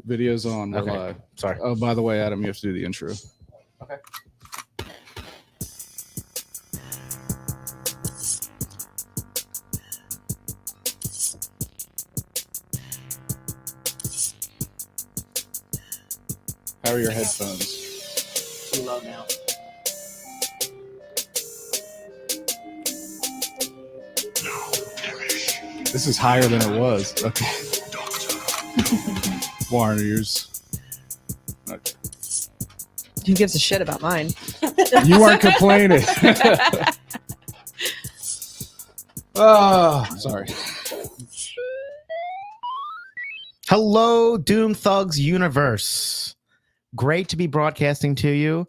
Video's on. We're Okay. live. Sorry. Oh, by the way, Adam, you have to do the intro. Okay. How are your headphones? Too low now. This is higher than it was. Okay. Warren, yours. Okay. Who gives a shit about mine? You weren't complaining. Oh, sorry. Hello, Doom Thugs universe. Great to be broadcasting to you.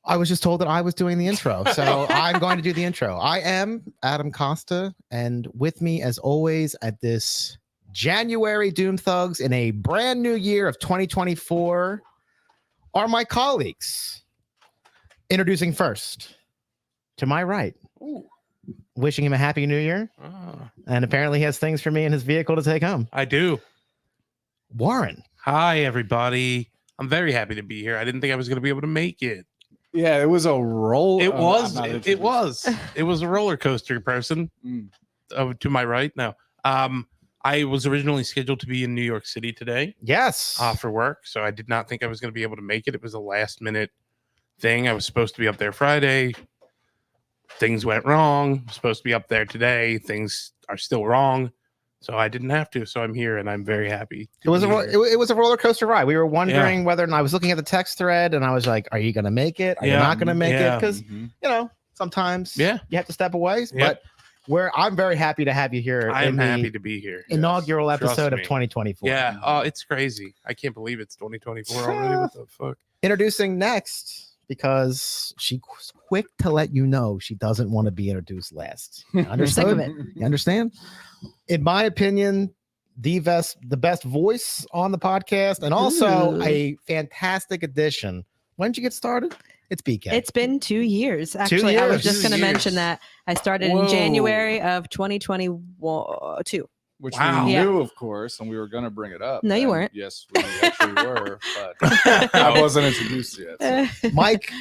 I was just told that I was doing the intro, so I'm going to do the intro. I am Adam Costa, and with me, as always, at this January Doom Thugs in a brand new year of 2024 are my colleagues. Introducing first, to my right, wishing him a happy new year, and apparently he has things for me in his vehicle to take home. I do. Warren. Hi, everybody. I'm very happy to be here. I didn't think I was going to be able to make it. Yeah, it was a roll. It was. I'm not It introduced. was. It was a roller coaster, person. Mm. To my right. No. I was originally scheduled to be in New York City today Yes. for work, so I did not think I was going to be able to make it. It was a last minute thing. I was supposed to be up there Friday. Things went wrong. I'm supposed to be up there today. Things are still wrong. So I didn't have to. So I'm here, and I'm very happy. It was to be here. it was a roller coaster ride. We were wondering whether, and I was looking at the text thread, and I was like, "Are you going to make it? Are you not going to make it?" Because Mhm. you know sometimes Yeah. you have to step away. Yep. But I'm very happy to have you here. I am in the happy to be here. inaugural Trust episode of me. 2024. Yeah. Oh, it's crazy. I can't believe it's 2024 already. What the fuck? Introducing next because she's quick to let you know she doesn't want to be introduced last. You Sick understood? of it. You understand? In my opinion, the best voice on the podcast, and also Ooh. a fantastic addition. When did you get started? It's BK. It's been 2 years. Actually, I was years. just going to 2 mention years. that I started Whoa. in January of 2022. Which Wow. we Yeah. knew, of course, and we were going to bring it up. No, you and weren't. Yes, we actually were, but I wasn't introduced yet. So. Mike.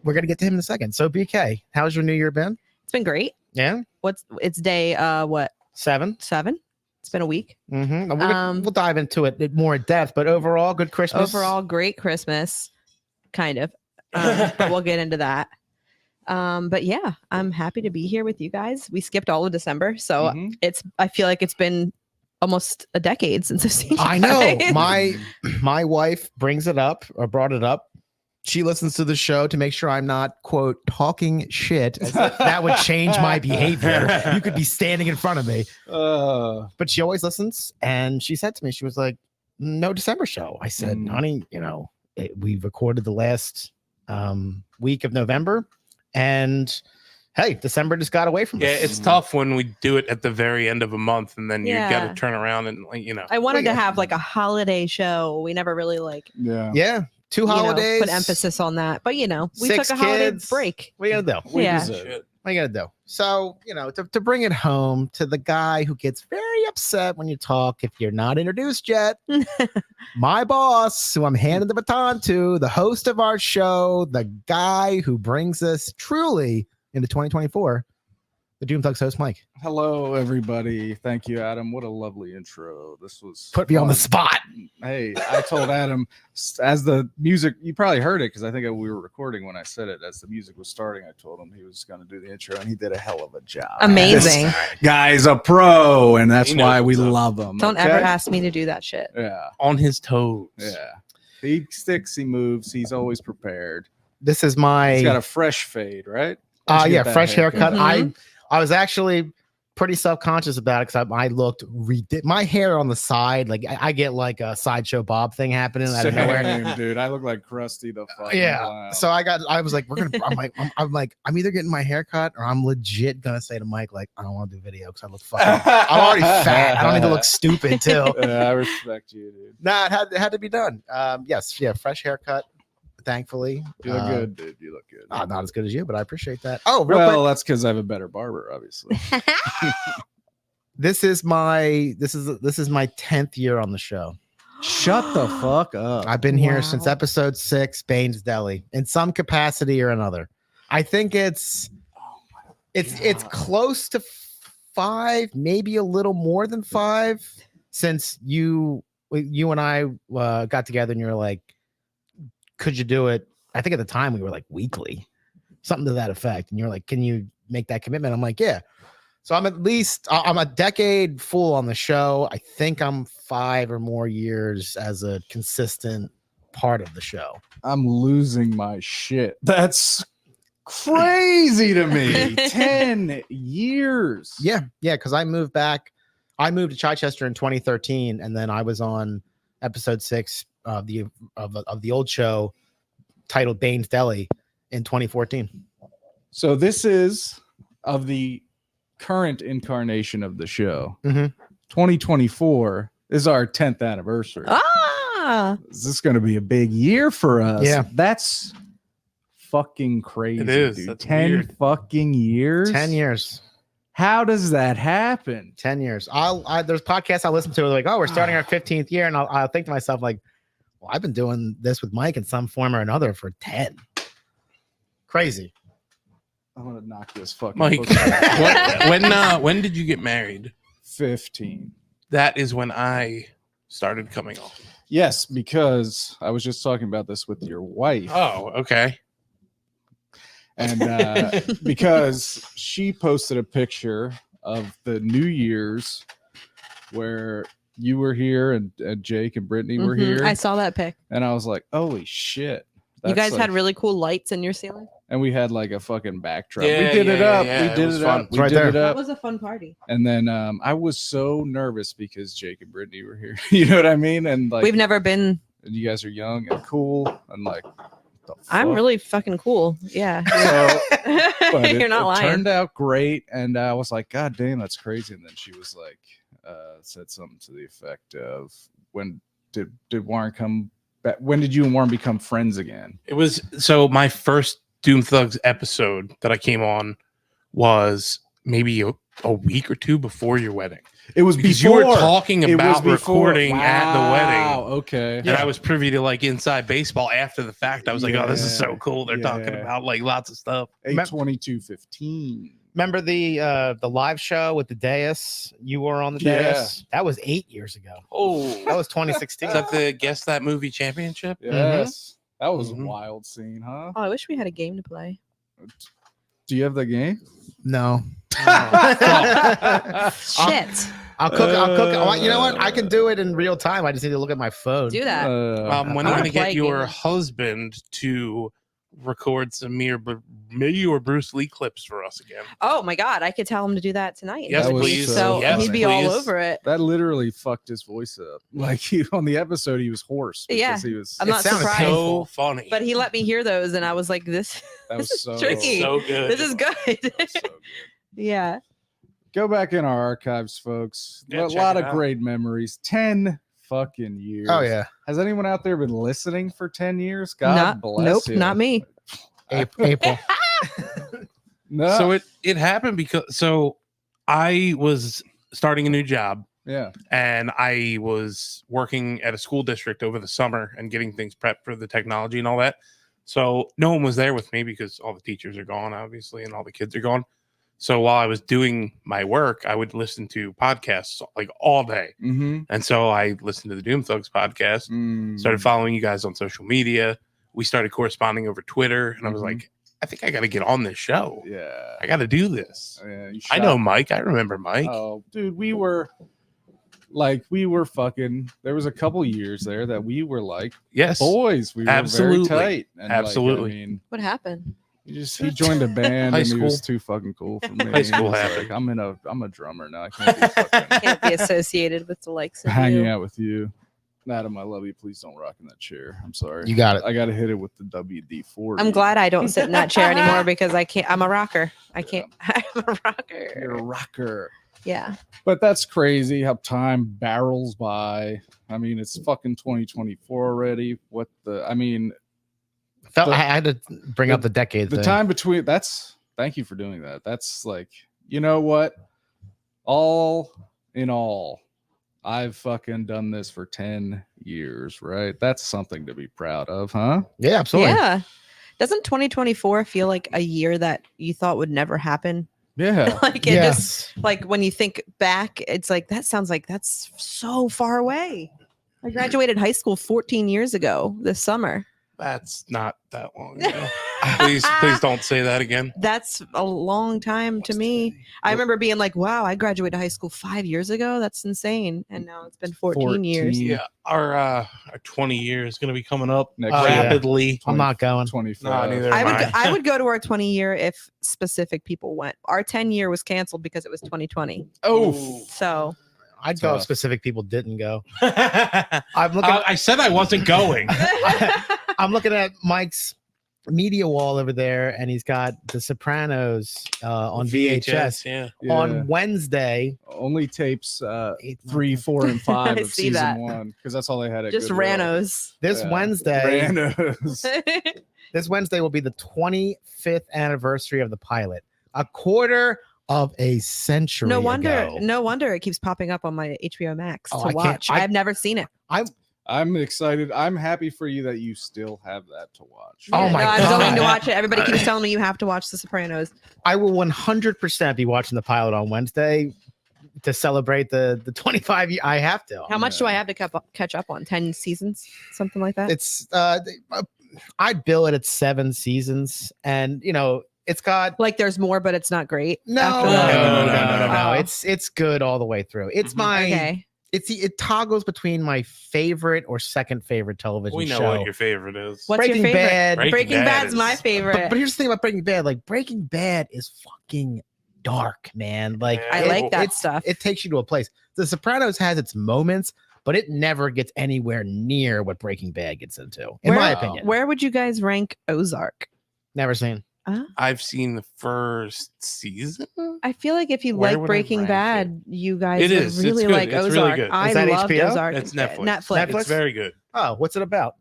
We're gonna get to him in a second. So BK, how's your new year been? It's been great. Yeah, It's day 7. 7? It's been a week. Mm-hmm. Um, We'll dive into it more in depth, but overall, good Christmas. Overall, great Christmas, kind of. But we'll get into that. But yeah, I'm happy to be here with you guys. We skipped all of December, so Mhm. I feel like it's been almost a decade since I've seen you I know guys. my wife brings it up or brought it up. She listens to the show to make sure I'm not, quote, talking shit. As if that would change my behavior. You could be standing in front of me. But she always listens. And she said to me, she was like, no December show. I said, Mm. honey, we recorded the last week of November. And hey, December just got away from Yeah, us. it's tough when we do it at the very end of a month, and then you got Yeah. to turn around and I wanted Well, to yeah. have like a holiday show. We never really Yeah. Yeah. 2 holidays. put emphasis on that. But we 6 took a holiday kids. break. What are you gonna do? We Yeah. deserve it. Shit. What are you gonna do? So, to bring it home to the guy who gets very upset when you talk if you're not introduced yet, my boss, who I'm handing the baton to, the host of our show, the guy who brings us truly into 2024, the Doom Thugs host, Mike. Hello, everybody. Thank you, Adam. What a lovely intro. This was Put me on the fun. spot. Hey, I told Adam as the music, you probably heard it because I think we were recording when I said it. As the music was starting, I told him he was going to do the intro, and he did a hell of a job. Amazing. This guy's a pro, and that's He knows why we what's up. love him. Don't okay? ever ask me to do that shit. Yeah, On his toes. yeah. He sticks, he moves. He's always prepared. This is my He's got a fresh fade, right? Where'd you yeah, get that fresh haircut. Mhm. I was actually pretty self-conscious about it because I looked my hair on the side, like I get like a sideshow Bob thing happening out of nowhere. Same, dude. I look like Krusty the fucking Yeah. Clown. So I was like, I'm like, I'm either getting my hair cut or I'm legit gonna say to Mike, like, I don't want to do video because I look fucking I'm already fat. I don't need to look stupid too. Yeah, I respect you, dude. Nah, it had to be done. Yes, yeah, fresh haircut. Thankfully. You look good, dude. You look good. Not as good as you, but I appreciate that. Oh, real Well, quick. that's because I have a better barber, obviously. This is my 10th year on the show. Shut the fuck up. I've been here since Wow. episode 6, Baines Deli, in some capacity or another. I think it's close to 5, maybe a little more than 5, since you and I got together and you were like, could you do it? I think at the time we were like weekly, something to that effect. And you're like, can you make that commitment? I'm like, yeah. So I'm I'm a decade full on the show. I think I'm 5 or more years as a consistent part of the show. I'm losing my shit. That's crazy to me. 10 years. Yeah, because I moved to Chichester in 2013, and then I was on episode 6 of the old show titled Baines Deli in 2014. So this is of the current incarnation of the show. Mhm. 2024 is our 10th anniversary. Ah, Is this going to be a big year for us? Yeah. That's fucking crazy. It is. Dude. That's 10 weird. fucking years. 10 years. How does that happen? 10 years. There's podcasts I listen to, like, oh, we're starting our 15th year, and I'll think to myself, like, well, I've been doing this with Mike in some form or another for 10. Crazy. I'm gonna knock this fucking Mike, book out. when did you get married? 15. That is when I started coming on. Yes, because I was just talking about this with your wife. Oh, okay. And because she posted a picture of the New Year's where you were here and Jake and Brittany were mhm. here. I saw that pic. And I was like, holy shit. You That's guys had like- really cool lights in your ceiling. and we had like a fucking backdrop. Yeah, we did it yeah, up. yeah, We it did was it fun. up. It's We right did there. it That up. was a fun party. And then I was so nervous because Jake and Brittany were here. You know what I mean? And like We've never been. and you guys are young and cool and like the I'm fuck? really fucking cool. Yeah. So, but You're not it lying. turned out great, and I was like, God damn, that's crazy. And then she was like, said something to the effect of, when did Warren come back? When did you and Warren become friends again? It was so my first Doom Thugs episode that I came on was maybe a week or 2 before your wedding. It was Because before you were talking It was about before. recording at the Wow, wedding. okay. And I was privy to like inside baseball after the fact. I was like, oh, this is so Yeah, cool. They're talking yeah. about like lots of stuff. 8/22/15. Remember the live show with the dais? You were on the Yeah. dais? That was 8 years ago. Oh, That was 2016. is that the Guess That Movie Championship? Yes. That was Mhm. a wild scene, huh? Oh, I wish we had a game to play. Do you have the game? No. Shit. I'll cook. You know what? I can do it in real time. I just need to look at my phone. Do that. When I I'm wanna going to get play your games. husband to record some maybe or Bruce Lee clips for us again. Oh my god, I could tell him to do that tonight. Yes, That was please. So Yes, he'd be all please. over it. that literally fucked his voice up. Like on the episode, he was hoarse. Because Yeah. he was. I'm It not sounded surprised. painful. So funny. But he let me hear those, and I was like, "This, That was this is so tricky. so good. This is good." that was so good. Yeah. Go back in our archives, folks. Yeah, A check lot it of out. great memories. 10 fucking years. Oh yeah. Has anyone out there been listening for 10 years? God Not- bless nope, you. not me. April. No. So it happened because I was starting a new job yeah. and I was working at a school district over the summer and getting things prepped for the technology and all that. So no one was there with me because all the teachers are gone, obviously, and all the kids are gone. So while I was doing my work, I would listen to podcasts like all day. Mm-hmm. And so I listened to the Doom Thugs podcast, started following you guys on social media. We started corresponding over Twitter, and I was Mhm. like, I think I got to get on this show. Yeah. I got to do this. Yeah, you I shot- know Mike. I remember Mike. Oh, dude, we were fucking. There was a couple years there that we were like Yes. boys. We were Absolutely. very tight. And Absolutely. Like, I mean, What happened? he joined a band High and he was school. too fucking cool for me. High school He was happened. like, I'm a drummer now. I can't be fucking Can't be associated with the likes of hanging you. out with you. Adam, I love you. Please don't rock in that chair. I'm sorry. You got it. I got to hit it with the WD-40. I'm glad I don't sit in that chair anymore because I can't. I'm a rocker. I can't. I'm a You're a rocker. rocker. Yeah. But that's crazy how time barrels by. I mean, it's fucking 2024 already. What the? I mean, I had to bring up the decade the thing. time between. Thank you for doing that. That's like, you know what? All in all, I've fucking done this for 10 years, right? That's something to be proud of, huh? Yeah, absolutely. Yeah. Doesn't 2024 feel like a year that you thought would never happen? Yeah. Like it just like when you think back, it's like that sounds like that's so far away. I graduated high school 14 years ago this summer. That's not that long ago. Please don't say that again. That's a long time to me. I remember being like, wow, I graduated high school 5 years ago. That's insane. And now it's been 14 years. Yeah, our 20 year is going to be coming up Next year. rapidly. I'm not going. 25. No, neither I am would I. I would go to our 20 year if specific people went. Our 10 year was canceled because it was 2020. Oh, So I'd go if Tough. specific people didn't go. I I'm looking. said I wasn't going. I'm looking at Mike's media wall over there, and he's got The Sopranos on VHS. Yeah. yeah. On Wednesday. Only tapes 8, 3, 4, and 5 I of see season that. 1 because that's all they had at just Goodwill. Ranos. This Yeah. Wednesday, Ranos. this Wednesday will be the 25th anniversary of the pilot. A quarter of a century. No wonder ago. it keeps popping up on my HBO Max Oh, to I can't- watch. I've never seen it. I'm excited. I'm happy for you that you still have that to watch. Oh my I'm God. going to watch it. Everybody keeps telling me you have to watch The Sopranos. I will 100% be watching the pilot on Wednesday to celebrate the 25 year. I have to. How much do Yeah. I have to catch up on? 10 seasons, something like that. It's I'd bill it at 7 seasons, and it's got Like there's more, but it's not great. no, after no, that? no. Oh. It's good all the way through. It's Mhm. my Okay. it toggles between my favorite or second favorite television We know show. what your favorite is. What's Breaking your favorite? Bad. Breaking Bad's is- my favorite. But here's the thing about Breaking Bad. Like Breaking Bad is fucking dark, man. Like Yeah. I it- like that it's- stuff. It takes you to a place. The Sopranos has its moments, but it never gets anywhere near what Breaking Bad gets into, in my Where- opinion. Where would you guys rank Ozark? Never seen. I've seen the first season. I feel like if you Where like would I Breaking rank Bad, you guys It would is. It's really good. like It's really Ozark. good. I Is that loved HBO? Ozark. It's Netflix. Netflix. It's very good. Oh, what's it about?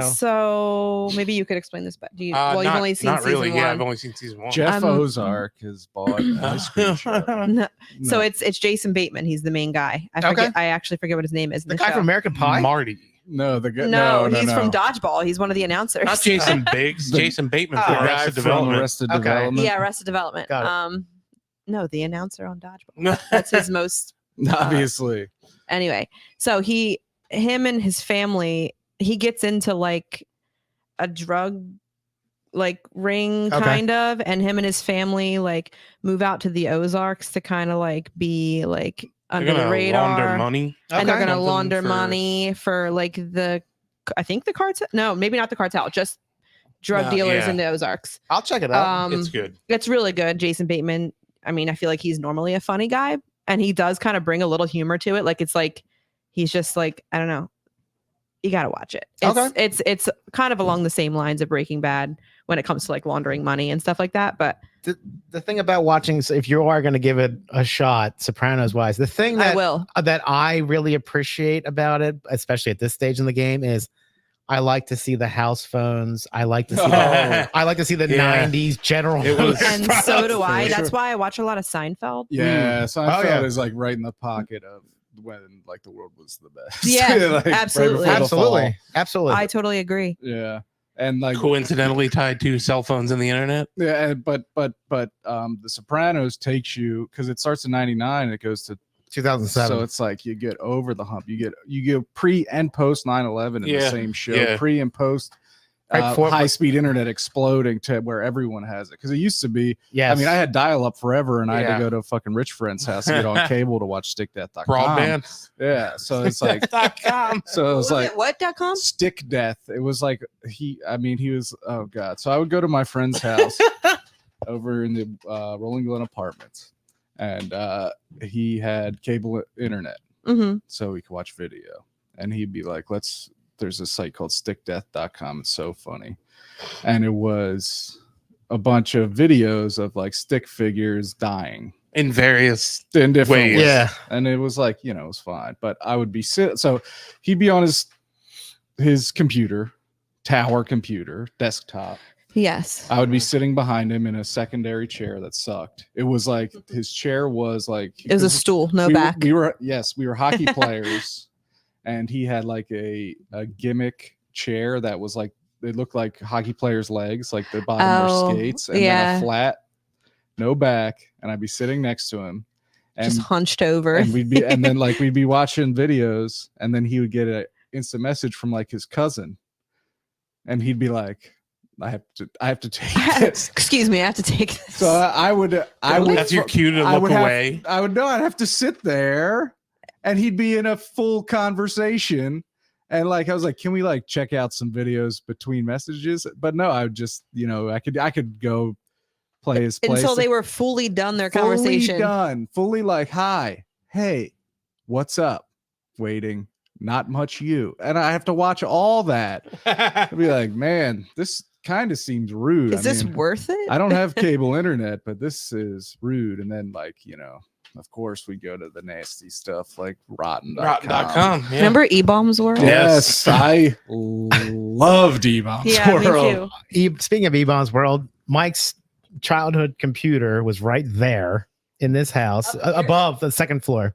So maybe you could explain this. But do you? Well, you've Not- only seen not season really. one. Yeah, I've only seen season 1. Jeff Um, Ozark has bought an ice cream shop. No. So No. it's Jason Bateman. He's the main guy. I actually forget what his name is. in The the guy show. from American Pie? Marty. no, the guy. No, No, he's no. from Dodgeball. He's one of the announcers. Not Jason Biggs. The- Jason Bateman Oh, from The guy Arrested from Development. Arrested Okay. Development. Yeah, Arrested Development. Got it. No, the announcer on Dodgeball. That's his most. Obviously. Anyway, so him and his family, he gets into like a drug like ring Okay. kind of, and him and his family like move out to the Ozarks to kind of like be like They're under the gonna launder radar, money. and they're Okay. gonna Something launder for- money for like I think the cartel. No, maybe not the cartel, just drug No, dealers yeah. in the Ozarks. I'll check it out. It's good. It's really good. Jason Bateman. I mean, I feel like he's normally a funny guy, and he does kind of bring a little humor to it. Like it's like he's just like, I don't know. You got to watch it. It's kind of along the same lines of Breaking Bad when it comes to like laundering money and stuff like that. But The thing about watching, so if you are going to give it a shot, Sopranos wise, the thing I that will. that I really appreciate about it, especially at this stage in the game, is I like to see the house phones. I like to see Oh. I like to see the Yeah. 90s General It was- Motors And so do products. I. For That's sure. why I watch a lot of Seinfeld. Yeah, Seinfeld yeah. is like right in the pocket of when like the world was the best. Yeah, Like, right absolutely. before the Absolutely. fall. Absolutely. I totally agree. Yeah, and like Coincidentally tied to cell phones and the internet. yeah, but The Sopranos takes you because it starts in '99 and it goes to 2007. so it's like you get over the hump. You get pre and post 9/11 in the Yeah, same show. yeah. Pre and post. Right before- High speed internet exploding to where everyone has it because it used to be. yes. I mean, I had dial up forever, and I had Yeah. to go to a fucking rich friend's house to get on cable to watch StickDeath.com. Broadband. Yeah, so it's like .com. so it was like What.com? Stick Death. It was like he was oh god. So I would go to my friend's house over in the Rolling Glen Apartments, and he had cable internet, Mm-hmm. so we could watch video. And he'd be like, there's a site called stickdeath.com. It's so funny. And it was a bunch of videos of like stick figures dying In various in different Ways. ways. yeah. And it was like, it was fine. But I would be so he'd be on his computer, tower computer, desktop. Yes. I would be sitting behind him in a secondary chair that sucked. It was like his chair was like It was a stool, no we back. we were hockey players, and he had like a gimmick chair that was like it looked like hockey players' legs, like the bottom Oh, were skates, and yeah. then a flat, no back, and I'd be sitting next to him, and Just hunched over. and we'd be watching videos, and then he would get an instant message from like his cousin, and he'd be like, I have to take this. Excuse me, I have to take this. So I would That's your cue to I look would away. I'd have to sit there, and he'd be in a full conversation, and like I was like, can we like check out some videos between messages? But no, I would just I could go play his place Until they were fully done their fully conversation. done, fully like, hi, hey, what's up? Waiting, not much you, and I have to watch all that. I'd be like, man, this kind of seems rude. Is this worth it? I don't have cable internet, but this is rude. And then like, of course we go to the nasty stuff like rotten.com. Rotten.com. Yeah. Remember E-Bombs World? Yes, I loved E-Bombs Yeah, World. me too. Speaking of E-Bombs World, Mike's childhood computer was right there in this house, above the second floor.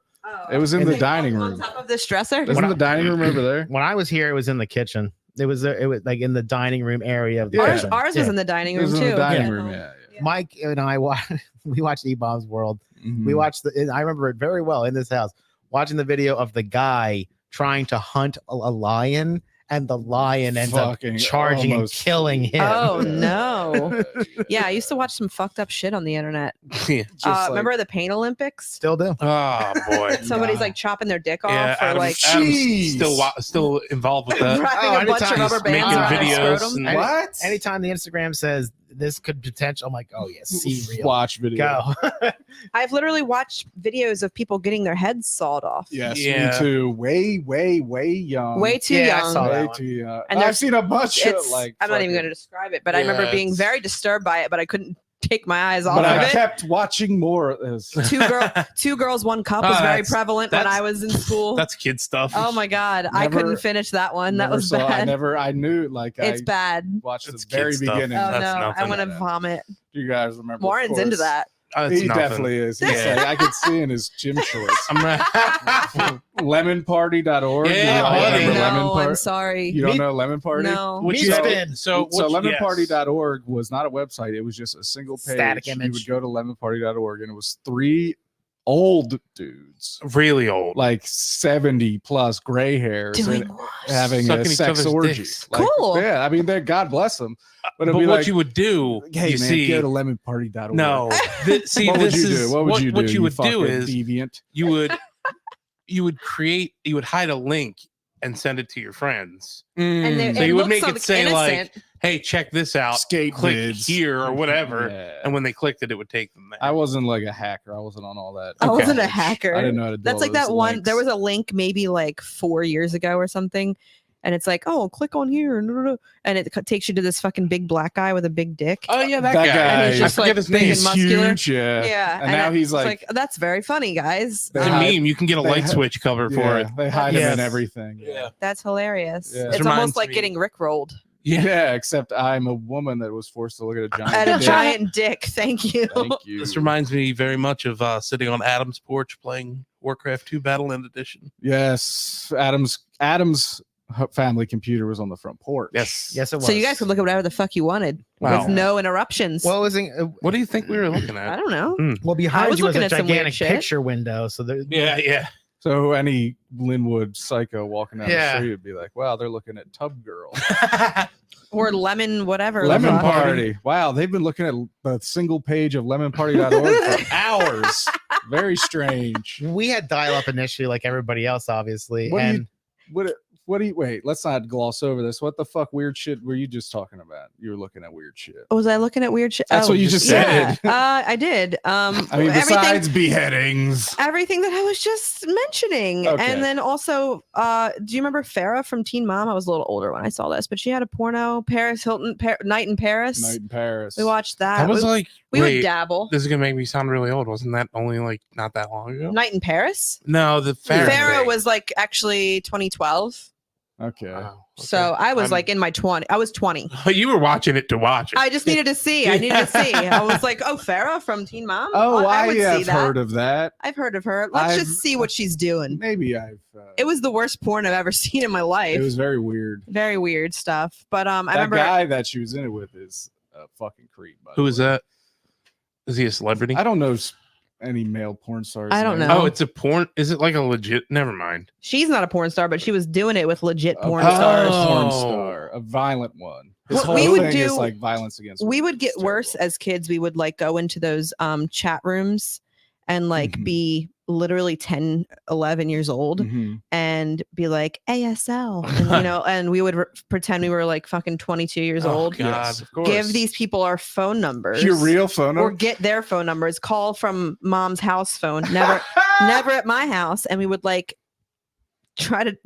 It was in the Like, dining On room. top of this dresser? Isn't the dining room over there? When I was here, it was in the kitchen. It was like in the dining room area of the Yeah. kitchen. Ours was in the dining It room was in too. the dining Yeah. room, yeah. Mike and I we watched E-Bombs World. Mhm. We watched I remember it very well in this house, watching the video of the guy trying to hunt a lion, and the lion ends Fucking up charging and almost- killing him. Oh no. Yeah, I used to watch some fucked up shit on the internet. Yeah. Just like- Remember the Pain Olympics? Still do. Oh boy. Somebody's Yeah. like chopping their dick off Yeah, or like Adam's Jeez. still involved with that. wrapping Oh, a bunch of anytime rubber he's bands making around his videos scrotum. and- What? Anytime the Instagram says this could potential, I'm like, oh yeah, see real. Watch video. Go. I've literally watched videos of people getting their heads sawed off. Yes, Yeah. me too. Way young. Way too Yeah, I young. saw that Way one. too young. And I've there's- seen a bunch of It's, like. I'm not even fucking- going to describe it, but I Yeah, remember being it's- very disturbed by it, but I couldn't take my eyes off But of I it. kept watching more. It was- Two girls, one cup was Oh, very that's- prevalent when that's- I was in school. That's kid stuff. Oh my god, I Never- couldn't finish that one. That never was saw- bad. I knew like It's I bad. watched It's the very kid stuff. beginning. Oh That's no, I nothing. want to vomit. You guys remember? of Warren's into course. that. It's He nothing. definitely is. He's Yeah. like, I could see in his gym shorts. I'm right. Lemonparty.org. Yeah, you know, buddy. remember No, Lemon I'm Party? sorry. You don't Me- know Lemon Party? No. What Me you spin. so So what- lemonparty.org was not a website. It was just a single page. Static You image. would go to lemonparty.org, and it was 3 old dudes, yes. Really old. like 70 plus gray hairs, Doing and what? having Sucking a each sex other's orgy. dicks. Like, Cool. Yeah, I mean, God bless them. But But it'd be what like, you would do, hey you man, see, go to lemonparty.org. no. See, What would this you is do? What would you do? What you would do fucking is deviant. you would hide a link and send it to your friends. And they, So it you would looks make it say, innocent. like, hey, check this out. Skate Click vids. here or whatever. Yeah. And when they clicked it, it would take them there. I wasn't like a hacker. I wasn't on all that. I Okay. wasn't a hacker. I didn't know how to do That's all like those that one. links. There was a link maybe like 4 years ago or something, and it's like, oh, click on here, and it takes you to this fucking big black guy with a big dick. Oh yeah, that, That guy. guy. And he's I just, forget like, his big name. and He's muscular. huge, yeah. Yeah, And now I- he's it's like, that's very funny, guys. They It's a hide- meme. You can get a they light ha- switch cover for it. They hide him Yes. in everything. Yeah. That's hilarious. Yeah. It's This almost reminds like me- getting rickrolled Yeah, except I'm a woman that was forced to look at a giant. at a dick. giant dick. Thank you. Thank you. This reminds me very much of sitting on Adam's porch playing Warcraft 2 Battle End Edition. Yes, Adam's family computer was on the front porch. Yes. Yes, it was. So you guys could look at whatever the fuck you wanted Wow. with no interruptions. Well, it was What do you think we were looking I at? don't know. well I behind was you was looking a at some weird gigantic shit. picture window. So there, Yeah. So any Linwood psycho walking down Yeah. the street would be like, "Wow, they're looking at Tub Girl, Or lemon, whatever. Lemon the fuck. Party. Wow, they've been looking at the single page of lemonparty.org for hours. Very strange. we had dial up initially, like everybody else, obviously. What do you- and What do you wait? Let's not gloss over this. What the fuck weird shit were you just talking about? You were looking at weird shit. Was I looking at weird shit? That's what you just yeah. said. I did. I mean, everything- besides beheadings. everything that I was just mentioning. Okay. And then also, do you remember Farrah from Teen Mom? I was a little older when I saw this, but she had a porno, Paris Hilton, Night in Paris. Night in Paris. We watched that. That was we like, we wait, would dabble. this is going to make me sound really old. Wasn't that only like not that long ago? Night in Paris? No, the Farrah Farrah thing. was like actually 2012. Okay. Wow, So okay. I was I'm- like in my 20. I was 20. You were watching it to watch it. I just needed to see. I needed to see. I was like, oh, Farrah from Teen Mom. Oh, I would see have that. heard of that. I've heard of her. Let's I've- just see what she's doing. Maybe I've. It was the worst porn I've ever seen in my life. It was very weird. Very weird stuff. But I That remember guy that she was in it with is a fucking creep. by the Who is way. that? Is he a celebrity? I don't know any male porn stars. I don't names. know. Oh, it's a porn. Is it like a legit? Never mind. she's not a porn star, but she was doing it with legit A porn porn stars. porn Oh. star, a violent one. His What whole we would thing is do- like violence against. We women. would get It's worse terrible. as kids. We would like go into those chat rooms and like Mhm. be literally 10, 11 years old Mhm. and be like ASL. And, you know, and we would pretend we were like fucking 22 years Oh, old. God, Yes. of course. Give these people our phone numbers. Your real phone or number. get their phone numbers, call from mom's house phone, never never at my house. And we would like try to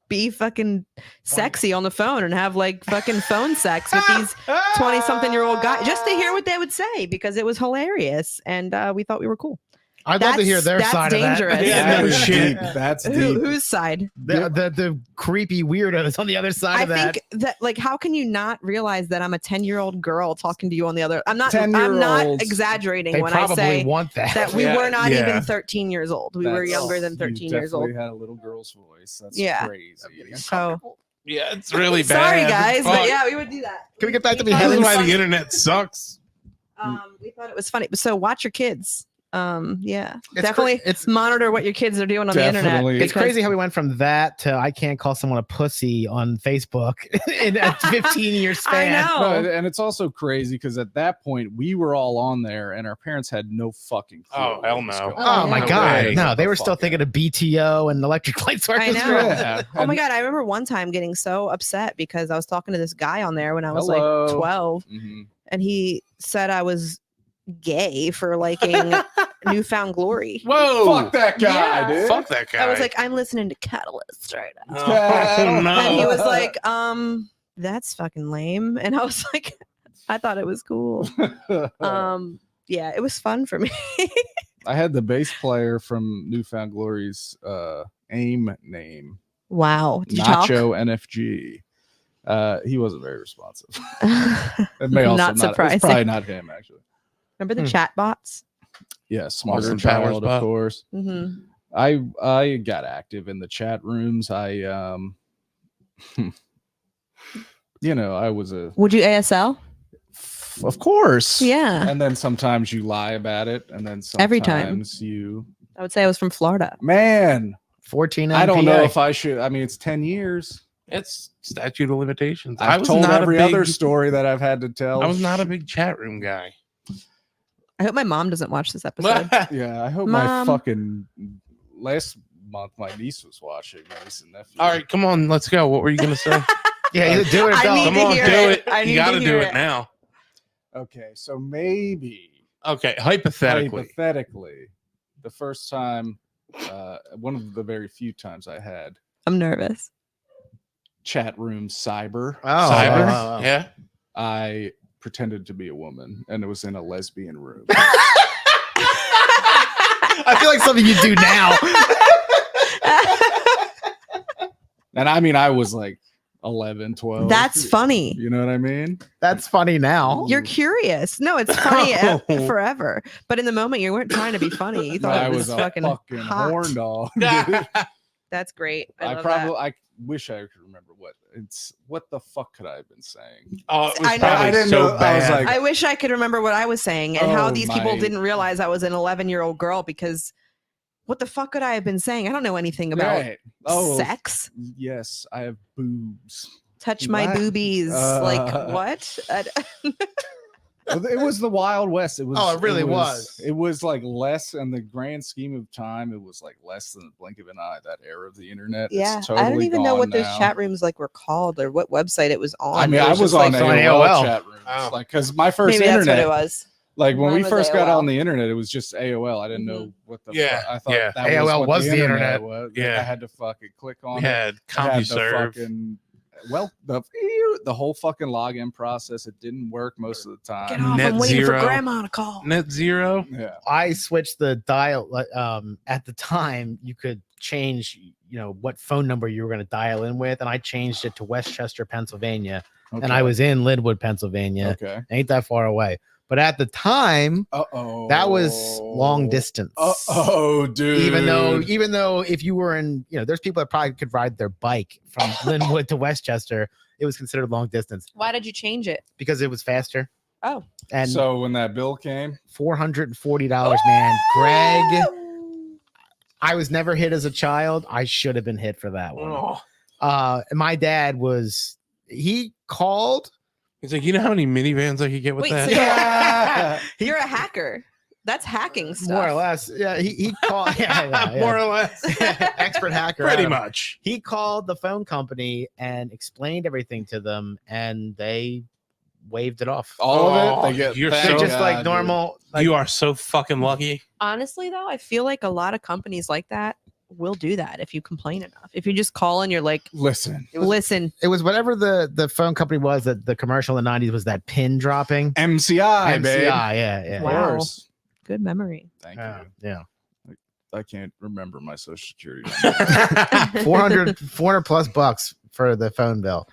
be fucking sexy on the phone and have like fucking phone sex with these 20-something-year-old guys just to hear what they would say because it was hilarious and we thought we were cool. I'd love to hear their That's side dangerous. of that. Yeah, That no is shit. deep. That's Who, deep. whose side? The creepy weirdos on the other side I of that. think that like how can you not realize that I'm a 10-year-old girl talking to you on the other I'm not 10-year-olds, exaggerating They when I probably say want that. that we Yeah, were not yeah. even 13 years old. We were That's- younger than you 13 years old. definitely had a little girl's voice. That's Yeah. crazy. So Yeah, it's really bad. sorry guys, Fuck. but yeah, we would do that. Can we get back to thought it This being is was why funny. the internet sucks. We thought it was funny. So watch your kids. Yeah, It's definitely. cra- it's- monitor what your kids are doing on Definitely. the internet. It's crazy how we went from that to I can't call someone a pussy on Facebook in a 15-year I span. know. No, and it's also crazy because at that point we were all on there and our parents had no fucking clue. Oh, what hell was no. going Oh on. my No God. way. No, Get they the were still fuck thinking out. of BTO and electric lights I know. Yeah. Oh my And- god! I remember one time getting so upset because I was talking to this guy on there when I was Hello. like 12, Mhm. and he said I was gay for liking Newfound Glory. Whoa. Fuck that guy, Yeah. dude. Fuck that guy. I was like, I'm listening to Catalyst right now. oh, no. And he was like, that's fucking lame. And I was like, I thought it was cool. Yeah, it was fun for me. I had the bass player from Newfound Glory's AIM name, Wow. Did you Nacho NFG. He wasn't very responsive. It may also Not It's surprising. probably not him, actually. Remember the Hmm. chat bots? Yeah, Smarter Austin Powers Child, bot. of course. Mm-hmm. I got active in the chat rooms. I you know, I was a Would you ASL? of course. Yeah. And then sometimes you lie about it, and then sometimes Every time. you I would say I was from Florida. man. 14 I don't know MPA. if I should. I mean, it's 10 years. It's statute of limitations. I I've was told not every a big, other story that I've had to tell. I was not a big chat room guy. I hope my mom doesn't watch this episode. Yeah, I hope Mom. my fucking last month my niece was watching. My niece and nephew. All right, come on, let's go. What were you gonna say? Yeah, either do it or I don't. need Come to on, hear do it. it. I need You to got to do hear it it. now. Okay, so maybe Okay, hypothetically. hypothetically, the first time, one of the very few times I had I'm nervous. chat room cyber. Oh, Cyber? oh, oh. Yeah. I pretended to be a woman, and it was in a lesbian room. I feel like something you do now. And I mean, I was like 11, 12. That's funny. You know what I mean? That's funny now. You're curious. No, it's funny Oh. forever. But in the moment, you weren't trying to be funny. You No, thought I it was was a fucking fucking hot. horn dog. dude. That's great. I, I love probably, that. I wish I could remember what the fuck could I have been saying? Oh, it was I know. probably I didn't so know- I was bad. like- I wish I could remember what I was saying and how Oh these people my- didn't realize I was an 11-year-old girl because what the fuck could I have been saying? I don't know anything about Right. Oh, sex. yes, I have boobs. Touch my What? boobies. Like what? It was the Wild West. It was. Oh, it really was. It was like less in the grand scheme of time. It was like less than the blink of an eye. That era of the internet. Yeah, It's totally I don't even know what gone those now. chat rooms like were called or what website it was on. I mean, It I was just on like, on AOL, AOL. chat rooms, Oh. like because my first maybe that's what internet, it was. like when Mine we was first got AOL. on the internet, it was just AOL. I didn't know what the Yeah, fuck. I thought yeah. that AOL what was the internet. was. Yeah. I had to fucking click on We it. had I had to CompuServe. fucking well, the whole fucking login process, it didn't work most of the Get time. off! Net I'm waiting zero. for grandma to call. Net zero. Yeah. I switched the dial. At the time, you could change, what phone number you were going to dial in with, and I changed it to Westchester, Pennsylvania, and I was in Linwood, Pennsylvania. okay. Ain't that far away. But at the time, Uh-oh. that was long distance. Oh, dude. Even though if you were in, there's people that probably could ride their bike from Linwood to Westchester, it was considered long distance Why did you change it? because it was faster. Oh, And so when that bill came, $440, man. Greg, I was never hit as a child. I should have been hit for that one. Oh. My dad he called. He's like, you know how many minivans I could get with wait, that? so you're a hacker. That's hacking stuff. More or less. Yeah, he called. Yeah. More or less. Expert hacker. Pretty Adam. much. He called the phone company and explained everything to them, and they waved it off. all of it, they get You're They're so just like God, normal. Like, You are so fucking lucky. Honestly, though, I feel like a lot of companies like that will do that if you complain enough. If you just call and you're like, dude. Listen, listen, it was whatever the phone company was that the commercial in the 90s was that pin dropping. MCI, babe. Yeah. Of Wow. course. good memory. Thank Yeah. you. Yeah. I can't remember my social security number. 400 plus bucks for the phone bill.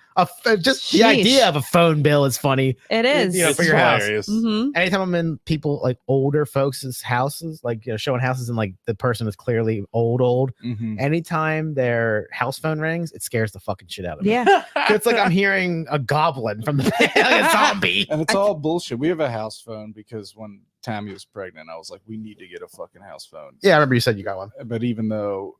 Just the Sheesh. idea of a phone bill is funny. It is. You know, for your house. Mhm. Anytime I'm in people like older folks' houses, like showing houses and like the person is clearly old. Mhm. Anytime their house phone rings, it scares the fucking shit out of me. Yeah. It's like I'm hearing a goblin from the like a zombie. And it's all bullshit. We have a house phone because when Tammy was pregnant, I was like, we need to get a fucking house phone. Yeah, I remember you said you got one. But even though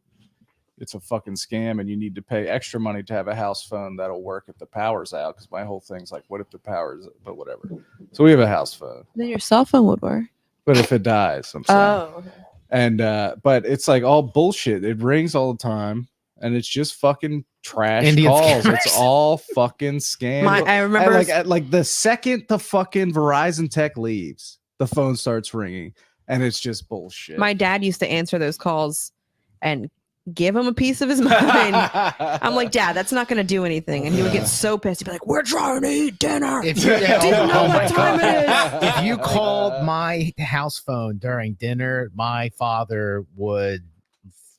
it's a fucking scam and you need to pay extra money to have a house phone that'll work if the power's out, because my whole thing's like, what if the power's, but whatever. So we have a house phone. Then your cell phone would work. But if it dies, I'm saying. Oh. And but it's like all bullshit. It rings all the time, and it's just fucking trash Indian calls. scammers. It's all fucking scam. I remember Like the second the fucking Verizon tech leaves, the phone starts ringing, and it's just bullshit. my dad used to answer those calls and give him a piece of his mind. I'm like, Dad, that's not going to do anything. And he would get so pissed. He'd be like, we're trying to eat dinner. If you, Didn't know what time it is. if you called my house phone during dinner, my father would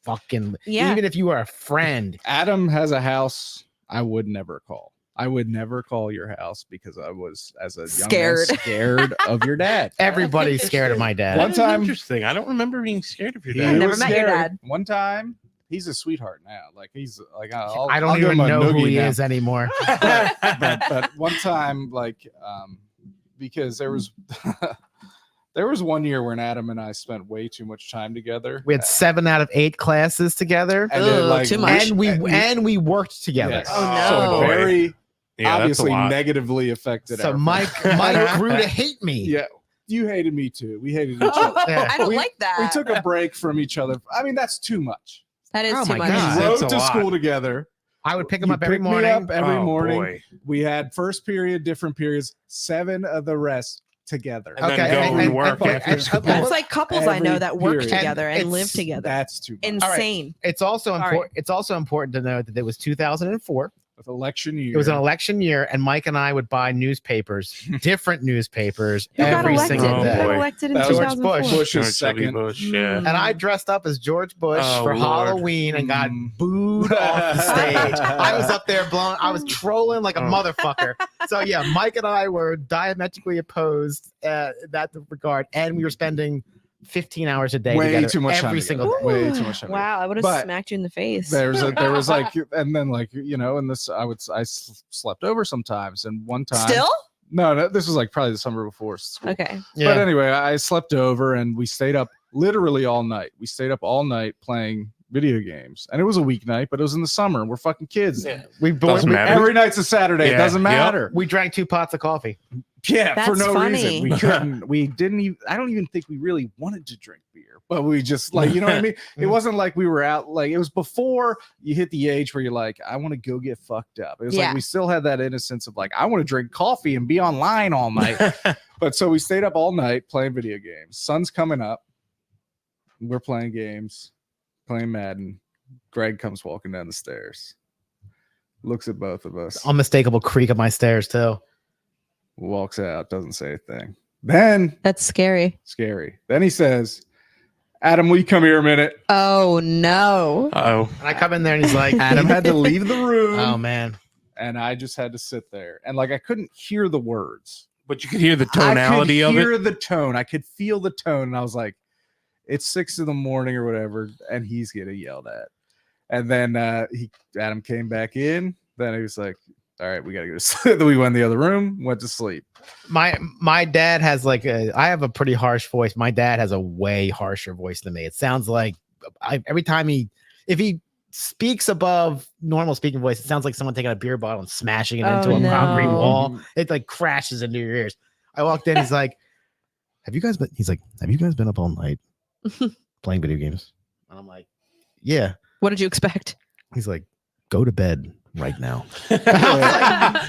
fucking Yeah. even if you were a friend. Adam has a house I would never call. I would never call your house because I was, as a young man, scared of your dad. Everybody's scared of my dad. One That is time- interesting. I don't remember being scared of your He I've dad. never was met your scary. dad. One time, he's a sweetheart now. Like he's like I'll I don't give even him a know who noogie he now. is anymore. but one time, like because there was there was one year when Adam and I spent way too much time together. We had 7 out of 8 classes together, and then, Ugh, like, too much. and we worked together. Yes. Oh, So no. it very Yeah, that's a obviously lot. negatively affected. So our Mike grew to hate me. yeah, you hated me too. We hated each Oh, other. Yeah. I don't We- like that. We took a break from each other. I mean, that's too much. that is Oh too my much. God. We That's rode a to lot. school together. I would pick him You up every picked me morning. up every Oh, morning. boy. We had first period, different periods, 7 of the rest together. And then go and work after school. That's like couples I know Every that work period. together and It's- live together. That's too much. Insane. It's also Sorry. important. It's also important to note that it was 2004. With election year. It was an election year, and Mike and I would buy newspapers, different newspapers, Who got every elected? single Oh, Who got day. boy. elected in That was George 2004? Bush. Bush's George W. second. Bush, yeah. And I dressed up as George Bush Oh, for Lord. Halloween and got Mm. booed off the stage. I was up there blowing. I was trolling like a Oh. motherfucker. So yeah, Mike and I were diametrically opposed in that regard, and we were spending 15 hours a day Way together too much time every together. single day. Way too much time. Wow, I would have But smacked you in the face. there was like, and then like, you know, and this, I slept over sometimes. And one time, Still? no, this was like probably the summer before school. Okay. But anyway, I slept over and we stayed up literally all night. We stayed up all night playing video games, and it was a weeknight, but it was in the summer. We're fucking kids. Yeah. we, Doesn't matter. Every night's a Saturday. It Yeah, doesn't yep. matter. we drank 2 pots of coffee. Yeah, for That's no funny. reason. We couldn't. We didn't even. I don't even think we really wanted to drink beer, but we just like, you know what I mean. It wasn't like we were out. Like it was before you hit the age where you're like, I want to go get fucked up. It was Yeah. like we still had that innocence of like, I want to drink coffee and be online all night. But so we stayed up all night playing video games. Sun's coming up. We're playing games, playing Madden. Greg comes walking down the stairs. looks at both of us, Unmistakable creak of my stairs too. walks out, doesn't say a thing. Then That's scary. scary. Then he says, "Adam, will you come here a minute?" Oh no. Oh, And I come in there and he's like, Adam had to leave the room, oh man. and I just had to sit there, and like I couldn't hear the words. but you could hear the I tonality could of hear it. the tone. I could feel the tone, and I was like, "It's 6 a.m. or whatever," and he's getting yelled at. And then Adam came back in. Then he was like, "All right, we gotta go to sleep." Then we went in the other room, went to sleep. My dad has like I have a pretty harsh voice. My dad has a way harsher voice than me. It sounds like every time if he speaks above normal speaking voice, it sounds like someone taking a beer bottle and smashing it into Oh, a concrete no. wall. It like crashes into your ears. I walked in, he's like, have you guys been up all night playing video games? And I'm like, yeah. What did you expect? He's like, go to bed right now.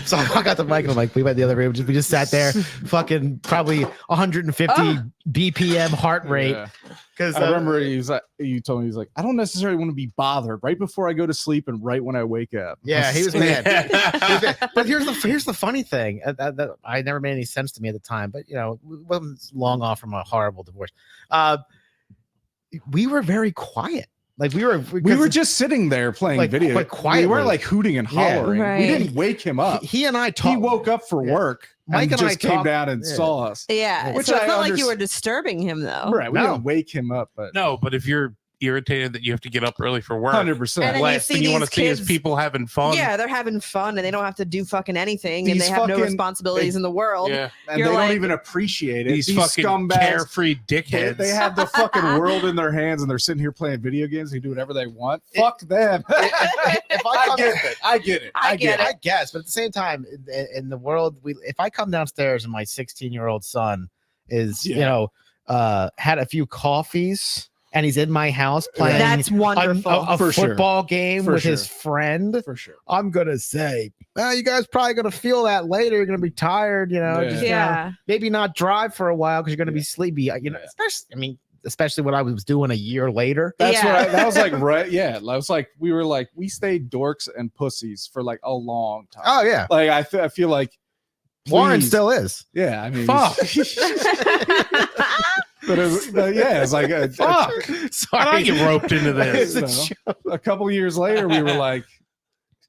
So I got the mic and I'm like, we went in the other room. We just sat there, fucking probably 150 BPM heart rate. Yeah. Because I remember he was like, you told me, he was like, "I don't necessarily want to be bothered right before I go to sleep and right when I wake up." yeah, he was mad. But here's the funny thing that I never made any sense to me at the time. But it wasn't long off from a horrible divorce. We were very quiet. Like we were just sitting there playing like, video. but quietly. We weren't like hooting and Yeah. hollering. Right. We didn't wake him up. He and I He talked. woke up for Yeah. work. Mike and and I just came talked- down and yeah. saw us. Yeah. Which so it's I not like you underst- were disturbing him though. Right. We No. didn't wake him up, but No, but if you're irritated that you have to get up early for work, 100%. And then you last see thing you want these to see is kids- people having fun. Yeah, they're having fun and they don't have to do fucking anything and These they have no fucking- responsibilities in the world. Yeah. and You're they like- don't even appreciate it. These fucking scumbags. carefree They, dickheads. they have the fucking world in their hands and they're sitting here playing video games. They do whatever they want. Fuck them. If I I come get it. I get it. I get it. I guess, but at the same time, in the world, if I come downstairs and my 16-year-old son is, Yeah. had a few coffees and he's in my house playing That's wonderful. a For sure. football game For with his sure. friend, For sure. I'm gonna say, you guys probably gonna feel that later. You're gonna be tired, Yeah. just, Yeah. maybe not drive for a while because you're gonna be Yeah. sleepy. Yeah. Especially what I was doing a year later. That's Yeah. what that was like, right? Yeah. I was like, we stayed dorks and pussies for like a long time. Oh yeah, Like, I feel like Warren please- still is. Yeah. I mean, Fuck. but yeah, it's like Fuck. How did I get roped into this? It's a No. A couple years later, we were like,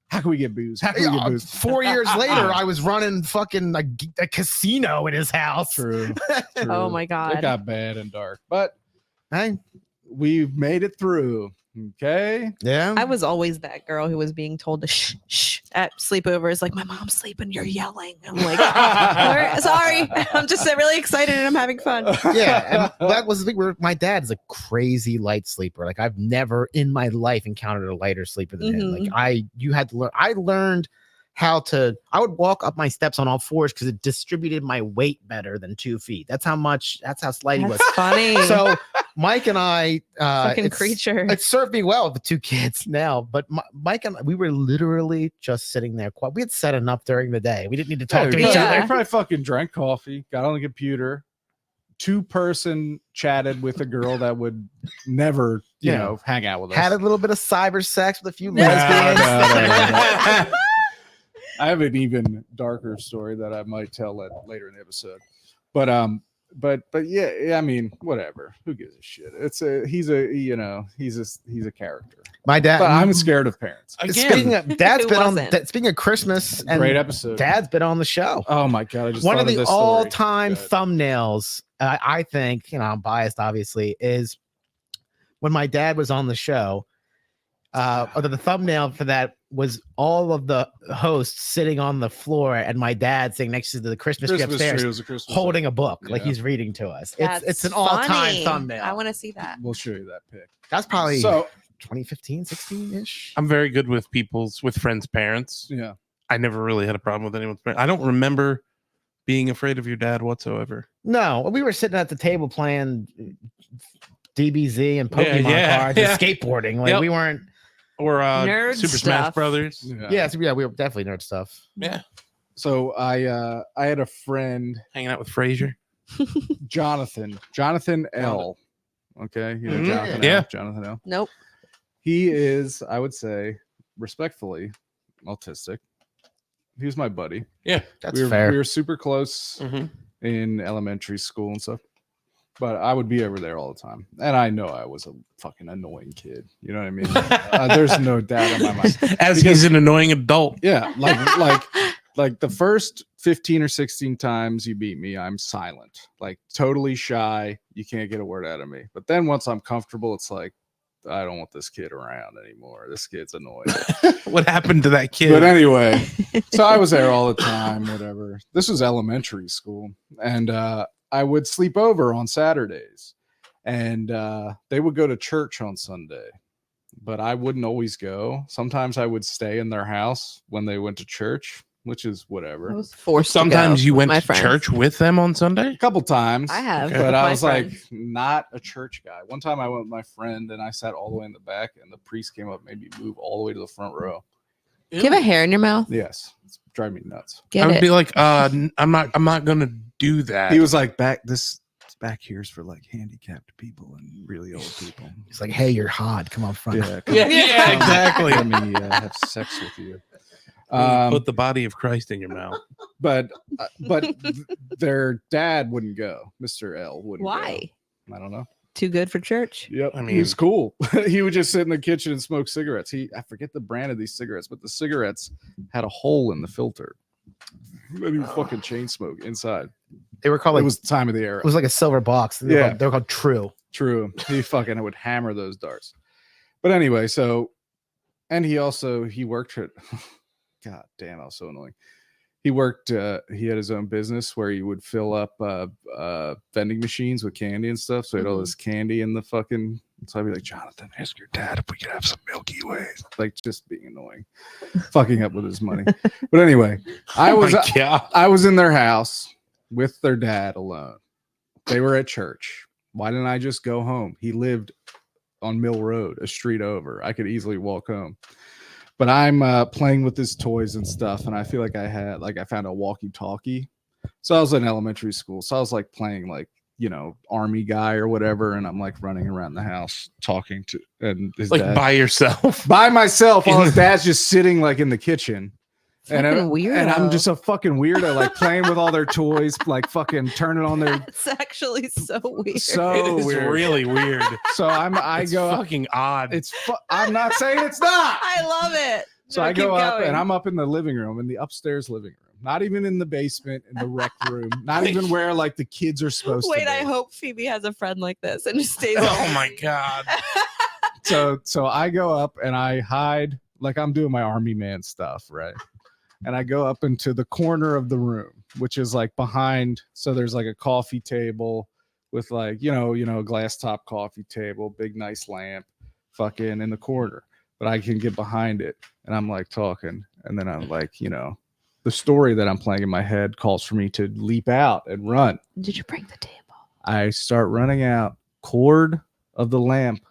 how can we get booze? How can we get booze? 4 years later, I was running fucking a casino in his house. True. Oh my It God. got bad and dark, but Hey, we've made it through. Okay. yeah. I was always that girl who was being told to shh at sleepovers. Like, my mom's sleeping, you're yelling. I'm like, sorry. I'm just really excited and I'm having fun. yeah, and that was the thing where my dad's a crazy light sleeper. Like I've never in my life encountered a lighter sleeper than him. Like you had to learn. I learned how to. I would walk up my steps on all fours because it distributed my weight better than 2 feet. That's how slight he was. That's funny. So Mike and I, fucking it's- creature. It served me well with the 2 kids now, but Mike and we were literally just sitting there quiet. We had said enough during the day. We didn't need to talk to each Yeah. other. I probably fucking drank coffee, got on the computer, 2-person chatted with a girl that would never, you Yeah. know, hang out with us. Had a little bit of cyber sex with a few No, lesbians. no. I have an even darker story that I might tell later in the episode. But yeah, I mean, whatever. Who gives a shit? He's a character. My dad. But I'm scared of parents. Speaking of Dad's Who been on. wasn't? Speaking of Christmas, and Great episode. Dad's been on the show. Oh my god! I just One thought of the this story. all-time Good. thumbnails, I think, I'm biased, obviously, is when my dad was on the show. Or the thumbnail for that was all of the hosts sitting on the floor and my dad sitting next to the Christmas tree Christmas upstairs, tree was a Christmas holding a book like Yeah. he's reading to us. That's It's an all-time funny. thumbnail. I want to see that. We'll show you that pic. That's probably So 2015, 16-ish. I'm very good with with friends' parents. yeah, I never really had a problem with anyone's parents. I don't remember being afraid of your dad whatsoever. No, we were sitting at the table playing DBZ and Pokemon yeah, cards yeah. and skateboarding. Like Yep. we weren't. Or Nerd Super Smash stuff. Brothers. Yeah, we were definitely nerd stuff. Yeah. So I had a friend, Hanging out with Frasier. Jonathan L. Okay, you know Mhm. Jonathan Yeah. L. Jonathan L. Nope. He is, I would say, respectfully, autistic. He was my buddy. That's we were, fair. We were super close Mhm. in elementary school and stuff. But I would be over there all the time. And I know I was a fucking annoying kid. You know what I mean? There's no doubt in my mind. As he's an annoying adult. Yeah. Like the first 15 or 16 times you beat me, I'm silent. Like totally shy. You can't get a word out of me. But then once I'm comfortable, it's like, I don't want this kid around anymore. This kid's annoying. What happened to that kid? But anyway, so I was there all the time, whatever. This was elementary school. And I would sleep over on Saturdays. And they would go to church on Sunday. But I wouldn't always go. Sometimes I would stay in their house when they went to church, which is I whatever. was forced. Sometimes to go you with went my to friends. church with them on Sunday? A couple times. I have, Okay. with But I my was friends. like not a church guy. One time I went with my friend and I sat all the way in the back and the priest came up, made me move all the way to the front row. Do you have a hair in your mouth? Yes. It's driving me nuts. Get I would it. be like, I'm not gonna do that. He was like, this back here's for like handicapped people and really old people. He's like, hey, you're hot. Come on front. Yeah, come yeah, on. yeah, exactly. Let me have sex with you. Put the body of Christ in your mouth. But their dad wouldn't go. Mr. L wouldn't. Why? Go. I don't know. Too good for church? Yep. I I mean- mean, he was cool. He would just sit in the kitchen and smoke cigarettes. I forget the brand of these cigarettes, but the cigarettes had a hole in the filter. And he would fucking chain smoke inside. They were called like It was the time of the era. it was like a silver box. They were Yeah. called, they were called True. True. He fucking would hammer those darts. But anyway, so, and he worked at, God damn, I was so annoying. He worked, he had his own business where he would fill up vending machines with candy and stuff. So he had all this candy in the fucking, so I'd be like, Jonathan, ask your dad if we could have some Milky Ways. Like just being annoying, fucking up with his money. But anyway, I was, Oh my God. I was in their house with their dad alone. They were at church. Why didn't I just go home? He lived on Mill Road, a street over. I could easily walk home. But I'm playing with his toys and stuff, and I feel like I found a walkie-talkie. So I was in elementary school. So I was like playing like, you know, army guy or whatever, and I'm like running around the house talking to and his Like dad. by yourself. By myself while his dad's just sitting like in the kitchen. And Fucking and I'm weirdo. just a fucking weirdo, like playing with all their toys, like fucking turning on their That's actually so weird. so It's weird. really weird. So I It's go up. fucking odd. I'm not saying it's not. I love it. So No, I go keep up going. and I'm up in the living room, in the upstairs living room, not even in the basement, in the rec room, not even where like the kids are supposed Wait, to be. I hope Phoebe has a friend like this and just stays. Oh my God. So I go up and I hide, like I'm doing my army man stuff, right? And I go up into the corner of the room, which is like behind. So there's like a coffee table with like, you know, a glass top coffee table, big nice lamp, fucking in the corner. But I can get behind it, and I'm like talking, and then I'm like, you know, the story that I'm playing in my head calls for me to leap out and run. Did you break the table? I start running out. Cord of the lamp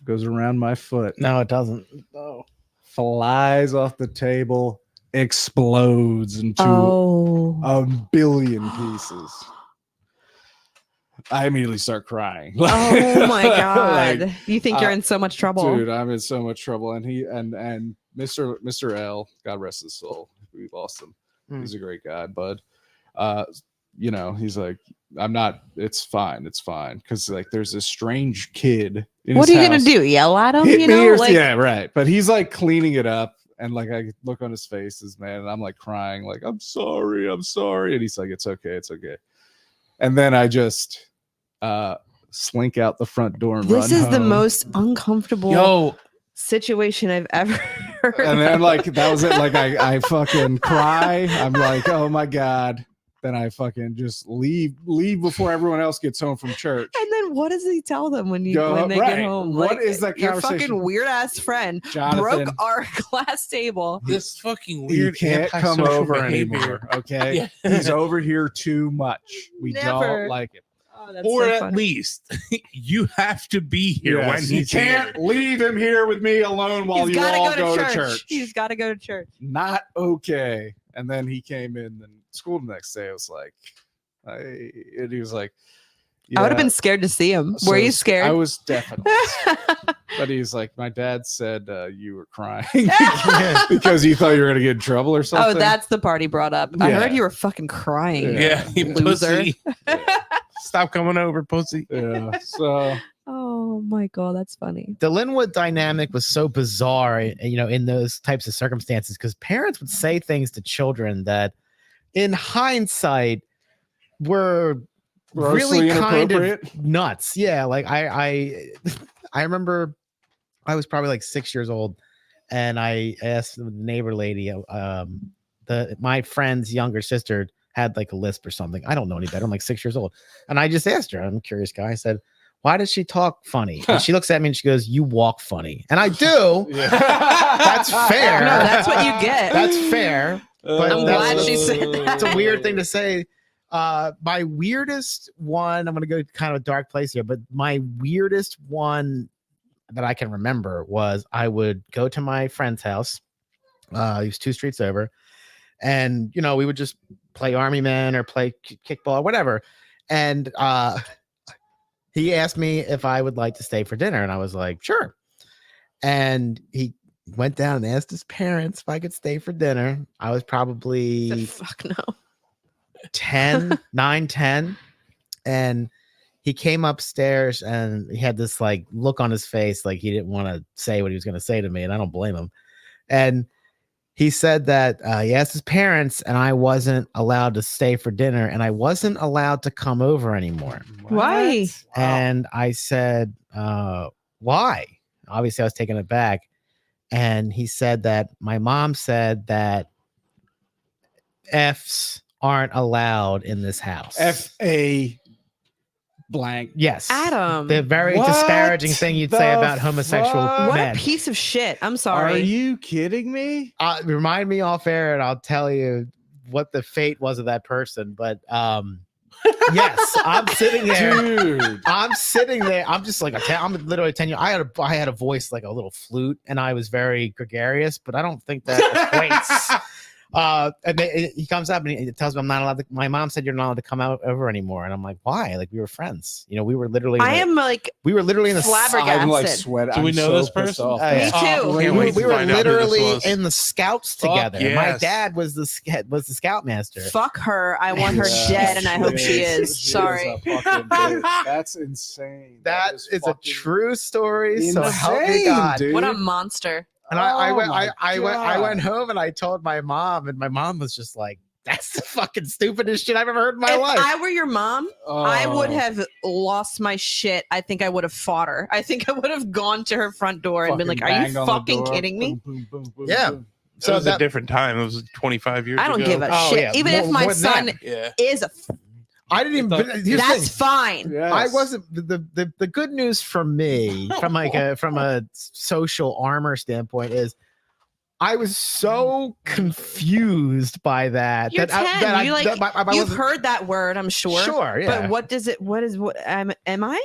goes around my foot. No, it doesn't. Oh. Flies off the table, explodes into Oh. a billion pieces. I immediately start crying. Oh my god. Like, You think you're in so much trouble. dude, I'm in so much trouble. And he and Mr. L, God rest his soul. We lost him. Mm. He's a great guy, bud. You know, he's like, it's fine. Because like there's this strange kid. What are you gonna do? Yell at him? Hit You me know, or, like yeah, right. But he's like cleaning it up, and like I look on his faces, man, and I'm like crying, like I'm sorry, and he's like, it's okay. And then I just slink out the front door and this run is the home. most uncomfortable Yo, situation I've ever heard. And then of. like that was it. Like I fucking cry. I'm like, oh my god. Then I fucking just leave before everyone else gets home from church. And then what does he tell them when they Right. get home? What is that Your conversation? fucking weird ass friend Jonathan, broke our glass table. this fucking he weird can't come antisocial over behavior. anymore. Okay, Yeah. he's over here too much. We Never. don't like it. Oh, that's Or so at funny. least you have to be here when Yes, you he's can't here. leave him here with me alone while He's you gotta all go go to to church. church. He's got to go to church. Not okay. And then he came in and school the next day. I was like, and he was like, I would have Yeah. been scared to see him. So Were you scared? I was definitely. But he's like, my dad said you were crying because you thought you were gonna get in trouble or something. Oh, that's the part he brought up. I Yeah. heard you were fucking crying. Yeah, you Loser. pussy. Stop coming over, pussy. yeah. So Oh my god, that's funny. The Linwood dynamic was so bizarre, in those types of circumstances, because parents would say things to children that, in hindsight, were grossly really kind of inappropriate. nuts. Yeah, like I I remember I was probably like 6 years old, and I asked the neighbor lady, my friend's younger sister had like a lisp or something. I don't know any better. I'm like 6 years old, and I just asked her. I'm a curious guy. I said, "Why does she talk funny?" And she looks at me and she goes, "You walk funny," and I do. Yeah. That's fair. No, that's what you get. That's fair. But I'm that's- glad she said that. It's a weird thing to say. My weirdest one, I'm gonna go kind of a dark place here, but my weirdest one that I can remember was I would go to my friend's house. He was 2 streets over, and we would just play Army Men or play kickball or whatever. And he asked me if I would like to stay for dinner, and I was like, sure. And he went down and asked his parents if I could stay for dinner. I was probably Fuck no. 9, 10. And he came upstairs and he had this like look on his face, like he didn't want to say what he was going to say to me. And I don't blame him. And he said that he asked his parents and I wasn't allowed to stay for dinner and I wasn't allowed to come over anymore. Why? And I said, why? Obviously, I was taken aback. And he said that my mom said that F's aren't allowed in this house. F.A. blank. Yes. Adam. The very What disparaging thing you'd say the about homosexual fuck? What men. a piece of shit. I'm Are sorry. you kidding me? Remind me off air and I'll tell you what the fate was of that person. But yes, I'm sitting there. Dude. I'm sitting there. I'm just like I'm literally 10 years. I had a voice like a little flute, and I was very gregarious. But I don't think that equates. And he comes up and he tells me I'm not allowed to. My mom said you're not allowed to come out over anymore, and I'm like, why? Like we were friends. We were literally. I am like We were literally in the. flabbergasted. I'm like sweating. Do we I'm know so this pissed person? off. Me too. Oh, We can't were, wait to we were find out who this literally was. in the scouts Fuck together. yes. My dad was the scoutmaster. fuck her. I want her Yes, dead, and I hope she is. She Sorry. a fucking bitch. That's insane. That is a fucking true story. So help me insane, God. dude. What a monster. And I Oh went, my I God. went home and I told my mom, and my mom was just like, "That's the fucking stupidest shit I've ever heard in my If life." I were your mom, I would Oh, have lost my shit. I think I would have fought her. I think I would have gone to her front door and been like, "Are you banged on the fucking door. kidding me?" Boom, boom, boom, boom, Yeah. boom. So It was that- a different time. It was 25 years I don't ago. give a Oh, shit. yeah, Even if more- my more than that. son Yeah. is a, I didn't even. Thought- Here's the that's thing. fine. Yes. I wasn't the good news for me from a social armor standpoint is I was so confused by that. You're that 10. that I- You like that I you've wasn't- heard that word, I'm sure. Sure, yeah. But what does it? What is what? Am I?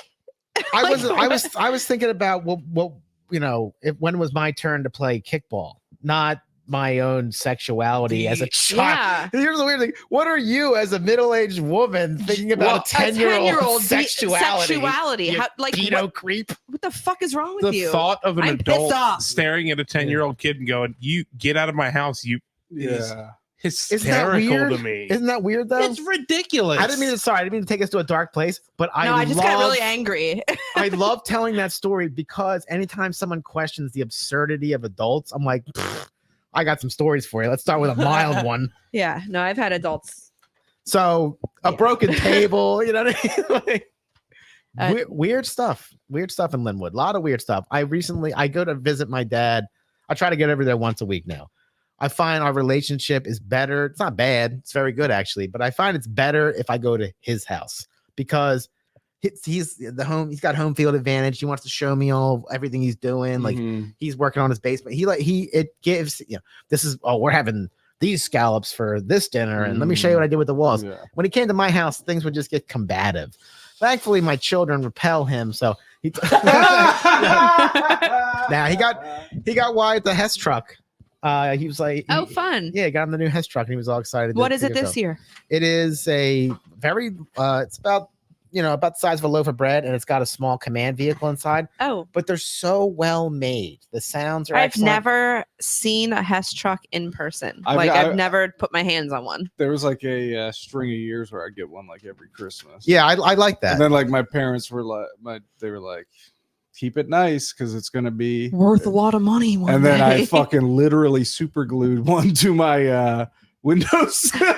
I like, was thinking about what when was my turn to play kickball, not my own sexuality as a child. Yeah. Here's the weird thing: what are you, as a middle-aged woman, thinking about a 10-year-old sexuality? Sexuality. You How, like pedo what, creep. what the fuck is wrong with The you? thought of an I'm pissed adult off. staring at a 10-year-old kid and going, "You get out of my house!" You Yeah. hysterical weird? to me. Isn't that weird though? It's ridiculous. I didn't mean to take us to a dark place, but I just got really angry. I love telling that story because anytime someone questions the absurdity of adults, I'm like, "Pfft, I got some stories for you. Let's start with a mild one. Yeah. No, I've had adults. So a Yeah. broken table, you know what I mean? Like, Uh, weird stuff in Linwood. A lot of weird stuff. I go to visit my dad. I try to get over there once a week now. I find our relationship is better. It's not bad. It's very good actually, but I find it's better if I go to his house because he's got home field advantage. He wants to show me everything he's doing. Like Mhm. he's working on his basement. It gives, this is, we're having these scallops for this dinner. And let me show you what I did with the walls. Yeah. When he came to my house, things would just get combative. Thankfully, my children repel him. So he, now he got Wyatt the Hess truck. He was like, Oh, fun. yeah, got him the new Hess truck and he was all excited. What to is it get this going. year? It is a very, it's about, about the size of a loaf of bread, and it's got a small command vehicle inside. Oh, But they're so well made. The sounds are I've excellent. never seen a Hess truck in person. I've I've never put my hands on one. There was like a string of years where I get one like every Christmas. Yeah, I like that. And then like my parents were like, they were like, keep it nice because it's gonna be Worth a lot of money. One And then I day. fucking literally super glued one to my windowsill.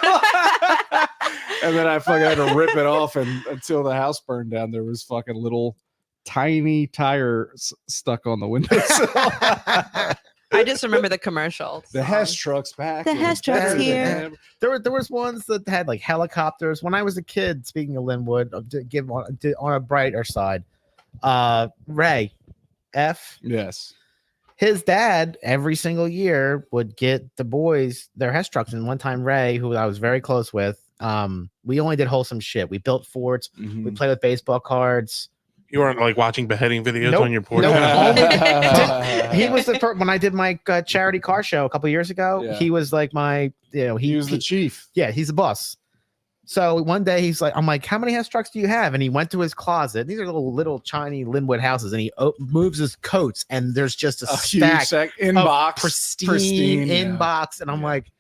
And then I fucking had to rip it off, and until the house burned down, there was fucking little tiny tires stuck on the windowsill. I just remember the commercial. The Hess truck's back. The and Hess it's truck's better than here. ever. There was ones that had like helicopters. When I was a kid, speaking of Linwood, to give on a brighter side, Ray F. Yes. His dad every single year would get the boys their Hess trucks. And one time, Ray, who I was very close with, we only did wholesome shit. We built forts. Mhm. We played with baseball cards. You weren't like watching beheading videos Nope. on your porch. Nope. Yeah. He was the first when I did my charity car show a couple years ago. Yeah. He was like my, He was the chief. yeah, he's the boss. So one day he's like, I'm like, how many Hess trucks do you have? And he went to his closet. These are little tiny Linwood houses, and he moves his coats, and there's just a huge stack inbox, pristine yeah. inbox, and I'm Yeah. like,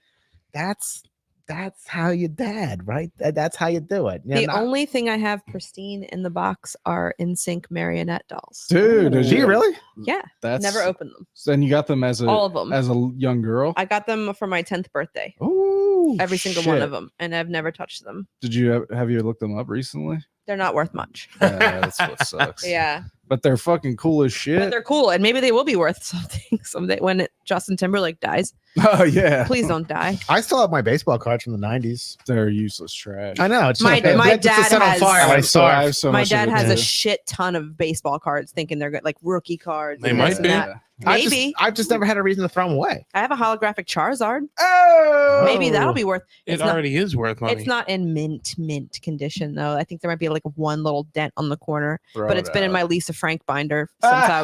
that's how you dad, right? That's how you do it. The only thing I have pristine in the box are NSYNC marionette dolls. Dude, do you really? Yeah, That's never opened them. And you got them as All of them. a young girl. I got them for my 10th birthday. Oh, Every single one of them, and I've never touched them. Did you have you looked them up recently? They're not worth much. Yeah, that's what sucks. Yeah, But they're fucking cool as but shit. they're cool, and maybe they will be worth something someday when Justin Timberlake dies. Oh yeah. Please don't die. I still have my baseball cards from the 90s. They're useless trash. I know. It's My- just- my it's just dad set on has- fire when I So I saw have so My much of dad it, has a too. shit ton of baseball cards, thinking they're good, like rookie cards. They and might this and be. that. Maybe. I've just never had a reason to throw them away. I have a holographic Charizard. Oh, Maybe that'll be worth. It It's not, already is worth money. it's not in mint condition though. I think there might be like one little dent on the corner, Throw but it it's been in out. my Lisa Frank binder since I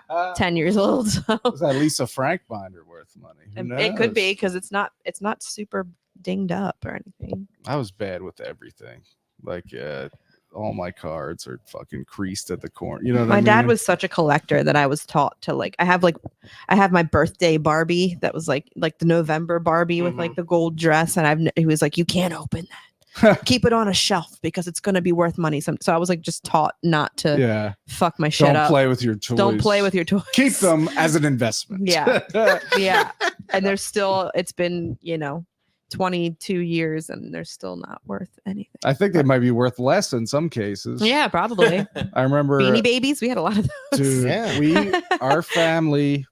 was 10 years old. So Is that Lisa Frank binder worth money? Who it could be knows? because it's not super dinged up or anything. I was bad with everything. Like all my cards are fucking creased at the corner. You know what I My mean? dad was such a collector that I was taught to like. I have my birthday Barbie that was like the November Barbie with like the gold dress, and he was like, you can't open that. Keep it on a shelf because it's gonna be worth money. So I was like just taught not to Yeah. fuck my shit Don't up. play with your toys. Don't play with your toys. Keep them as an investment. Yeah. Yeah. And there's still, it's been 22 years and they're still not worth anything. I think they might be worth less in some cases. Yeah, probably. I remember Beanie Babies, we had a lot of those. dude, Yeah. our family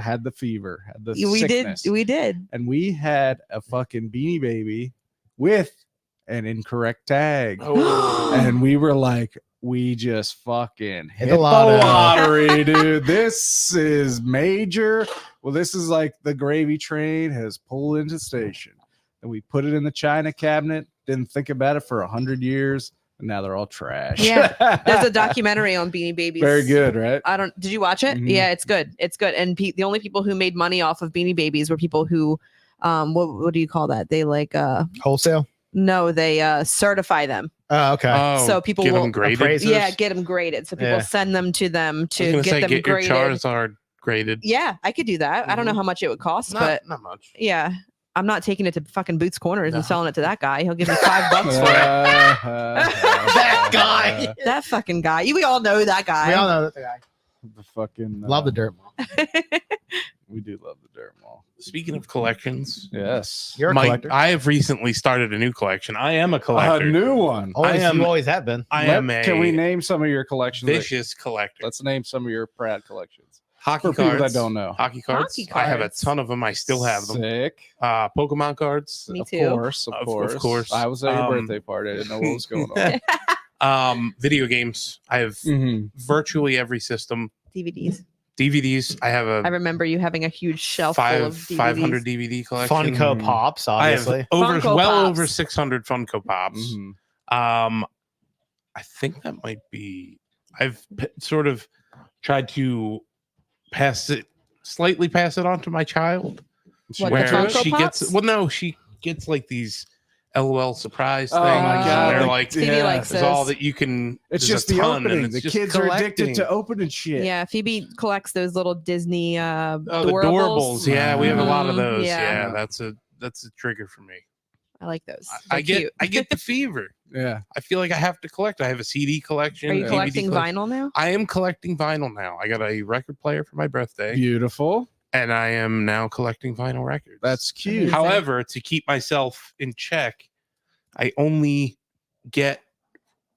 had the fever, had the sickness. We did. And we had a fucking Beanie Baby with an incorrect tag. Oh. And we were like, we just fucking hit the the lotto. lottery, dude. This is major. Well, this is like the gravy train has pulled into station. And we put it in the china cabinet, didn't think about it for 100 years, and now they're all trash. Yeah. There's a documentary on Beanie Babies. Very good, right? Did you watch it? Mhm. Yeah, it's good. It's good. And the only people who made money off of Beanie Babies were people who, what do you call that? They like, Wholesale. no, they certify them. Oh, okay. Oh, So people get will them graded. appraise- Yeah, get them graded. So people Yeah. send them to them I was to gonna get say, them get your graded. Charizard graded. Yeah, I could do that. I don't know Mhm. how much it would cost, but Not much. yeah, I'm not taking it to fucking Boots Corners No. and selling it to that guy. He'll give me $5 for it. That guy. That fucking guy. We all know that guy. We all know that the guy. The fucking Love the dirt mall. We do love the dirt mall. Speaking of collections, Yes. You're a Mike, collector. I have recently started a new collection. I am a collector. A new one. Always, I am- you always have been. I am Can we name some of your collections? vicious collector. Let's name some of your proud collections. Hockey For people cards. that don't know. Hockey cards. Hockey I have a cards. ton of them. I still have them. Sick. Pokemon cards. Me Of too. course, of Of course. course. I was at your Um, birthday party. I didn't know what was going on. Video games. I have Mhm. virtually every system. DVDs. DVDs. I have I a remember you having a huge shelf full of DVDs. 500 DVD collection. Funko Pops, I have obviously. Funko well Pops. over 600 Funko Pops. Mhm. I think that might be. I've sort of tried to slightly pass it on to my child, What, the where Funko she Pops? gets. Well, no, she gets like these LOL surprise Oh thing. my God, They're like, like, Phoebe likes there's all those. that you can. It's there's just a the ton, and opening. it's The just kids are addicted collecting. to opening shit. Yeah, Phoebe collects those little Disney Oh, the doorables. Doorables. Yeah, we have a lot of Mhm, those. yeah. Yeah, that's a trigger for me. I like those. I They're get cute. I get the fever. Yeah. I feel like I have to collect. I have a CD collection. Are you DVD collecting collection. vinyl now? I am collecting vinyl now. I got a record player for my birthday, Beautiful. and I am now collecting vinyl records. That's cute. Amazing. However, to keep myself in check, I only get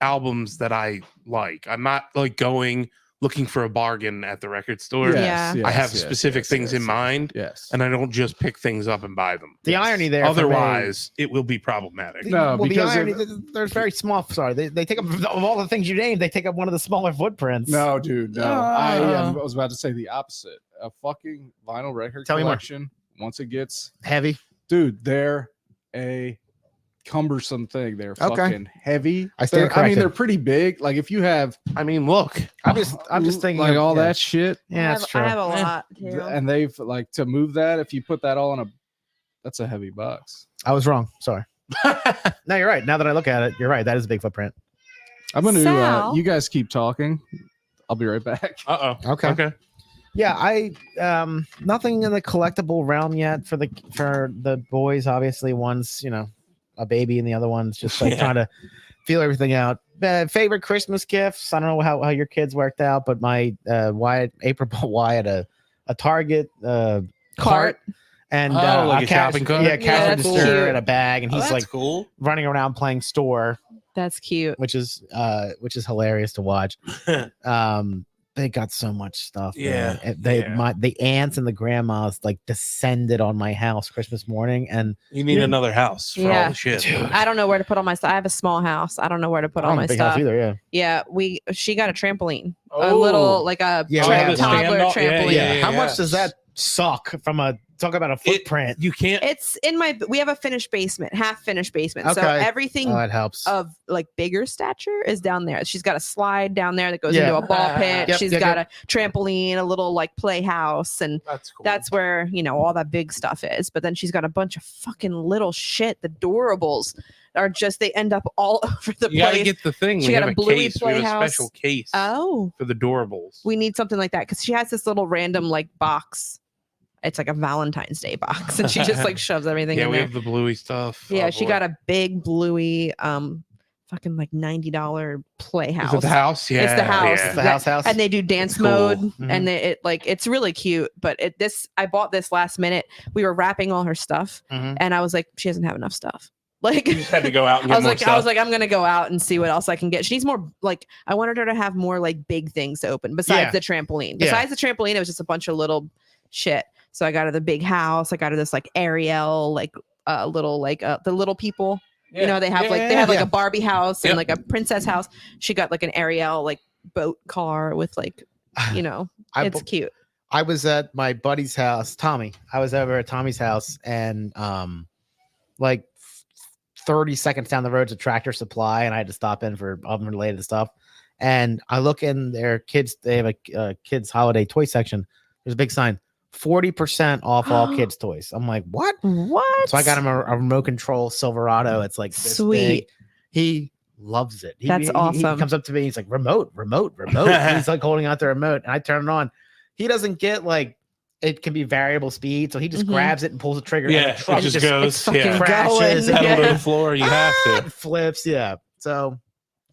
albums that I like. I'm not like going looking for a bargain at the record store. Yeah. I have specific things in mind, Yes. and I don't just pick things up and buy them. The irony there. for me- Otherwise, it will be problematic. No, well, because the irony, they're very small. Sorry, they take up of all the things you named. They take up one of the smaller footprints. No, dude, no. I was about to say the opposite. A fucking vinyl record Tell me more. collection, once it gets, Heavy. dude, they're a cumbersome thing. They're Okay. fucking heavy. I stand I mean, corrected. they're pretty big. Like if you have I mean, look, I'm just thinking like of- all yeah. that shit, Yeah, that's true. I have a Yeah. lot too. and they've like to move that. If you put that all in a, that's a heavy box. I was wrong. Sorry. No, you're right. Now that I look at it, you're right. That is a big footprint. I'm gonna. Sal? You guys keep talking. I'll be right back. Okay. Okay. Yeah, I nothing in the collectible realm yet for the boys. Obviously, one's a baby, and the other one's just like Yeah. trying to feel everything out. Favorite Christmas gifts? I don't know how your kids worked out, but my April bought Wyatt a Target cart and like a cash- shopping cart? Yeah, cash Yeah, that's register cute. and a bag, and he's like cool. running around playing store, That's cute. which is hilarious to watch. They got so much stuff. man. Yeah, The aunts and the grandmas like descended on my house Christmas morning, and You need another house for all Yeah. the shit. I don't know where to put all my stuff. I have a small house. I don't know where to put I all don't my have a big house stuff. either. Yeah. Yeah, she got a trampoline, a Oh. little like a Yeah, we have a toddler stand-up- yeah, trampoline. Yeah. How much yes. does that suck from a talk about a footprint? You can't. It's in we have a finished basement, half finished basement. So Okay. everything Oh, that helps. of like bigger stature is down there. She's got a slide down there that goes Yeah. into a ball pit. Yep, She's yep, got a trampoline, a little like playhouse, and That's cool. that's where all that big stuff is. But then she's got a bunch of fucking little shit. The Doorables are just they end up all over the you gotta place. get the thing. She We got have a a Bluey case. We have a Playhouse. special case Oh, for the Doorables. we need something like that because she has this little random like box. It's like a Valentine's Day box, and she just like shoves everything Yeah, in we there. have the Bluey stuff. Yeah, Oh, she boy. got a big Bluey, fucking like $90 playhouse. Is it the house? Yeah, It's the house. yeah. The house. And they do dance It's cool. mode, Mhm. and it's really cute. But I bought this last minute. We were wrapping all her stuff, Mhm. and I was like, she doesn't have enough stuff. Like, You just had to go out and get I was more like, stuff. I'm gonna go out and see what else I can get. She needs more. Like, I wanted her to have more like big things to open besides Yeah. the trampoline. Yeah. Besides the trampoline, it was just a bunch of little shit. So I got her the big house. I got her this like Ariel, like little like the little people. They have they have like yeah. a Barbie house and Yep. like a princess house. She got like an Ariel like boat car with like it's cute. I was at my buddy's house, Tommy. I was over at Tommy's house, and like 30 seconds down the road's a Tractor Supply, and I had to stop in for oven related stuff. And I look in their kids, they have a kids holiday toy section. There's a big sign, 40% off all kids' toys. I'm like, what? What? So I got him a remote control Silverado. It's like this Sweet. big. He loves it. That's He awesome. comes up to me. He's like, remote. He's like holding out the remote, and I turn it on. He doesn't get like it can be variable speed, so he just Mhm. grabs it and pulls the trigger. Yeah, and the it truck just It's goes. fucking Yeah, crashes going. and pedal to Yeah. the floor. You have to. flips. Yeah. So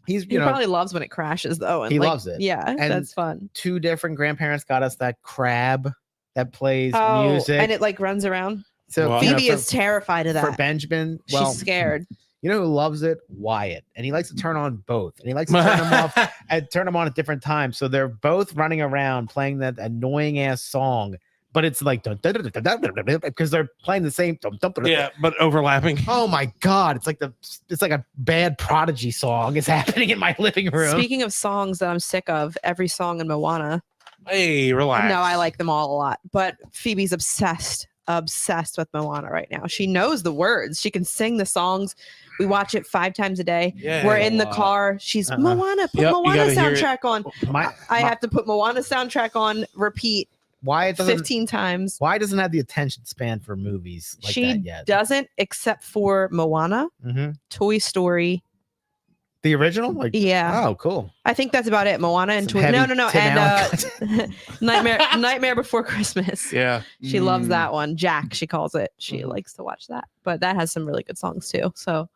he's He probably loves when it crashes though. And he like, loves it. Yeah, And that's fun. two different grandparents got us that crab that plays Oh, music. and it like runs around. so Wow. Phoebe for, is terrified of for that. Benjamin. Well, She's scared. You know who loves it? Wyatt. And he likes to turn on both. And he likes to turn them off and turn them on at different times. So they're both running around playing that annoying ass song, but it's like because they're playing the same. Yeah, but overlapping. Oh my god! It's like a bad Prodigy song is happening in my living room. Speaking of songs that I'm sick of, every song in Moana. Hey, relax. No, I like them all a lot. But Phoebe's obsessed with Moana right now. She knows the words. She can sing the songs. We watch it 5 times a day. Yeah. We're in the car. She's Uh-huh. Moana. Put Yep, you Moana gotta hear it. soundtrack on. I have to put Moana soundtrack on repeat Wyatt doesn't 15 times. Wyatt doesn't have the attention span for movies like She that yet. doesn't, except for Moana, Mhm. Toy Story. The original, like Yeah. Oh, cool. I think that's about it. Moana and Some Toy. No, heavy no, no. Tim And Allen Nightmare Before Christmas. Yeah. She loves Mm. that one. Jack, she calls it. She Mhm. likes to watch that. But that has some really good songs too. So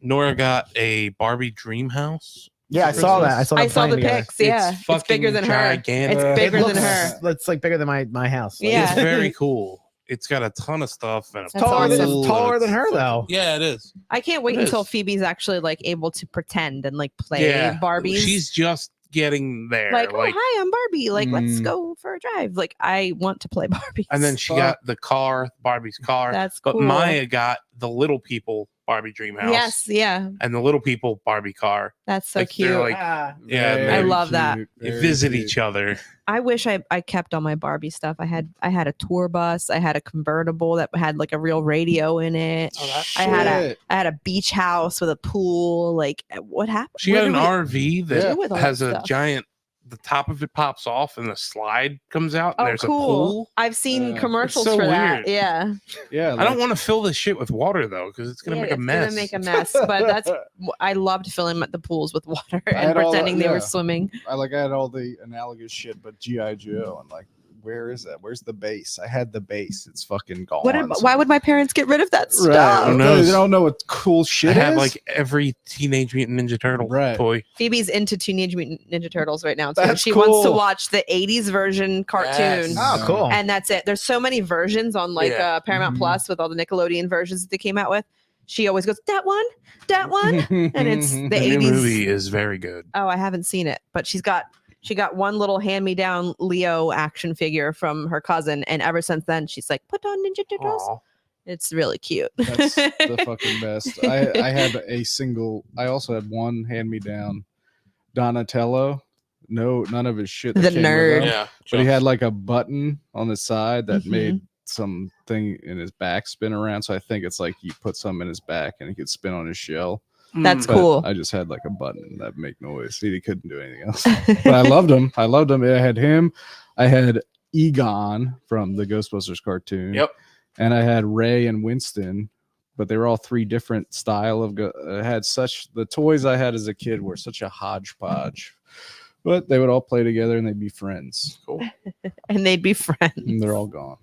Nora got a Barbie dream house. Yeah, I saw that. I saw, I them saw the playing together. pics. Yeah. It's bigger than her. gigantic. It's bigger It than her. It's like bigger than my house. Like, Yeah. It's very cool. It's got a ton of stuff and a That's taller than awesome. taller than her though. Yeah, it is. I can't wait It until is. Phoebe's actually like able to pretend and like play Yeah, Barbies. She's just getting there. like, oh hi, I'm Barbie. Like, let's Mm. go for a drive. Like, I want to play Barbies. and then she got the car, Barbie's car. That's but cool. Maya got the little people Barbie dream house. Yes, yeah, And the little people Barbie car. that's so Like, cute. they're like, yeah, Very I love that. cute, they very visit cute. each other. I wish I kept all my Barbie stuff. I had a tour bus. I had a convertible that had like a real radio in it. Oh, that's I had Shit. I had a beach house with a pool. Like, what happened? She What got an did we RV do that with all has that a stuff? giant. The top of it pops off and the slide comes out. And Oh, there's a cool! pool. I've seen Yeah. commercials It's so for that. weird. Yeah, Yeah, I don't want to fill this shit with water though, because it's gonna Yeah, make a it's mess. Gonna make a mess. But that's I loved filling the pools with water and had all that- pretending they were yeah. swimming. I had all the analogous shit, but GI Joe. I'm like, where is that? Where's the base? I had the base. It's fucking gone. Why would my parents get rid of that Right. stuff? Who They knows? don't know what cool I shit have is. like every Teenage Mutant Ninja Turtle Right. toy. Phoebe's into Teenage Mutant Ninja Turtles right now too. That's She wants to cool. watch the 80s version cartoon. Yes. Oh, cool. And that's it. There's so many versions on like Yeah. Paramount Mhm. Plus with all the Nickelodeon versions that they came out with. She always goes, that one, and it's the The new 80s. movie is very good. Oh, I haven't seen it, but she got one little hand-me-down Leo action figure from her cousin, and ever since then she's like, put on Ninja Turtles. Aw. It's really cute. That's the fucking best. I had I also had one hand me down Donatello. No, none of his shit. that The came with nerd. him. Yeah, But he had like a button on the side that Mhm. made something in his back spin around. So I think it's like you put some in his back and he could spin on his shell. That's But cool. I just had like a button that make noise. He couldn't do anything else. But I loved him. I had him. I had Egon from the Ghostbusters cartoon. Yep. And I had Ray and Winston, but they were all three different style of. The toys I had as a kid were such a hodgepodge, but they would all play together and they'd be friends. Cool. And they'd be friends. And they're all gone.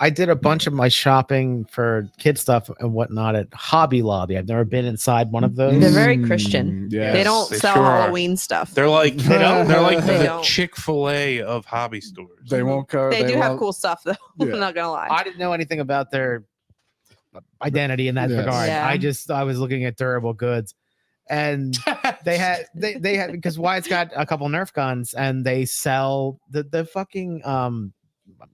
I did a bunch of my shopping for kid stuff and whatnot at Hobby Lobby. I've never been inside one of those. They're very Christian. Yeah. They don't they sell sure are. Halloween stuff. They're like They don't? They're like They the don't. Chick-fil-A of hobby stores. They won't cover. They do have won't- cool stuff though. Yeah. I'm not gonna lie. I didn't know anything about their identity in that Yes. regard. Yeah. I was looking at durable goods, and they had because Wyatt's got a couple Nerf guns, and they sell the fucking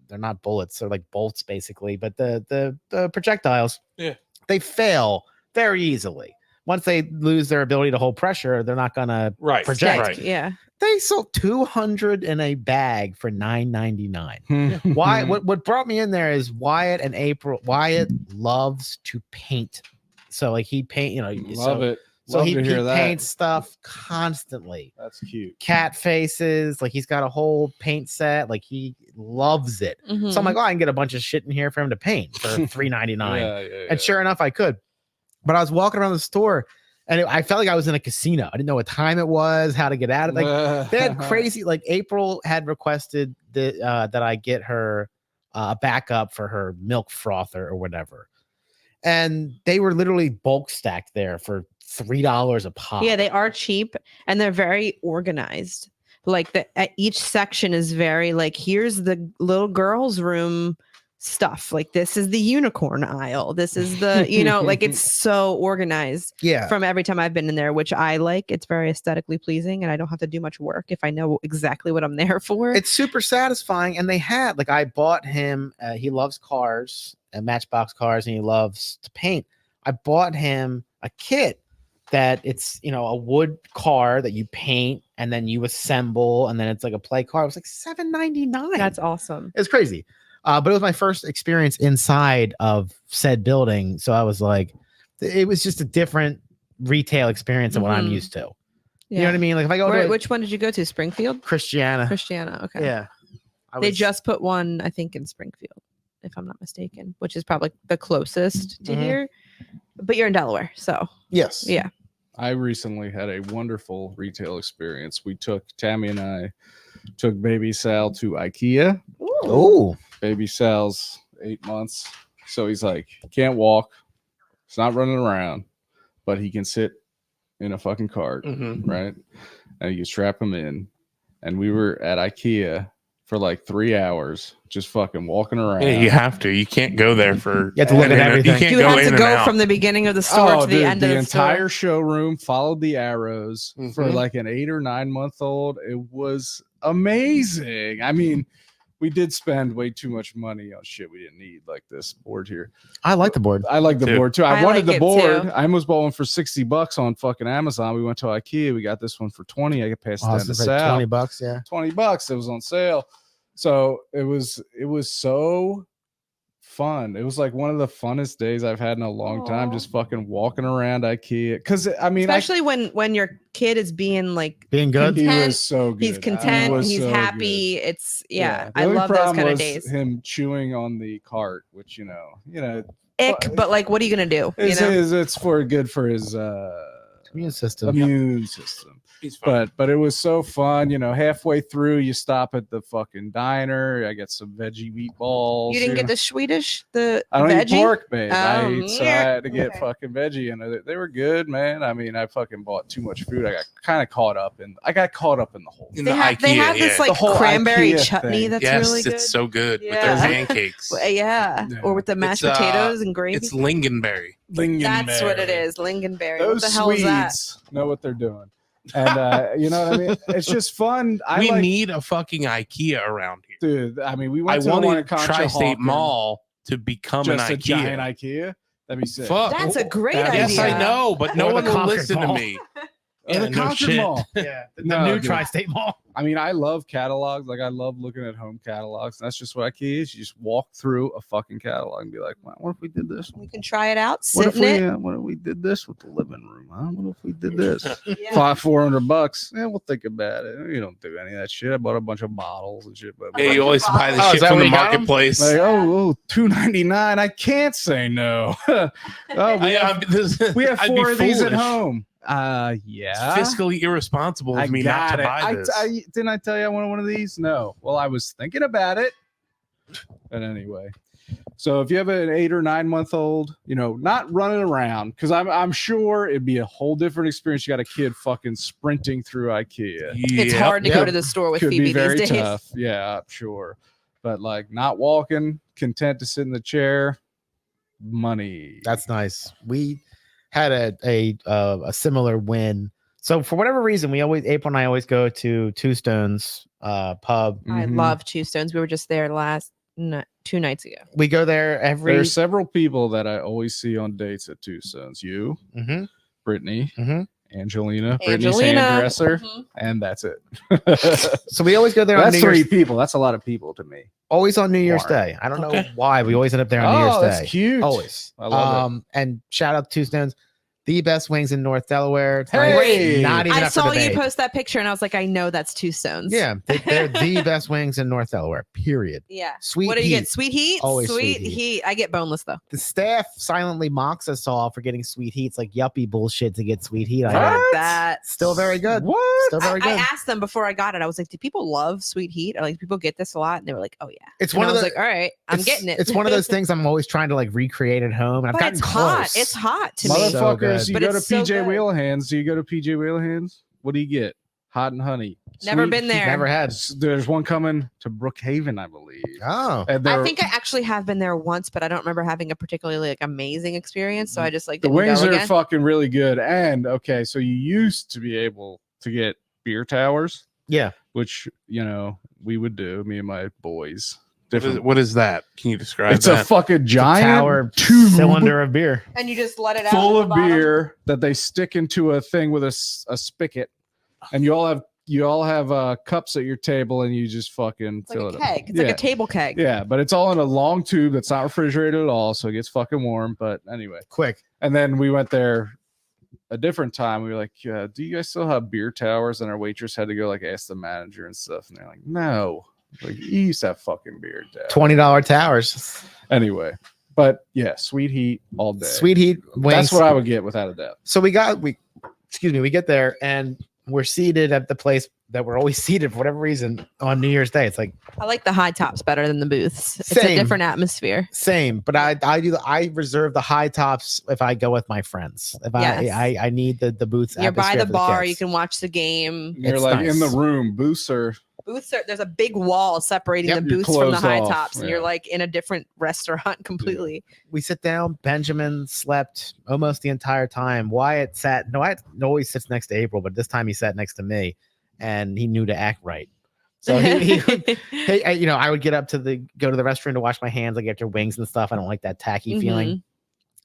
they're not bullets, they're like bolts basically, but the projectiles, Yeah. they fail very easily. Once they lose their ability to hold pressure, they're not gonna right. project. Right. Yeah. They sold 200 in a bag for $9.99. Why? What brought me in there is Wyatt and April. Wyatt loves to paint, so like he paint. Love it. So Love he to hear that. paints stuff constantly. That's cute. Cat faces, like he's got a whole paint set. Like he loves it. Mhm. So I'm like, oh, I can get a bunch of shit in here for him to paint for $3.99. And sure enough, I could. But I was walking around the store, and I felt like I was in a casino. I didn't know what time it was, how to get out of it. Like they had crazy. Like April had requested that I get her a backup for her milk frother or whatever, and they were literally bulk stacked there for $3 a pop. Yeah, they are cheap and they're very organized. Like each section is very like, here's the little girl's room stuff. Like this is the unicorn aisle. This is the, like it's so organized yeah. from every time I've been in there, which I like. It's very aesthetically pleasing and I don't have to do much work if I know exactly what I'm there for. It's super satisfying. And they had I bought him. He loves cars and Matchbox cars, and he loves to paint. I bought him a kit that it's a wood car that you paint and then you assemble, and then it's like a play car. It was like $7.99. That's awesome. It's crazy. But it was my first experience inside of said building, so I was like, it was just a different retail experience than what I'm Mhm. used to. Yeah. You know what I mean? Like if I go to Which one did you go to? Springfield? Christiana, Christiana. Okay. yeah, They just put one, I think, in Springfield, if I'm not mistaken, which is probably the closest to here. But you're in Delaware, so Yes. yeah. I recently had a wonderful retail experience. Tammy and I took baby Sal to IKEA. Oh, Baby Sal's 8 months. So he's like, he can't walk. He's not running around, but he can sit in a fucking cart, right? And you strap him in. And we were at IKEA for like 3 hours, just fucking walking around. Yeah, you have to. You can't go there for. You have to look at everything. You can't You go have in to and go out. from the beginning of the store to the end of the entire store. showroom followed the arrows for like an 8 or 9 month old. It was amazing. I mean, we did spend way too much money on shit we didn't need, like this board here. I like the board. I like the board too. I wanted like the it board. too. I almost bought one for $60 on fucking Amazon. We went to IKEA. We got this one for 20. I could pass it down to Sal. $20. Yeah. $20. It was on sale. So it was so fun. It was like one of the funnest days I've had in a long time, just fucking walking around IKEA. Because I mean, especially when your kid is being like Being good. he content, was so good. he's content, was he's so happy. good. It's The I only love those problem kind of was days. Him chewing on the cart, which you know, Ick, but like, what are you gonna do? You know? it's good for his Immune system. immune system. He's fine. But it was so fun. Halfway through, you stop at the fucking diner. I get some veggie meatballs. You didn't get the Swedish, the I don't veggie. eat pork, babe. Oh, So I had to get okay. fucking veggie, and they were good, man. I mean, I fucking bought too much food. I got kind of caught up in the whole. In They the have IKEA, this yeah. like The whole cranberry IKEA chutney thing. that's Yes, really good. it's so good with Yeah. their pancakes. Yeah, Yeah. or with the mashed It's, potatoes and gravy. It's lingonberry. That's what it is, lingonberry. Those What the hell is that? Swedes know what they're doing, and you know what I mean. It's just fun. We need a fucking IKEA around here. dude. I mean, we I went to the one in wanted Tri-State Conshohocken, Mall to become an just a IKEA. giant IKEA. That'd be sick. Fuck. That's a great That'd be idea. Yes, I know, but no Or the one will Concord listen to Mall. me. Or Yeah, the no Concord shit. Mall. Yeah. The No, new dude. Tri-State Mall. I mean, I love catalogs. Like, I love looking at home catalogs. That's just what IKEA is. You just walk through a fucking catalog and be like, wow, what if we did this? We can try it out. What Sit in it. what if we did this with the living room? Huh? What if we did this? Yeah. $400. Yeah, we'll think about it. You don't do any of that shit. I bought a bunch of bottles and shit. But Yeah, you always buy the Oh, is shit that from where the you got 'em? marketplace. like, oh, $2.99. I can't say no. Oh, we have I'd be 4 of these at foolish. home. Yeah. It's fiscally irresponsible I of me not got to it. buy this. Didn't I tell you I wanted one of these? No. Well, I was thinking about it. But anyway, so if you have an 8 or 9 month old, not running around, because I'm sure it'd be a whole different experience. You got a kid fucking sprinting through IKEA. It's Yep. hard to Yep. go to the store with Could Phoebe be very these days. tough. Yeah, sure. But like not walking, content to sit in the chair, money. That's nice. We had a similar win. So for whatever reason, April and I always go to Two Stones pub. I Mhm. love Two Stones. We were just there 2 nights ago. We go there every. There's several people that I always see on dates at Two Stones. You, Mhm, Brittany, mhm. Angelina, Brittany Angelina. Sandresser, Mhm. and that's it. So we always go there on That's New 3 Year's. people. That's a lot of people to me. Always on New Year's More. Day. I don't know Okay. why we always end up there on New Year's that's Day. cute. Always. I love And shout out to Two Stones, the best wings in North Delaware. It's Hey! not even I up for saw you debate. post that picture and I was like, I know that's Two Stones. Yeah, they're the best wings in North Delaware. Period. Yeah. Sweet What do you heat. get? Sweet heat? Always sweet sweet heat. heat. I get boneless though. The staff silently mocks us all for getting sweet heat. It's like yuppie bullshit to get sweet heat. I What? heard. That Still very good. What? Still very I good. asked them before I got it. I was like, do people love sweet heat? Or like people get this a lot? And they were like, oh yeah. It's And one I of was the. like, all right, I'm getting it. It's one of those things I'm always trying to like recreate at home, and I've But gotten it's close. hot. It's hot to me. Motherfucker. So good. Motherfuckers, you But go to it's so PJ good. Wheelhands. Do you go to PJ Wheelhands? What do you get? Hot and honey. Never Sweet- been there. Never had. There's one coming to Brookhaven, I believe. Oh, And I they're- think I actually have been there once, but I don't remember having a particularly like amazing experience. So I just like the didn't wings go are again. fucking really good. And okay, so you used to be able to get beer towers, yeah. which we would do, me and my boys. What is that? Can you describe It's that? a fucking giant Tower tube cylinder of beer. And you just let it out full at of the bottom. beer that they stick into a thing with a spigot, and you all have cups at your table, and you just fucking It's like fill a it keg. up. It's like a table keg. Yeah, but it's all in a long tube that's not refrigerated at all, so it gets fucking warm. But anyway, Quick. and then we went there a different time. We were like, do you guys still have beer towers? And our waitress had to go like ask the manager and stuff, and they're like, no. Like you used to have fucking beer, Dad. $20 towers. Anyway, but yeah, Sweet Heat all day. Sweet Heat wings. That's what I would get without a doubt. So we get there and we're seated at the place that we're always seated for whatever reason on New Year's Day. It's like I like the high tops better than the booths. It's Same. a different atmosphere. same, but I reserve the high tops if I go with my friends. If Yes. I need the booths. You're by atmosphere the for bar. kids. You can watch the game. You're It's like in the nice. room, booths are Booths are there's a big wall separating Yep, the you're booths from the closed high off, tops, and yeah. you're like in a different restaurant completely. We sit down. Benjamin slept almost the entire time. Wyatt always sits next to April, but this time he sat next to me, and he knew to act right. So hey, I would get up to go to the restroom to wash my hands, like after wings and stuff. I don't like that tacky feeling.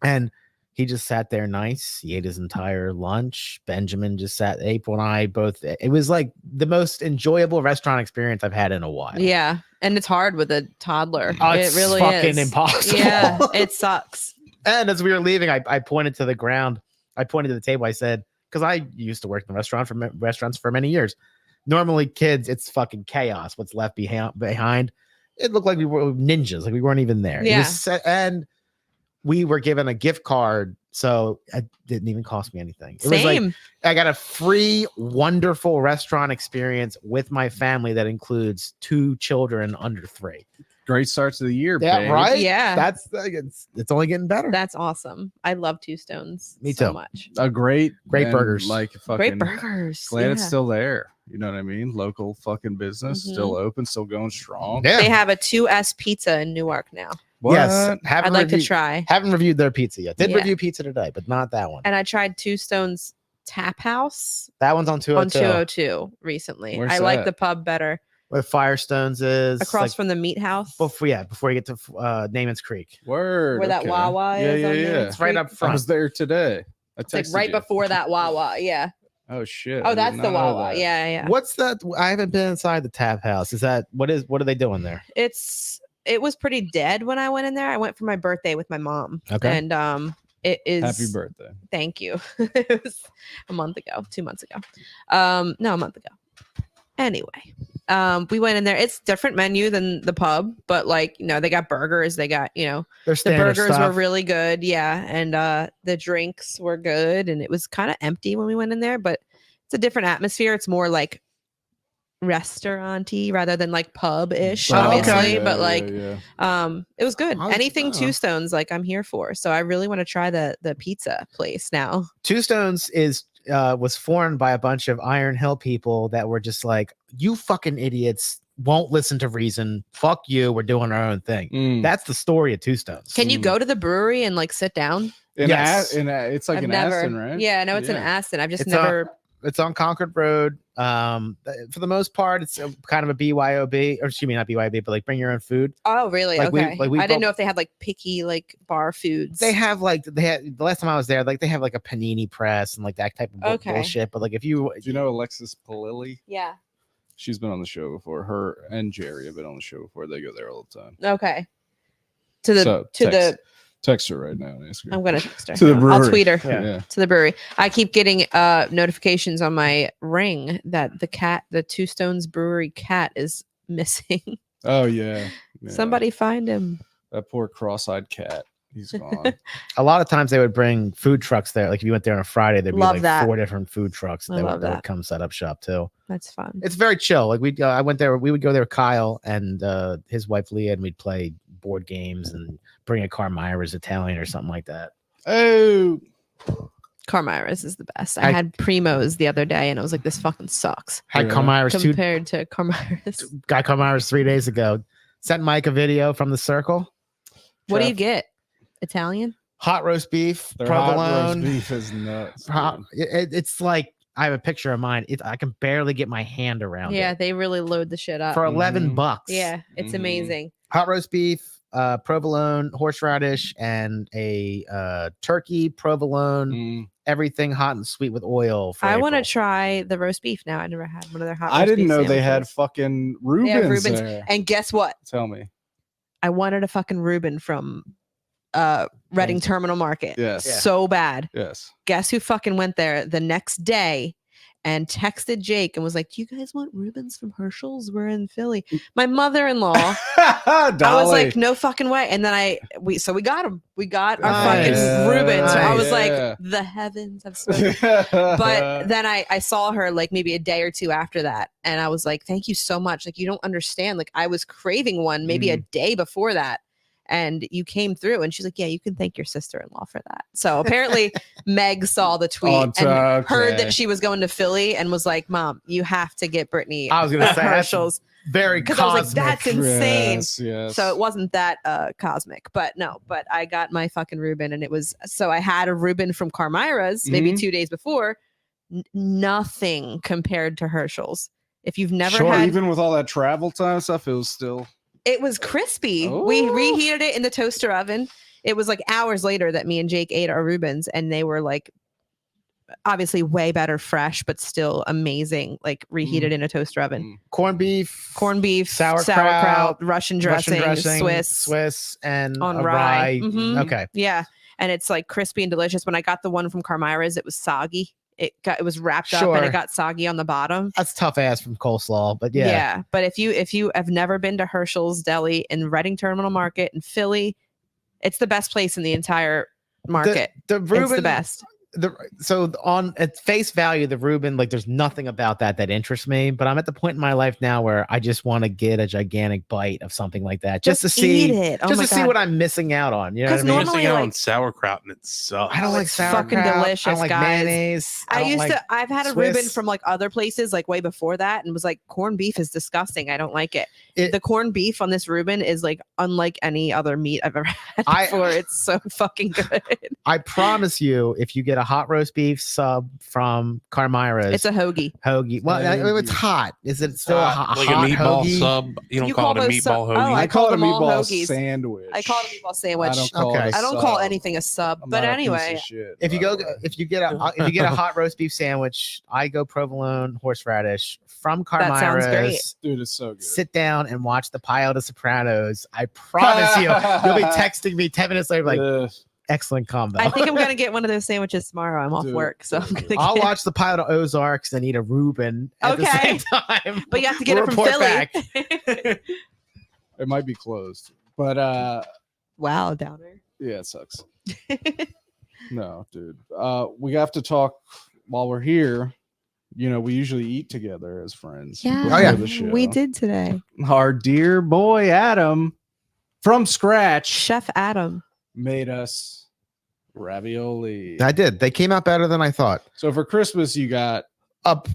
And he just sat there nice. He ate his entire lunch. Benjamin just sat. April and I both. It was like the most enjoyable restaurant experience I've had in a while. Yeah, and it's hard with a toddler. Oh, It it's really fucking is. impossible. Yeah, it sucks. And as we were leaving, I pointed to the ground. I pointed to the table. I said, because I used to work in the restaurants for many years. Normally, kids, it's fucking chaos. What's left behind? It looked like we were ninjas. Like we weren't even there. Yeah. And we were given a gift card, so it didn't even cost me anything. It was like Same. I got a free, wonderful restaurant experience with my family that includes 2 children under 3. great starts of the year. Yeah, babe. right. Yeah. That's it's only getting better. That's awesome. I love Two Stones Me so too. much. A great Great burgers. Like fucking Great burgers. Glad it's yeah. still there. You know what I mean? Local fucking business, still open, still going strong. Yeah. They have a 2S pizza in Newark now. What? Yes. Haven't I'd like to reviewed- try. Haven't reviewed their pizza yet. Did Yeah. review pizza today, but not that one. And I tried Two Stones Tap House That one's on 202. on 202 recently. Where's I like that? the pub better. Where Firestones is. Across like, from the meat house. before you get to Naaman's Creek. Word. Where that okay. Wawa Yeah, is yeah, on yeah. there. It's right up I front. was there today. I It's like texted right you. before that Wawa. Yeah. Oh shit. Oh, I did that's the not know Wawa. that. Yeah, yeah. What's that? I haven't been inside the tap house. What are they doing there? It was pretty dead when I went in there. I went for my birthday with my mom. Okay. And it is Happy birthday. Thank you. It was a month ago, 2 months ago. No, a month ago. Anyway, we went in there. It's different menu than the pub, but like, they got burgers. They got, Their the standard burgers were stuff. really good. Yeah. And the drinks were good. And it was kind of empty when we went in there, but it's a different atmosphere. It's more like restaurant-y rather than like pub-ish, Oh, obviously. okay. But like yeah. it was good. I- Anything oh. Two Stones, like I'm here for. So I really want to try the pizza place now. Two Stones was formed by a bunch of Iron Hill people that were just like, you fucking idiots won't listen to reason. Fuck you. We're doing our own thing. Mm. That's the story of Two Stones. Can you go to the brewery and like sit down? Yes. It's like I've an never. Aston, right? Yeah, I know it's an Yeah. Aston. I've just It's never. It's on Concord Road. For the most part, it's kind of a BYOB, or excuse me, not BYOB, but like bring your own food. Oh, really? like we- Okay. like we I didn't bought- know if they had like picky like bar foods. They had the last time I was there, like they have like a panini press and like that type of Okay. bullshit. But like if you, Do you know Alexis Palilli? Yeah. She's been on the show before. Her and Jerry have been on the show before. They go there all the time. Okay. To the So, to the. Text her right now and ask her. I'm gonna text her. To the I'll brewery. tweet her. Yeah. To the brewery. I keep getting notifications on my ring that the Two Stones Brewery cat is missing. Oh yeah. Yeah. Somebody find him. That poor cross-eyed cat. He's gone. a lot of times they would bring food trucks there. Like if you went there on a Friday, there'd be Love like that. 4 different food trucks I that love would that. come set up shop too. That's fun. It's very chill. Like I went there. We would go there with Kyle and his wife Leah, and we'd play board games and bring a Carmira's Italian or something like that. Oh, Carmira's is the best. I I- had Primo's the other day and I was like, this fucking sucks Had Yeah. Carmira's compared to Carmira's. got Carmira's 3 days ago. Sent Mike a video from the circle. What do you Trev, get? Italian? Hot roast beef, Their hot roast provolone. beef is nuts. Pro- dude. it's like I have a picture of mine. I can barely get my hand around Yeah, it. they really load the shit up. For $11 Mhm. bucks. Yeah, it's Mhm. amazing. Hot roast beef, provolone, horseradish, and a turkey, provolone, Mm. everything hot and sweet with oil. For I want to April. try the roast beef now. I never had one of their hot I roast didn't beef know they had sandwiches. fucking Reubens, They have Reubens. there. And guess what? Tell me. I wanted a fucking Reuben from Reading Terminal Market. Yes. Yeah. So bad. Yes. Guess who fucking went there the next day and texted Jake and was like, "Do you guys want Reubens from Herschel's? We're in Philly." My mother-in-law, I was like, "No fucking way!" And then we got him. We got our Nice. fucking Reubens. I was Yeah. like, "The heavens have spoken." But then I saw her like maybe a day or two after that, and I was like, "Thank you so much." Like, you don't understand. Like, I was craving one maybe a day before that, and you came through. And she's like, "Yeah, you can thank your sister-in-law for that." So apparently, Meg saw the tweet and heard okay. that she was going to Philly and was like, "Mom, you have to get Brittany I was gonna say that's Herschel's." very Because I was like, cosmic. "That's insane." Yes. So it wasn't that cosmic, but I got my fucking Reuben, and it was, so I had a Reuben from Carmira's maybe 2 days before. Nothing compared to Herschel's. If you've never Sure, had, even with all that travel time stuff, it was still it was crispy. Oh. We reheated it in the toaster oven. It was like hours later that me and Jake ate our Reubens, and they were like obviously way better fresh, but still amazing, like reheated in a toaster oven. Corned beef, Sauerkraut, Russian dressing, Swiss, and on a rye. rye. Mhm. Okay. Yeah, and it's like crispy and delicious. When I got the one from Carmira's, it was soggy. It was wrapped up and Sure. it got soggy on the bottom. That's tough ass from coleslaw, but yeah. But if you have never been to Herschel's Deli in Reading Terminal Market in Philly, it's the best place in the entire market. The It's Reuben, the best. So on at face value, the Reuben, like there's nothing about that interests me, but I'm at the point in my life now where I just want to get a gigantic bite of something like that just to see eat it. Oh just my to see God. what I'm missing out on. You know what I 'Cause mean? normally, Missing out on like- sauerkraut and it sucks. I don't Oh, like it's sauerkraut. fucking I delicious, don't like guys. mayonnaise. I don't used like to. I've had a Reuben Swiss. from like other places, like way before that, and was like, corned beef is disgusting. I don't like it. It- The corned beef on this Reuben is like unlike any other meat I've ever had I- before. It's so fucking good. I promise you, if you get a hot roast beef sub from Carmira's, It's a hoagie. hoagie. Well, Hoagie. it's hot. Is it still a like hot a meatball hoagie? sub. You don't You call call it a those meatball sub- hoagie. Oh, I call it a them all meatball hoagies. sandwich. I call it a meatball sandwich. I don't call Okay. it a I don't call sub. anything a sub, I'm but not a piece of anyway, shit, If you by go, the way. if you get a hot roast beef sandwich, I go provolone horseradish from That sounds great. Carmira's. Dude, it's so good. Sit down and watch the Pile of Sopranos. I promise you, you'll be texting me 10 minutes later, like, Ugh. excellent combo. I think I'm gonna get one of those sandwiches tomorrow. I'm off Dude, work, so I'm dude. gonna. I'll get, watch the Pile of Ozarks and eat a Reuben at the Okay. same time. but you have to get We'll it from report Philly. back. It might be closed, but Wow, downer. yeah, it sucks. No, dude. We have to talk while we're here. You know, we usually eat together as friends. Yeah, before yeah. the show. we did today. Our dear boy Adam, from scratch, Chef Adam. made us ravioli. I did. They came out better than I thought. So for Christmas, you got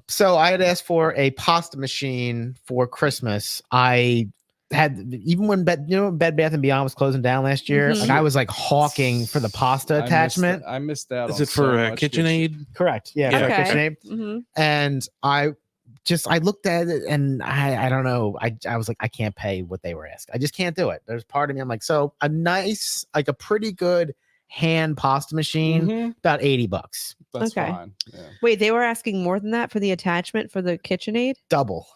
So I had asked for a pasta machine for Christmas. I had, even when Bed Bath and Beyond was closing down last year, Mhm. like I was like hawking for the pasta attachment. I missed out. Is on it for so much good KitchenAid? Correct. Yeah. Yeah. for Okay. KitchenAid. Mhm. And I looked at it and I don't know. I was like, I can't pay what they were asking. I just can't do it. There's part of me, I'm like, so a nice, like a pretty good hand pasta machine, Mhm. about $80. That's Okay. fine. Yeah. Wait, they were asking more than that for the attachment for the KitchenAid? Double.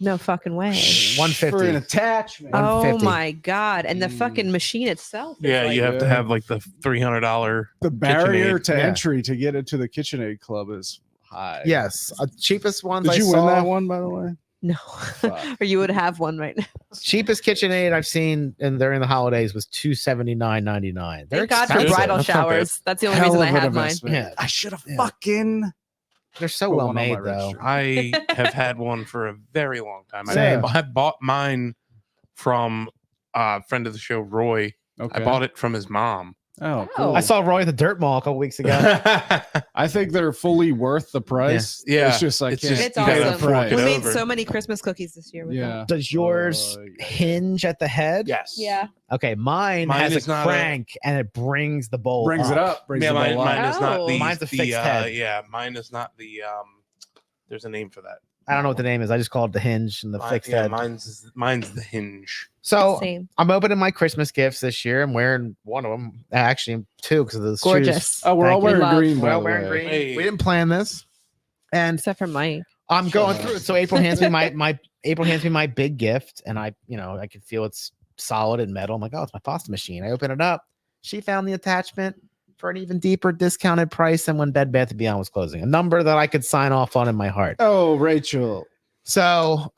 No fucking way. 150. For an attachment. Oh 150. my god! And the Mm. fucking machine itself. is Yeah, like- you have to Yeah. have like the $300. The barrier KitchenAid. to Yeah. entry to get into the KitchenAid club is high. Yes. Cheapest ones Did I you saw. win that one, by the way? No, Fuck. or you would have one right now. Cheapest KitchenAid I've seen and during the holidays was $279.99. They're Thank God for expensive. bridal That's not bad. showers. That's the only Hell reason I of an have mine. investment. Yeah. I should have Yeah. fucking They're so put well one on my made though. register. I have had one for a very long time. Same. I bought mine from a friend of the show, Roy. Okay. I bought it from his mom. Oh, Oh. cool. I saw Roy at the Dirt Mall a couple weeks ago. I think they're fully worth the price. Yeah. It's just I It's can't just- It's you pay gotta the awesome. price. fork We it made over. so many Christmas cookies this year. With Yeah. them. Does yours yeah. hinge at the head? Yes. Yeah. Okay, mine Mine has is a not a- crank and it brings the bowl. Brings it up. Brings Yeah, the mine, bowl mine up. is not Oh. the. Mine's a fixed the, head. Yeah, mine is not the. There's a name for that. I don't know what the name is. I just called it the hinge and the fixed head. Mine's the hinge. So Same. I'm opening my Christmas gifts this year. I'm wearing one of them, actually two, because of the shoes. Gorgeous. Oh, we're Thank all you. wearing Love. green. We're By all the wearing way. green. Hey. We didn't plan this, and Except for Mike. I'm going Shut through up. it. So April hands me my April hands me my big gift, and I can feel it's solid and metal. I'm like, oh, it's my pasta machine. I open it up. She found the attachment for an even deeper discounted price than when Bed Bath & Beyond was closing. A number that I could sign off on in my heart. Oh, Rachel. So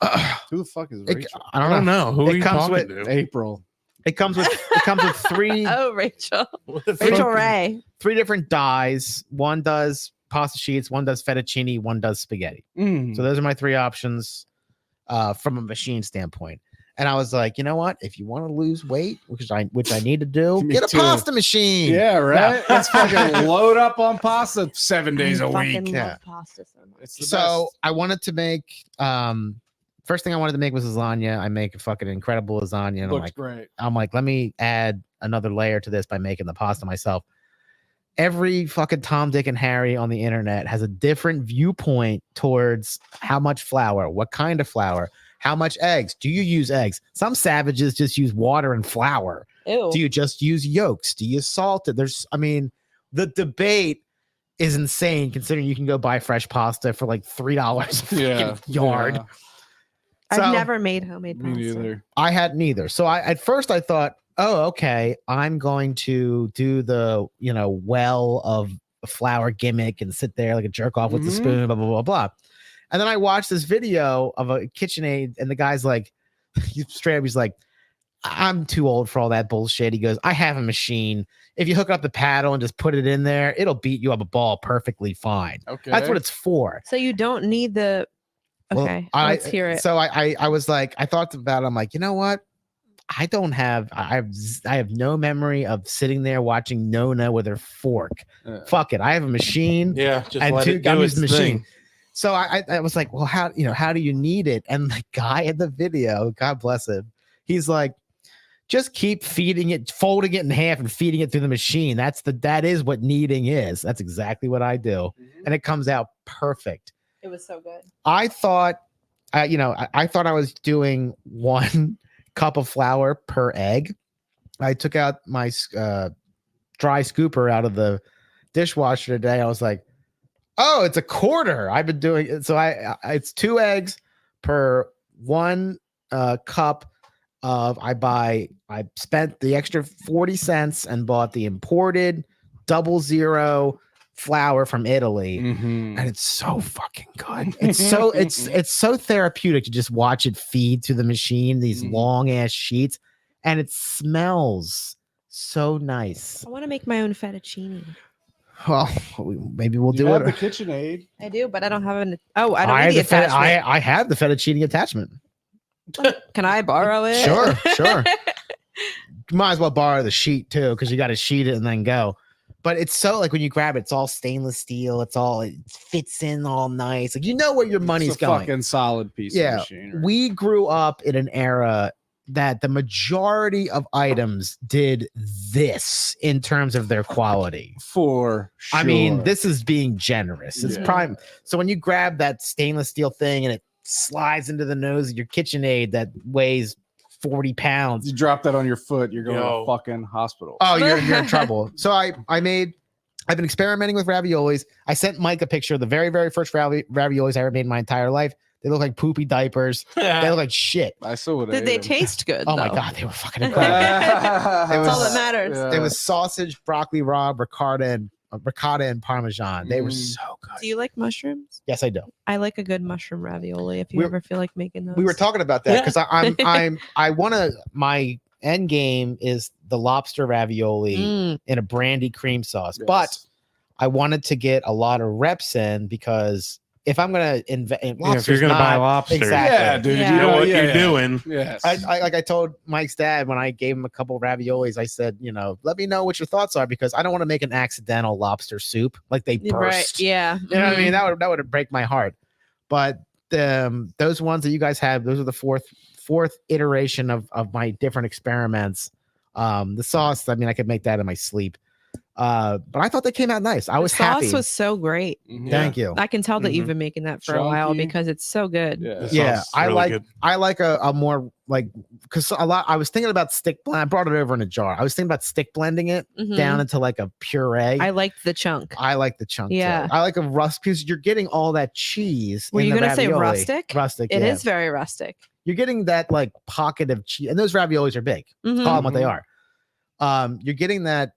Who the fuck is Rachel? I I don't know. Who It are you comes talking with- to? April. It comes with three Oh, Rachel. What the Rachel fuck? Ray. different dyes. One does pasta sheets, one does fettuccine, one does spaghetti. Mm. So those are my three options from a machine standpoint. And I was like, you know what? If you want to lose weight, which I need to do, Me get a too. pasta machine. Yeah, right. Let's fucking load up on pasta 7 days a I fucking week. Yeah. love pasta so much. It's the So best. I wanted to make first thing I wanted to make was lasagna. I make a fucking incredible lasagna. And Looks great. I'm like, let me add another layer to this by making the pasta myself. Every fucking Tom, Dick, and Harry on the internet has a different viewpoint towards how much flour, what kind of flour, how much eggs. Do you use eggs? Some savages just use water and flour. Ew. Do you just use yolks? Do you salt it? The debate is insane considering you can go buy fresh pasta for like $3 a Yeah. yard. Yeah. I've So- never made homemade Me pasta. neither. I had neither. So at first I thought, oh, okay, I'm going to do the, well of flour gimmick and sit there like a jerk off with the Mhm. spoon, blah, blah, blah, blah. And then I watched this video of a KitchenAid and the guy's like, he's like, I'm too old for all that bullshit. He goes, I have a machine. If you hook up the paddle and just put it in there, it'll beat you up a ball perfectly fine. Okay. That's what it's for. So you don't need the. Well, Okay, let's hear it. So I was like, I thought about it. I'm like, you know what? I have no memory of sitting there watching Nona with her fork. Fuck it. I have a machine. Yeah, just And let two- it I'm do using its the machine. thing. So I was like, well, how do you need it? And the guy in the video, God bless him, he's like, just keep feeding it, folding it in half and feeding it through the machine. That is what kneading is. That's exactly what I do. And it comes out perfect. It was so good. I thought, I thought I was doing 1 cup of flour per egg. I took out my dry scooper out of the dishwasher today. I was like, oh, it's a quarter. I've been doing it. So it's 2 eggs per 1 cup of I spent the extra 40 cents and bought the imported 00 flour from Italy. Mhm. And it's so fucking good. It's so therapeutic to just watch it feed through the machine, these Mhm. long ass sheets, and it smells so nice. I want to make my own fettuccine. Well, maybe we'll You do have it. the KitchenAid. I do, but I don't have an. Oh, I don't I need the have the attachment. I have the fettuccine attachment. Can I borrow it? Sure, sure. Might as well borrow the sheet too, because you got to sheet it and then go. But it's so like when you grab it, it's all stainless steel. It fits in all nice. Like where your money's It's a going. fucking solid piece Yeah, of machinery. We grew up in an era that the majority of items did this in terms of their quality. For sure. I mean, this is being generous. It's Yeah. prime. So when you grab that stainless steel thing and it slides into the nose of your KitchenAid that weighs 40 pounds, You drop that on your foot, you're going to Yo. a fucking hospital. oh, you're in trouble. So I've been experimenting with raviolis. I sent Mike a picture of the very, very first raviolis I ever made in my entire life. They look like poopy diapers. They look like shit. I still would. Did they taste good? Oh my though? God, they were fucking incredible. That's That's all that matters. It was sausage, broccoli rabe, ricotta, and parmesan. They were Mm. so good. Do you like mushrooms? Yes, I do. I like a good mushroom ravioli. If you We- ever feel like making those, We were talking about that Yeah. because I want to. My end game is the lobster ravioli Mm, in a brandy cream sauce, but I wanted to get a lot of reps in because if I'm gonna invest, if you're gonna buy lobster, exactly. Yeah, dude. Yeah. you know what yeah, you're yeah. doing. Yes. I told Mike's dad when I gave him a couple raviolis, I said, let me know what your thoughts are because I don't want to make an accidental lobster soup like they burst. right? Yeah. You know what I mean? Mhm. That would break my heart. But those ones that you guys have, those are the fourth iteration of my different experiments. The sauce, I mean, I could make that in my sleep. But I thought they came out nice. I The was sauce happy. was so great. Mhm. Thank you. I can tell that you've Mhm. been making that for a while Chunky. because it's so good. Yeah. The Yeah, sauce is I really like good. I like a more like because I was thinking about stick blend. I brought it over in a jar. I was thinking about stick blending it Mhm. down into like a puree. I liked the chunk. I like the chunk. Yeah. too. I like a rust because you're getting all that cheese. Were in you the gonna say ravioli. rustic? Rustic. It yeah. is very rustic. You're getting that like pocket of cheese, and those raviolis are big. Mhm. Call them what they Mhm. are. You're getting that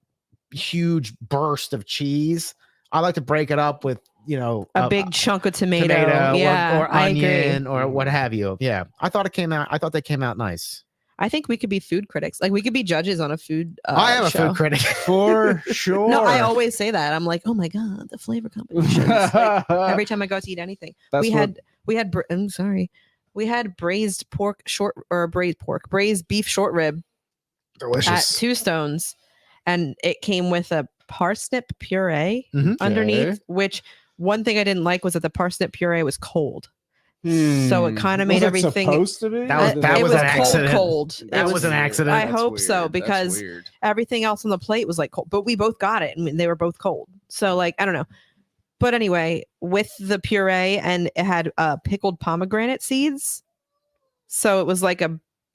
huge burst of cheese. I like to break it up with, a big chunk of tomato. Yeah, or I agree. onion or what have you. Yeah. I thought they came out nice. I think we could be food critics. Like we could be judges on a food I am show. a food critic. For sure. No, I always say that. I'm like, oh my god, the flavor competitions. Like, every time I go to eat anything, we had I'm sorry, we had braised beef short rib Delicious. at Two Stones, and it came with a parsnip puree Mhm. underneath. Okay. Which one thing I didn't like was that the parsnip puree was cold. So it kind of made everything supposed to be. That it was was an accident. cold. That It was an accident. I That's hope so, weird. That's because weird. everything else on the plate was like cold, but we both got it and they were both cold. So like, I don't know. But anyway, with the puree, and it had pickled pomegranate seeds. So it was like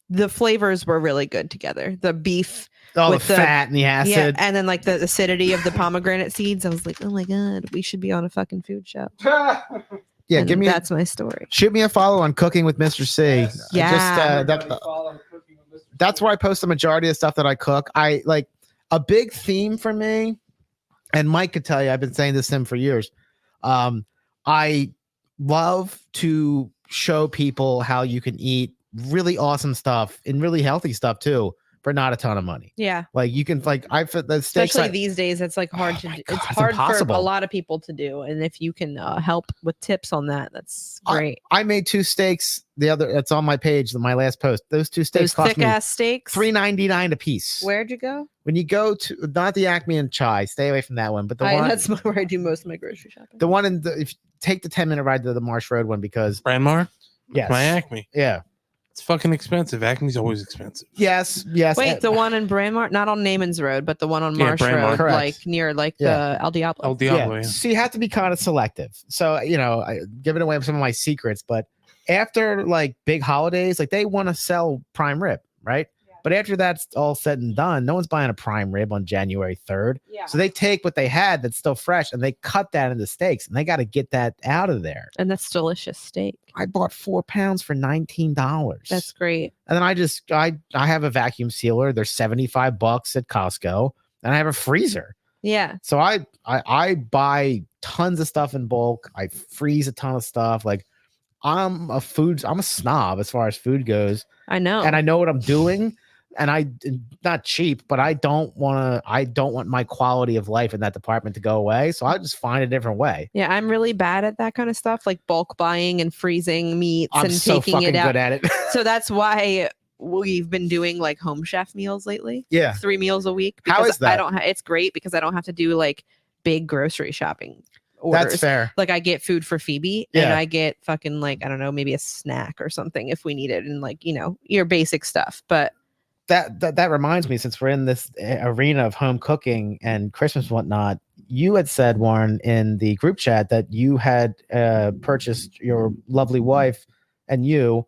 the flavors were really good together. The beef, All with the fat and the acid. yeah, and then like the acidity of the pomegranate seeds. I was like, oh my god, we should be on a fucking food show. Yeah, And that's my story. shoot me a follow on Cooking with Mr. C. Yeah. That's where I post the majority of stuff that I cook. I like a big theme for me, and Mike could tell you, I've been saying this to him for years. I love to show people how you can eat really awesome stuff and really healthy stuff too for not a ton of money. Yeah, Like you can the steaks. especially these days, it's like hard Oh to. my It's God, it's hard for impossible. a lot of people to do, and if you can help with tips on that, that's great. I made 2 steaks. It's on my page, my last post. Those 2 steaks Those cost thick me ass steaks. $3.99 a piece. Where'd you go? When you go to not the Acme and Chai, stay away from that one. But That's where I do most of my grocery shopping. the one if you take the 10-minute ride to the Marsh Road one, because Brandmar, yes, my Acme. yeah, It's fucking expensive. Acme's always expensive. yes. Wait, the one in Brandmart, not on Naaman's Road, but the one on Yeah, Marsh Brandmart. Road, Correct. like near like Yeah. the El Diablo. El Diablo, yeah. So you have to be kind of selective. So I giving away some of my secrets, but after like big holidays, like they want to sell prime rib, right? But after that's all said and done, no one's buying a prime rib on January 3rd. Yeah. So they take what they had that's still fresh and they cut that into steaks, and they got to get that out of there. And that's delicious steak. I bought 4 pounds for $19. That's great. And then I have a vacuum sealer. They're $75 at Costco, and I have a freezer. Yeah. So I buy tons of stuff in bulk. I freeze a ton of stuff. Like I'm a snob as far as food goes, I know. and I know what I'm doing. And not cheap, but I don't want my quality of life in that department to go away. So I just find a different way. Yeah, I'm really bad at that kind of stuff, like bulk buying and freezing meats I'm and so taking fucking it out. good at it. So that's why we've been doing like home chef meals lately. Yeah. 3 meals a week. How because is that? I don't. It's great because I don't have to do like big grocery shopping orders. That's fair. Like I get food for Phoebe, and Yeah. I get fucking like I don't know, maybe a snack or something if we need it, and like your basic stuff. But That reminds me, since we're in this arena of home cooking and Christmas and whatnot, you had said, Warren, in the group chat that you had purchased your lovely wife and you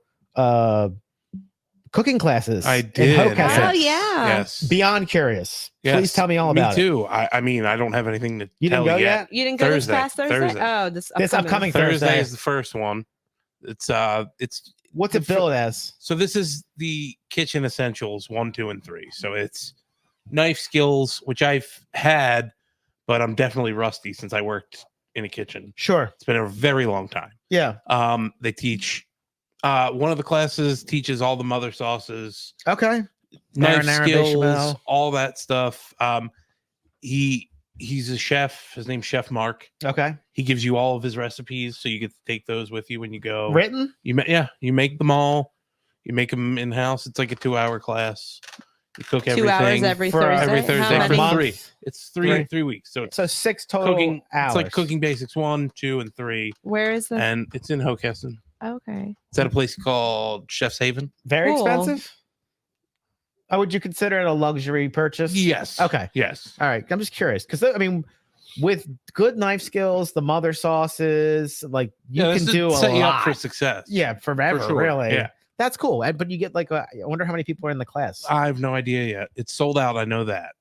cooking classes. I in did. Hockessin. oh yeah, Yes. Beyond curious. Yes. Please tell me all about Me it. too. I mean, I don't have anything to You tell didn't go yet. yet? you didn't go Thursday. this past Thursday. Thursday. Oh, This upcoming Thursday Thursday. is the first one. It's What's it billed as? so this is the kitchen essentials 1, 2, and 3. So it's knife skills, which I've had, but I'm definitely rusty since I worked in a kitchen. Sure. It's been a very long time. Yeah. They teach one of the classes teaches all the mother sauces, Okay. knife Marinara, skills, bechamel. all that stuff. He's a chef. His name's Chef Mark. Okay. He gives you all of his recipes, so you get to take those with you when you go. Written? You make them all. You make them in house. It's like a 2-hour class. You cook 2 everything hours every for- Thursday. every How Thursday many? for month? 3. It's three Three. weeks. So it's So 6 total cooking. hours. It's like cooking basics 1, 2, and 3, Where is the? and it's in Hockessin. Okay. It's at a place called Chef's Haven. Very Cool. expensive? Oh, would you consider it a luxury purchase? Yes. Okay. Yes. All right. I'm just curious because I mean, with good knife skills, the mother sauces, like you this can is do a set you up lot. for success. Yeah, forever, For sure. really. Yeah. That's cool. But you get like, I wonder how many people are in the class. I have no idea yet. It's sold out. I know that,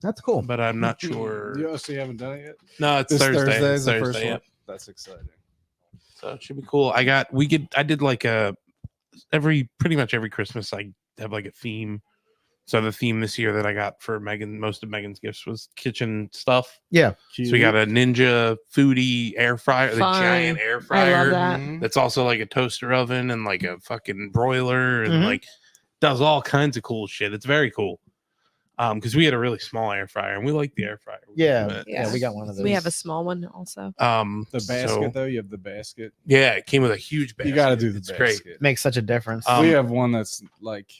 That's cool. but I'm not sure. You also haven't done it yet. No, it's This Thursday. Thursday It's is the first Thursday, one. yep. That's exciting. So it should be cool. I did like pretty much every Christmas I have like a theme. So the theme this year that I got for Megan, most of Megan's gifts was kitchen stuff. Yeah. So we got a Ninja Foodie air fryer, the Fun. giant air I fryer. love that. Mhm. That's also like a toaster oven and like a fucking broiler and Mhm. like does all kinds of cool shit. It's very cool. Because we had a really small air fryer and we like the air fryer. Yeah. Yeah. Yeah, we got one of those. We have a small one also. The basket so- though. You have the basket. yeah, it came with a huge basket. You got to do the It's basket. great. Makes such a difference. We have one that's like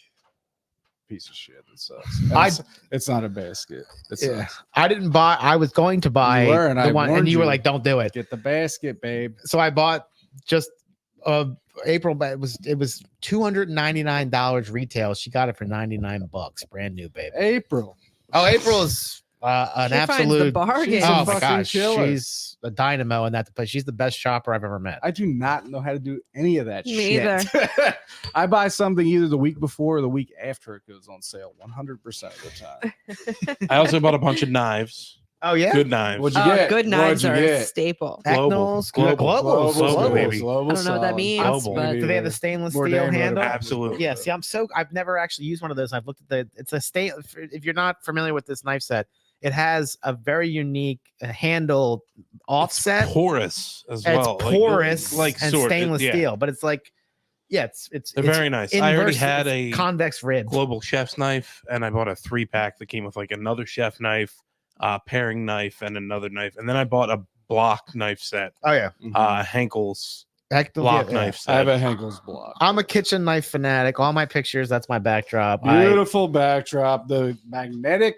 piece of shit. It sucks. And I- it's not a basket. It Yeah. sucks. I didn't buy. I was going to buy You were, and the I one, and warned you were you. like, "Don't do it." Get the basket, babe. So I bought just April, but it was $299 retail. She got it for $99, brand new, babe. April. Oh, April is an She finds the absolute. bargain. She's a Oh my fucking gosh, killer. she's a dynamo in that place. She's the best shopper I've ever met. I do not know how to do any of that Me shit. I buy something either the week before or the week after it goes on sale 100% of the time. I also bought a bunch of knives. Oh yeah, Good knives. What'd you get? Good knives What'd are you a get? staple. Technos, Global. globals. baby. I don't know what that means, Global. but Do they have the stainless steel Bourdain handle? Absolutely. Yeah, see, I've never actually used one of those. I've looked at it's a stain. If you're not familiar with this knife set, it has a very unique handle offset. It's porous as and well. it's porous like and sword. stainless Yeah. steel, but it's like, yeah, it's They're very nice. I already inverse- had it's a convex ridge. Global chef's knife, and I bought a 3-pack that came with like another chef knife, paring knife, and another knife. And then I bought a block knife set, Oh yeah, Henkel's Heck, block yeah. knife I have set. a Henkel's block. I'm a kitchen knife fanatic. All my pictures, that's my backdrop. Beautiful backdrop. The magnetic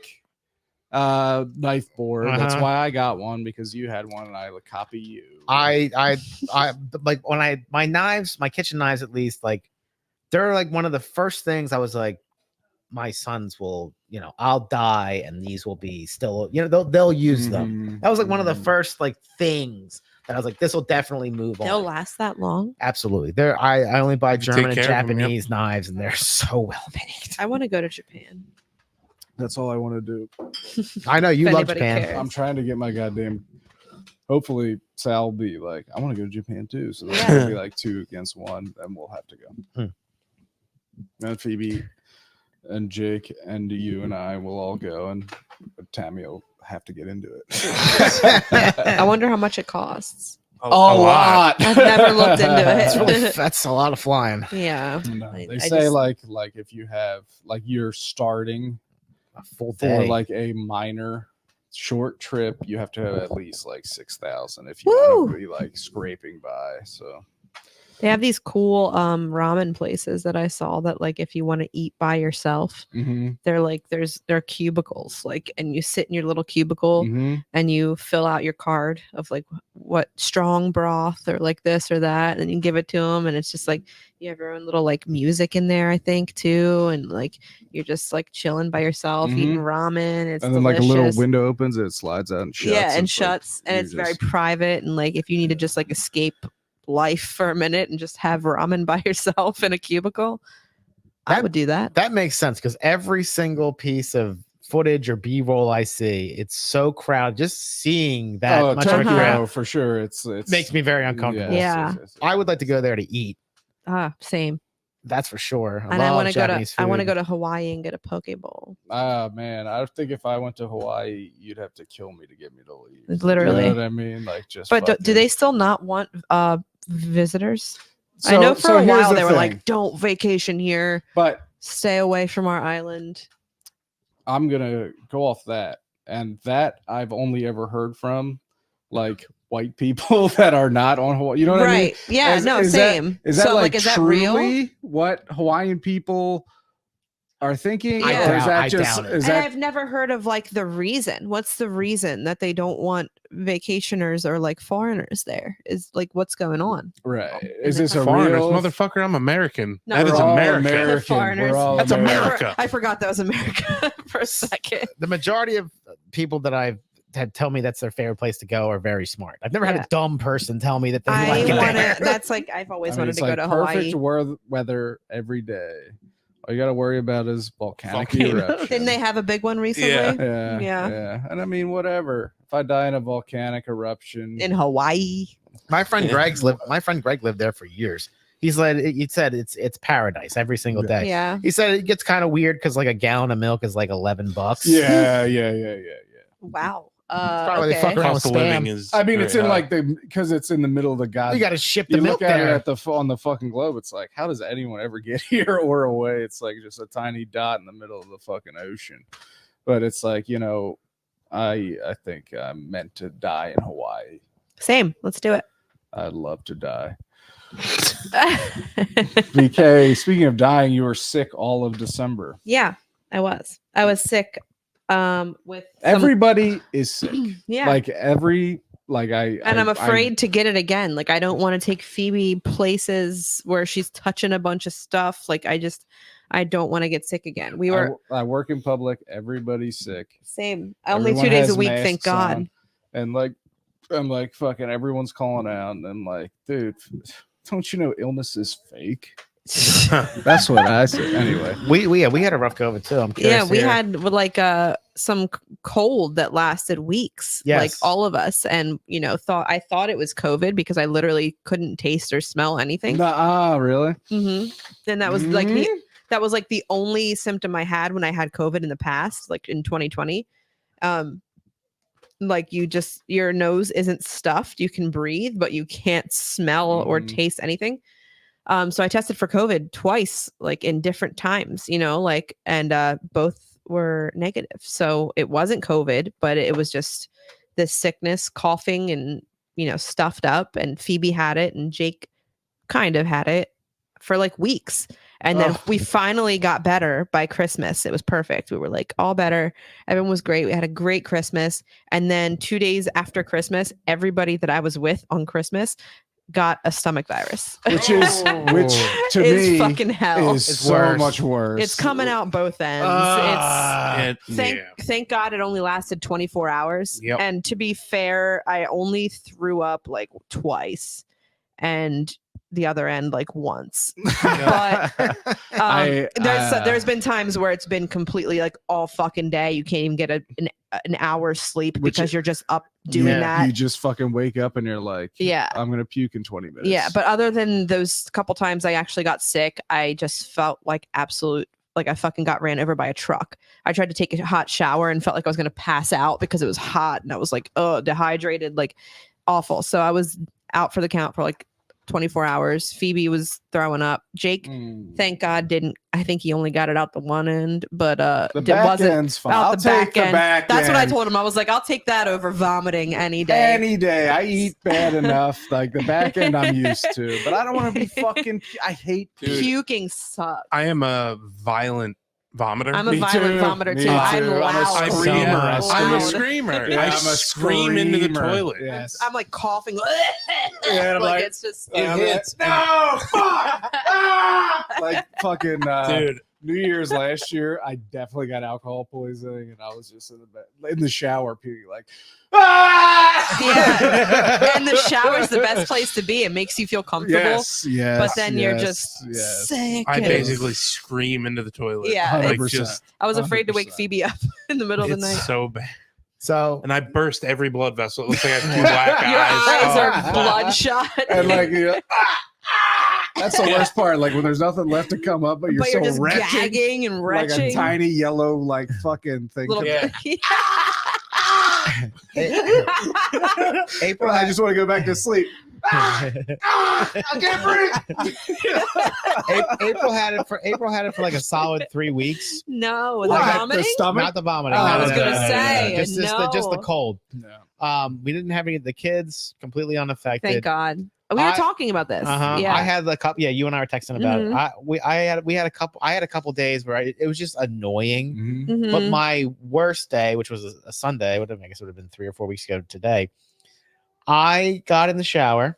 knife board. That's Uh-huh. why I got one, because you had one and I would copy you. I like when my knives, my kitchen knives at least, like they're like one of the first things I was like, my sons will, I'll die and these will be still, they'll use them. Mhm. That was like one of the Mhm. first like things that I was like, this will definitely move they'll on. last that long. Absolutely. I only buy You take German and care of 'em, yep. Japanese knives and they're so well made. I want to go to Japan. That's all I want to do. I know you If love anybody Japan. cares. I'm trying to get my goddamn. Hopefully, Sal will be like, I want to go to Japan too. So there's Yeah. going to be like 2 against 1, and we'll have to go. And Phoebe and Jake and you and I will all go, and Tammy will have to get into it. I wonder how much it costs. a lot. I've never looked into That's, it. really, that's a lot of flying. Yeah. No, I they say just- like if you have like you're starting A full for day. like a minor short trip, you have to have at least like 6,000 if you want to Woo! be like scraping by. So They have these cool ramen places that I saw that like if you want to eat by yourself, they're like they're cubicles, like, and you sit in your little cubicle and you fill out your card of like what strong broth or like this or that, and you give it to them, and it's just like you have your own little like music in there, I think too, and like you're just like chilling by yourself eating ramen. It's and then delicious. like a little window opens, it slides out and shuts. Yeah, and It's like, shuts, and you're it's very just- private, and like if you need to just like escape life for a minute and just have ramen by yourself in a cubicle, I That- would do that. That makes sense because every single piece of footage or B-roll I see, it's so crowded. Just seeing that Oh, much of a Tokyo, crowd for sure. It's makes me very uncomfortable. Yeah. I would like to go there to eat. Same. That's for sure. And I love want to go to Japanese I want to food. go to Hawaii and get a poke bowl. Ah man, I think if I went to Hawaii, you'd have to kill me to get me to leave. Literally. You know what I mean? Like just. But do fucking- they still not want visitors? I So- know for so a here's while the they were thing. like, "Don't vacation here. But Stay away from our island." I'm gonna go off that, and that I've only ever heard from like white people that are not on Hawaii. You know what I mean? Right. Yeah, Is- no, is that- same. Is that so like is that real? truly what Hawaiian people are thinking? I Or is doubt- that I just doubt it. is And that I've never heard of like the reason. What's the reason that they don't want vacationers or like foreigners there? Is like what's going on? right? Is Is it this a Foreigners, real morotherfucker, I'm American. No, that is We're all America. American. foreigners. We're all That's America. I forgot that was America for a second. The majority of people that I've had tell me that's their favorite place to go are very smart. I've never had Yeah. a dumb person tell me that they I like it want there. to. That's like I've always I mean, wanted it's to go like to perfect Hawaii. weather every day. All you got to worry about is volcanic Volcanoes. eruption. Didn't they have a big one recently Yeah, Yeah. yeah. And I mean, whatever. If I die in a volcanic eruption, in Hawaii? My friend Yeah. Greg lived there for years. He said it's paradise every single day. Yeah. He said it gets kind of weird because like a gallon of milk is like $11. Yeah. Wow. probably they Okay. fuck around Cost with of living spam. is. I mean, it's very in high. like because it's in the middle of the god. You got to ship the You milk look at it there. at on the fucking globe. It's like, how does anyone ever get here or away? It's like just a tiny dot in the middle of the fucking ocean. But it's like, I think I'm meant to die in Hawaii. Same. Let's do it. I'd love to die. BK, speaking of dying, you were sick all of December. Yeah, I was. I was sick. With some- Everybody is sick. yeah. Like I'm I'm afraid to get it again. Like I don't want to take Phoebe places where she's touching a bunch of stuff. Like I don't want to get sick again. We were I work in public. Everybody's sick. same. Only Everyone 2 days has a week, thank masks God. on, and like I'm like fucking everyone's calling out and like, dude, don't you know illness is fake? That's what I said. Anyway, We had a rough COVID too. I'm curious. Yeah, to we hear. had like some cold that lasted weeks. Like Yes. all of us, and I thought it was COVID because I literally couldn't taste or smell anything. nah, really? And that was like the only symptom I had when I had COVID in the past, like in 2020. Like your nose isn't stuffed, you can breathe, but you can't smell or Mhm. taste anything. So I tested for COVID twice, like in different times, and both were negative. So it wasn't COVID, but it was just this sickness, coughing and, stuffed up. And Phoebe had it and Jake kind of had it for like weeks. And then Ugh. we finally got better by Christmas. It was perfect. We were like all better. Everyone was great. We had a great Christmas. And then 2 days after Christmas, everybody that I was with on Christmas got a stomach virus. Which to is me fucking hell. is It's so worse. much worse. It's coming out both ends. Thank God it only lasted 24 hours. Yep. And to be fair, I only threw up like twice and the other end like once. But there's been times where it's been completely like all fucking day. You can't even get an hour's sleep Which- because you're just up doing that. You just fucking wake up and you're like, Yeah. I'm gonna puke in 20 minutes. Yeah, but other than those couple times I actually got sick, I just felt like I fucking got ran over by a truck. I tried to take a hot shower and felt like I was going to pass out because it was hot and I was like, oh, dehydrated, like awful. So I was out for the count for like 24 hours. Phoebe was throwing up. Jake, thank God, didn't. I think he only got it out the one end, but the it back wasn't end's fine. out I'll the take back the end. back That's what I end. told him. I was like, I'll take that over vomiting any day. Any day. I eat bad enough. Like the back end I'm used to, but I don't want to be fucking. I hate Dude. Puking sucks. I am a violent vomiter. I'm a Me violent too. vomiter Me too. too. I'm I'm a loud. screamer. I'm a Loud. screamer. Yeah, I I'm a scream into the screamer. toilet. Yes. I'm like coughing. Yeah, I'm like, it's just It hits. No, fuck! Ah! Like fucking Dude, New Year's last year, I definitely got alcohol poisoning, and I was just in the shower puking like, Yeah. And the shower's the best place to be. It makes you feel comfortable. Yes, But then you're just yes. sick. I and- basically scream into the toilet. Yeah, like 100%. just I was afraid to wake 100%. Phoebe up in the middle of the it's night. so bad. So And I burst every blood vessel. It looks like I have two black Your eyes Oh, are fuck. bloodshot. And like, that's the worst part. Like when there's nothing left to come up, but you're but you're so just wretched, gagging and like a retching. tiny yellow like fucking thing. Little Yeah. April, I just want to go back to sleep. I can't breathe. April had it for like a solid 3 weeks. No, the What? vomiting. The stomach? Not the vomiting. Oh, no, I no, was no, gonna no, no, no, say, just the no. cold. No. We didn't have any of the kids completely unaffected. Thank God. We were talking about this. Uh-huh. Yeah. I had a couple. Yeah, you and I were texting about Mhm. it. I had a couple days where it was just annoying. Mhm. But Mhm. my worst day, which was a Sunday, I guess it would have been 3 or 4 weeks ago today, I got in the shower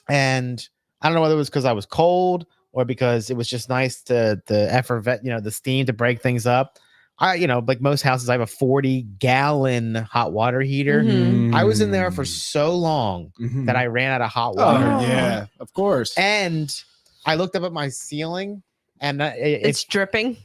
and I don't know whether it was because I was cold or because it was just nice to the effervescent, the steam to break things up. Like most houses, I have a 40-gallon hot water heater. Mhm. I was in there for so long Mhm. that I ran out of hot Oh, water. yeah, of course. And I looked up at my ceiling and It's dripping.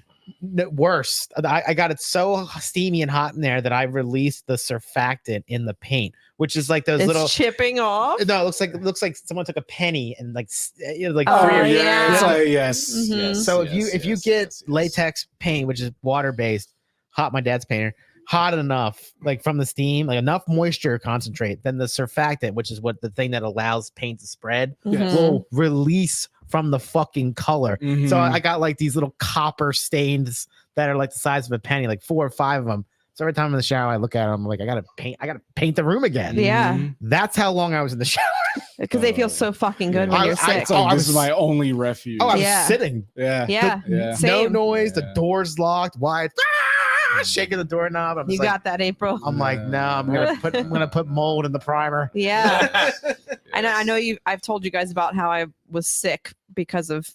worse. I got it so steamy and hot in there that I released the surfactant in the paint, which is like those It's little. chipping off. No, it looks like someone took a penny and like like Oh, three or- yeah. It's like, yes, Mhm. yes. So yes, if you yes, get yes, yes. latex paint, which is water based, hot, my dad's painter, hot enough, like from the steam, like enough moisture concentrate, then the surfactant, which is what the thing that allows paint to spread, Mhm. will release from the fucking color. So Mhm. I got like these little copper stains that are like the size of a penny, like 4 or 5 of them. So every time in the shower, I look at them, I'm like, I gotta paint the room again. Yeah. Mhm. That's how long I was in the shower. Because they feel so fucking good Yeah. when I- you're I- sick. It's like, I this is was- my only refuge. Oh, I was Yeah. sitting. yeah. yeah. Yeah. No Same. noise. The Yeah. door's locked. Wide. Shaking the doorknob. I'm You just like, got that, April. I'm like, no, I'm gonna put mold in the primer. Yeah. I know I've told you guys about how I was sick because of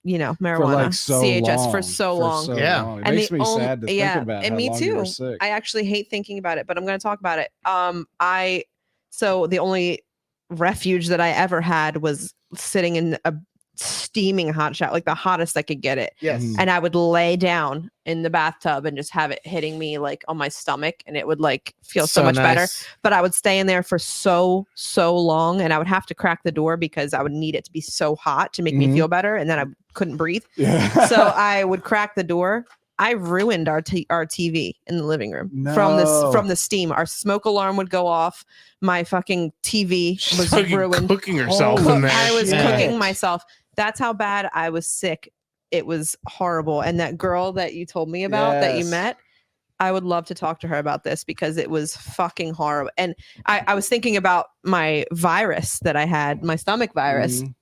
marijuana, For like so CHS long. for so long. Yeah. Long. It And makes the me only- sad to yeah, think about and how me long you were too. sick. I actually hate thinking about it, but I'm going to talk about it. So the only refuge that I ever had was sitting in a steaming hot shower, like the hottest I could get it. Yes. Mhm. And I would lay down in the bathtub and just have it hitting me like on my stomach, and it would like feel so much better. nice. But I would stay in there for so long, and I would have to crack the door because I would need it to be so hot to make me Mhm. feel better, and then I couldn't breathe. Yeah. So I would crack the door. I ruined our TV in the living room from No. the steam. Our smoke alarm would go off. My fucking TV was Fucking ruined. cooking herself Oh, in there. I was shit. cooking myself. That's how bad I was sick. It was horrible. And that girl that you told me about that you Yes. met, I would love to talk to her about this because it was fucking horrible. And I was thinking about my virus that I had, my stomach virus. Mhm.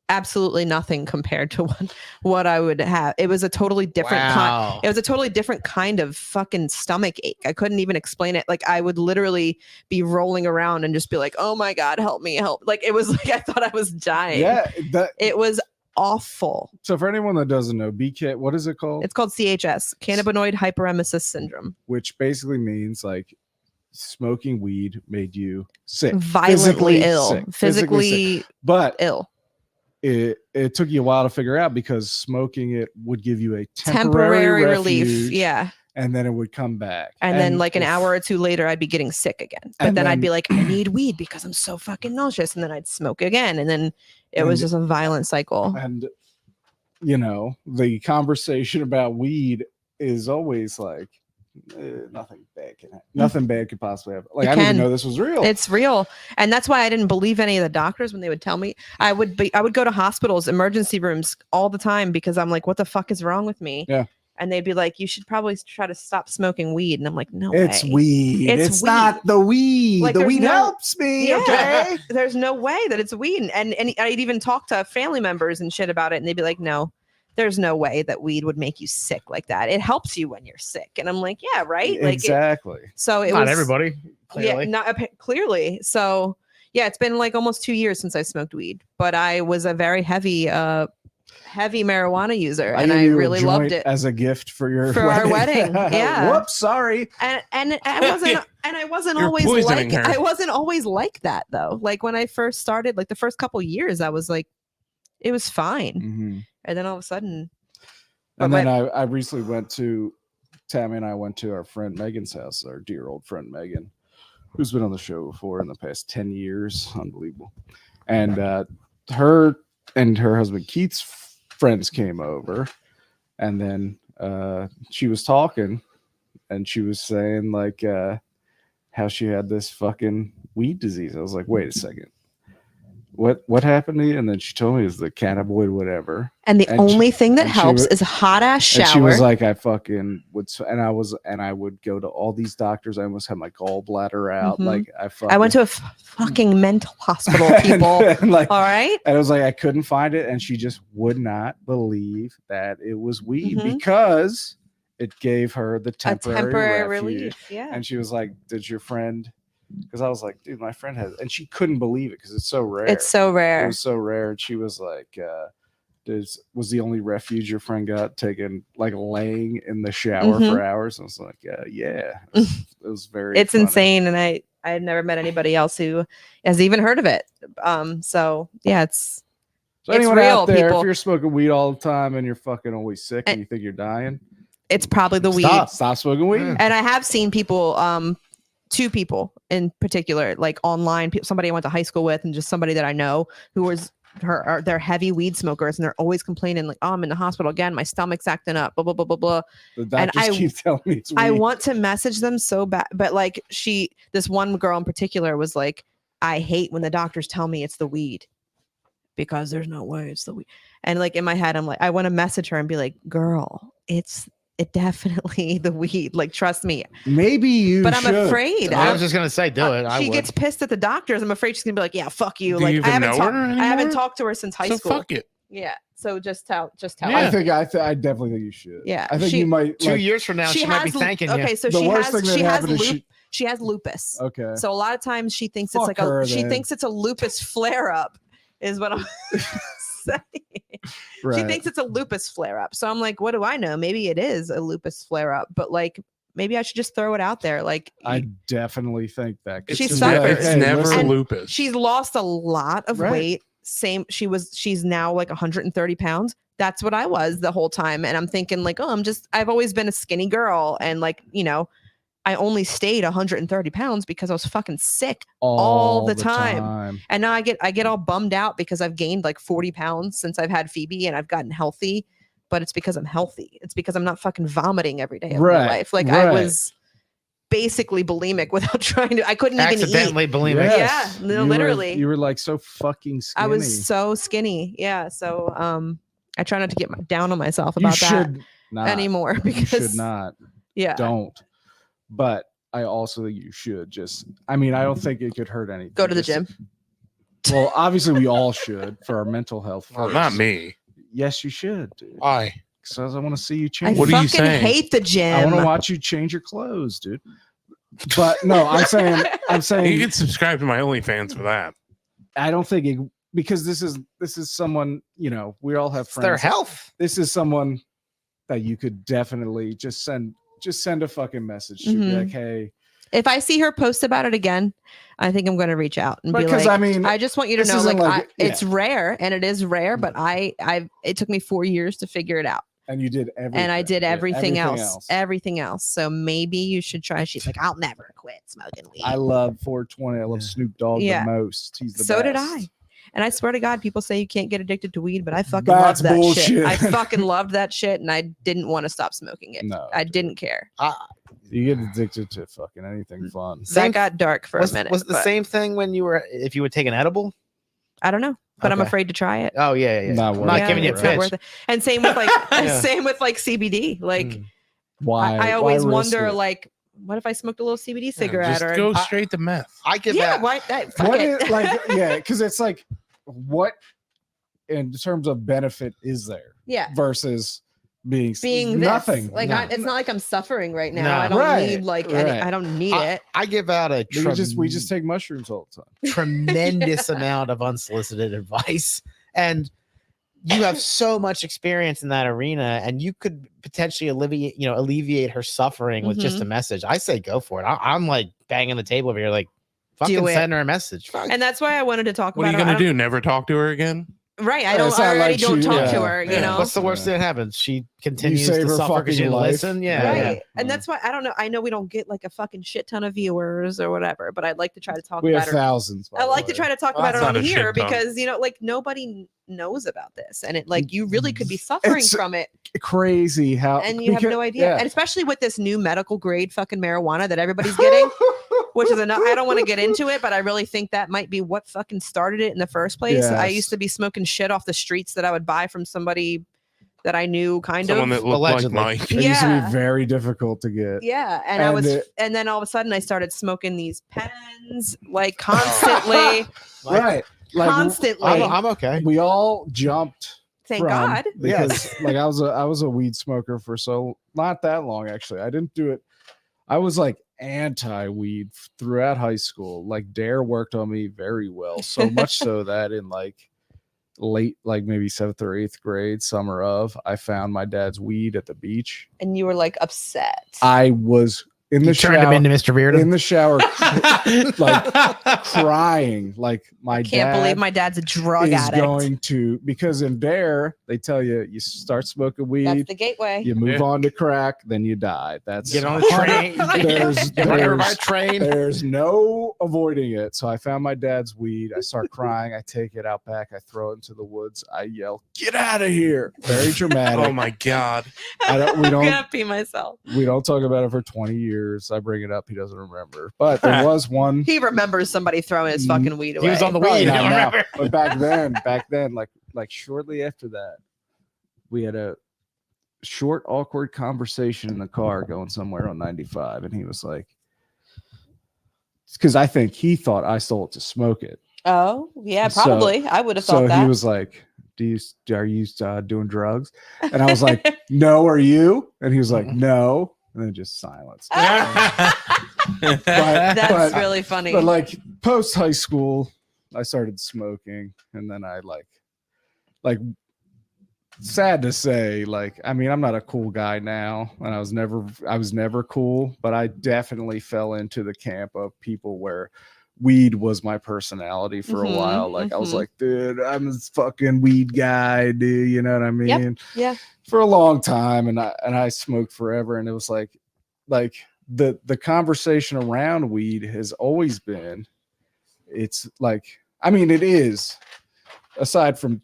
Absolutely nothing compared to what I would have. It was a totally different kind. Wow. It was a totally different kind of fucking stomach ache. I couldn't even explain it. Like I would literally be rolling around and just be like, "Oh my god, help me, help!" Like it was like I thought I was dying. Yeah. That, It was awful. so for anyone that doesn't know, BK, what is it called? It's called CHS, cannabinoid hyperemesis syndrome. Which basically means like smoking weed made you sick, Violently physically ill. sick, Physically sick. But ill. it took you a while to figure out because smoking it would give you a Temporary relief. refuge, Yeah. and then it would come back, And then like an if- hour or two later, I'd be getting sick again. But And then I'd then- be like, I need weed because I'm so fucking nauseous. And then I'd smoke again. And then it was And- just a violent cycle. and the conversation about weed is always like nothing bad can happen. Nothing bad could possibly happen. Like It I didn't even can. know this was real. It's real. And that's why I didn't believe any of the doctors when they would tell me. I would go to hospitals, emergency rooms all the time because I'm like, what the fuck is wrong with me? Yeah. And they'd be like, you should probably try to stop smoking weed. And I'm like, no It's way. weed. It's It's not the weed. Like, the there's weed no- helps me. Yeah. Okay. There's no way that it's weed. And I'd even talk to family members and shit about it. And they'd be like, no, there's no way that weed would make you sick like that. It helps you when you're sick. And I'm like, yeah, right. Like Exactly. so it Not was everybody. Clearly. Yeah, not clearly. So yeah, it's been like almost 2 years since I smoked weed, but I was a very heavy marijuana user, and gave I you a really loved joint it. as a gift for your For our wedding, yeah. Whoops, sorry. And I wasn't You're always poisoning like her. I wasn't always like that though. Like when I first started, like the first couple years, I was like, it was fine, Mhm. and then all of a sudden, And But then I recently went to Tammy and I went to our friend Megan's house, our dear old friend Megan, who's been on the show before in the past 10 years. Unbelievable. And her and her husband Keith's friends came over, and then she was talking and she was saying like how she had this fucking weed disease. I was like, wait a second. What happened to you? And then she told me it was the cannabinoid, whatever. and the And only thing that and she helps wa- is a hot ass shower. And she was like, I fucking would, and I would go to all these doctors. I almost had my gallbladder out. Mhm. Like I went to a fucking mental hospital, people. and, like, All right. and it was like I couldn't find it, and she just would not believe that it was weed Mhm. because it gave her the A temporary, temporary refuge. relief. Yeah. And she was like, "Did your friend?" Because I was like, "Dude, my friend has," and she couldn't believe it because it's so rare. It's so It rare. was so rare, and she was like, was the only refuge your friend got taken like laying in the shower Mhm. for hours?" I was like, yeah, it was very. It's funny. insane, and I had never met anybody else who has even heard of it. So yeah, it's So it's anyone real, out there, people. if you're smoking weed all the time and you're fucking always sick and And- you think you're dying, probably the weed. stop smoking weed. Mm. And I have seen people two people in particular, like online, somebody I went to high school with, and just somebody that I know who was they're heavy weed smokers, and they're always complaining like, "Oh, I'm in the hospital again. My stomach's acting up." Blah blah blah blah blah. The doctors keep telling me it's weed. I want to message them so bad, but like this one girl in particular was like, "I hate when the doctors tell me it's the weed because there's no way it's the weed." And like in my head, I'm like, I want to message her and be like, "Girl, it's definitely the weed. Like, trust me." Maybe you But I'm should. afraid. I was just gonna say, do it. She gets pissed at the doctors. I'm afraid she's gonna be like, "Yeah, fuck you." Do Like you I even haven't know her talked. I haven't anymore? talked to her since high So school. fuck it. Yeah. So just tell. Yeah. I definitely think you should. Yeah, I think you might. 2 Like, years from now, she might be thanking okay, you. so the she worst has thing that she has happened is she has lupus. okay. So a lot of times she thinks Fuck it's like her, she then. thinks it's a lupus flare up, is what I'm saying. Right. She thinks it's a lupus flare up. So I'm like, what do I know? Maybe it is a lupus flare up, but like maybe I should just throw it out there. Like I definitely think that. She It's suffers. It's never listen, lupus. she's lost a lot of Right. weight. She's now like 130 pounds. That's what I was the whole time. And I'm thinking like, oh, I've always been a skinny girl. And like, I only stayed 130 pounds because I was fucking sick all the time. And now I get all bummed out because I've gained like 40 pounds since I've had Phoebe and I've gotten healthy, but it's because I'm healthy. It's because I'm not fucking vomiting every day of my life. Like I was basically bulimic without trying to. I couldn't even eat. Accidentally bulimic. Yes. Yeah, no, literally. You were like so fucking skinny. I was so skinny. Yeah. So I try not to get down on myself You about that should not anymore You because should not. yeah. Don't. But I also think you should just. I mean, I don't think it could hurt anything. Go to the Just- gym. Well, obviously, we all should for our mental health. Well, First. not me. Yes, you should, dude. Why? Because I want to see you I change. What are you fucking saying? hate the I gym. want to watch you change your clothes, dude. But no, I'm saying You can subscribe to my OnlyFans for that. I don't think it, because this is someone, we all have It's friends. their health. This is someone that you could definitely just send a fucking message to. Be Mhm. like, hey, If I see her post about it again, I think I'm going to reach out and be because like, I mean, I just want you to this know, isn't like, like- it's rare and it is rare, but it took me 4 years to figure it out. and you did everything. And I did Yeah, everything else. So maybe you should try. She's like, I'll never quit smoking weed. I love 420. I love Snoop Dogg Yeah. the most. He's the So best. did I. And I swear to God, people say you can't get addicted to weed, but I fucking That's loved that bullshit. shit. I fucking loved that shit, and I didn't want to stop smoking it. No, I dude. didn't care. You get addicted to fucking anything fun. That got dark for was, a minute. Was the but same thing when if you would take an edible? I don't know, but I'm Okay. afraid to try it. Oh yeah. Not I'm worth not it, giving you a right? it's not pitch. worth it. And same with like Yeah. same with like CBD. Like Mm. Why? I why always risk wonder, it? like, what if I smoked a little CBD cigarette Just or go straight to meth. I give yeah, that. why fuck What it. is, like, yeah, because it's like, what in terms of benefit is there yeah. versus being Being nothing? this. Like No. it's not like I'm suffering right now. No. I don't Right, need like right. I don't need it. I give out a we just take mushrooms all the time. tremendous amount of unsolicited advice, and you have so much experience in that arena, and you could potentially alleviate her suffering with just a message. I say go for it. I'm like banging the table over here, like fucking Do it. send her a message. Fuck. And that's why I wanted to talk What are about you it. going to do? Never talk to her again? Right. I Yeah, don't it's not I already like don't she- talk yeah. to her, you Yeah. know. What's the worst thing that happens? She continues save to her suffer because fucking you didn't life. listen. Yeah, Right. yeah. And that's why I don't know. I know we don't get like a fucking shit ton of viewers or whatever, but I'd like to try to talk We about have her. thousands. by I the like to way. try to talk Well, about it that's on not a here shit ton. because like nobody knows about this, and it like you really could be suffering It's from it, Crazy how, and you have because- no idea. yeah. And especially with this new medical grade fucking marijuana that everybody's getting, which is enough. I don't want to get into it, but I really think that might be what fucking started it in the first place. I Yes. used to be smoking shit off the streets that I would buy from somebody that I knew, kind Someone of. that looked Allegedly. like Mike. It used to Yeah. be very difficult to get. Yeah, and I And was, it- and then all of a sudden I started smoking these pens like constantly, Right. Like constantly. I'm okay. we all jumped Thank from- God. because like I was a weed smoker for so not that long actually. I didn't do it. I was like anti-weed throughout high school. Like Dare worked on me very well, so much so that in like late, like maybe 7th or 8th grade, summer of, I found my dad's weed at the beach. And you were like upset. I was in the You turned him shower, into Mr. Reardon. in the shower, like crying, like my Can't believe my dad's a drug is addict. going to, because in Dare they tell you you start smoking That's weed, the gateway. you move Yeah. on to crack, then you die. That's Get on the train. There's, Get on my there's, train. there's no avoiding it. So I found my dad's weed. I start crying. I take it out back. I throw it into the woods. I yell, "Get out of here!" Very dramatic. Oh my god. We I'm don't gonna pee myself. we don't talk about it for 20 years. I bring it up. He doesn't remember. But there was one. He remembers somebody throwing his fucking weed away. He was on the Probably weed. not I now, remember. but back then, like shortly after that, we had a short, awkward conversation in the car going somewhere on 95, and he was like, because I think he thought I stole it to smoke it. Oh, yeah, So- probably. I would have So thought that. he was like, are you doing drugs? And I was like, no, are you? And he was like, no. And then just silence. But, That's but- really funny. But like post high school, I started smoking, and then I like sad to say, like, I mean, I'm not a cool guy now, and I was never cool, but I definitely fell into the camp of people where weed was my personality for a Mhm, while. Like I was mhm. like, dude, I'm this fucking weed guy, dude. You know what I mean? yeah. For a long time, and I smoked forever, and it was like the conversation around weed has always been, it's like, I mean, it is, aside from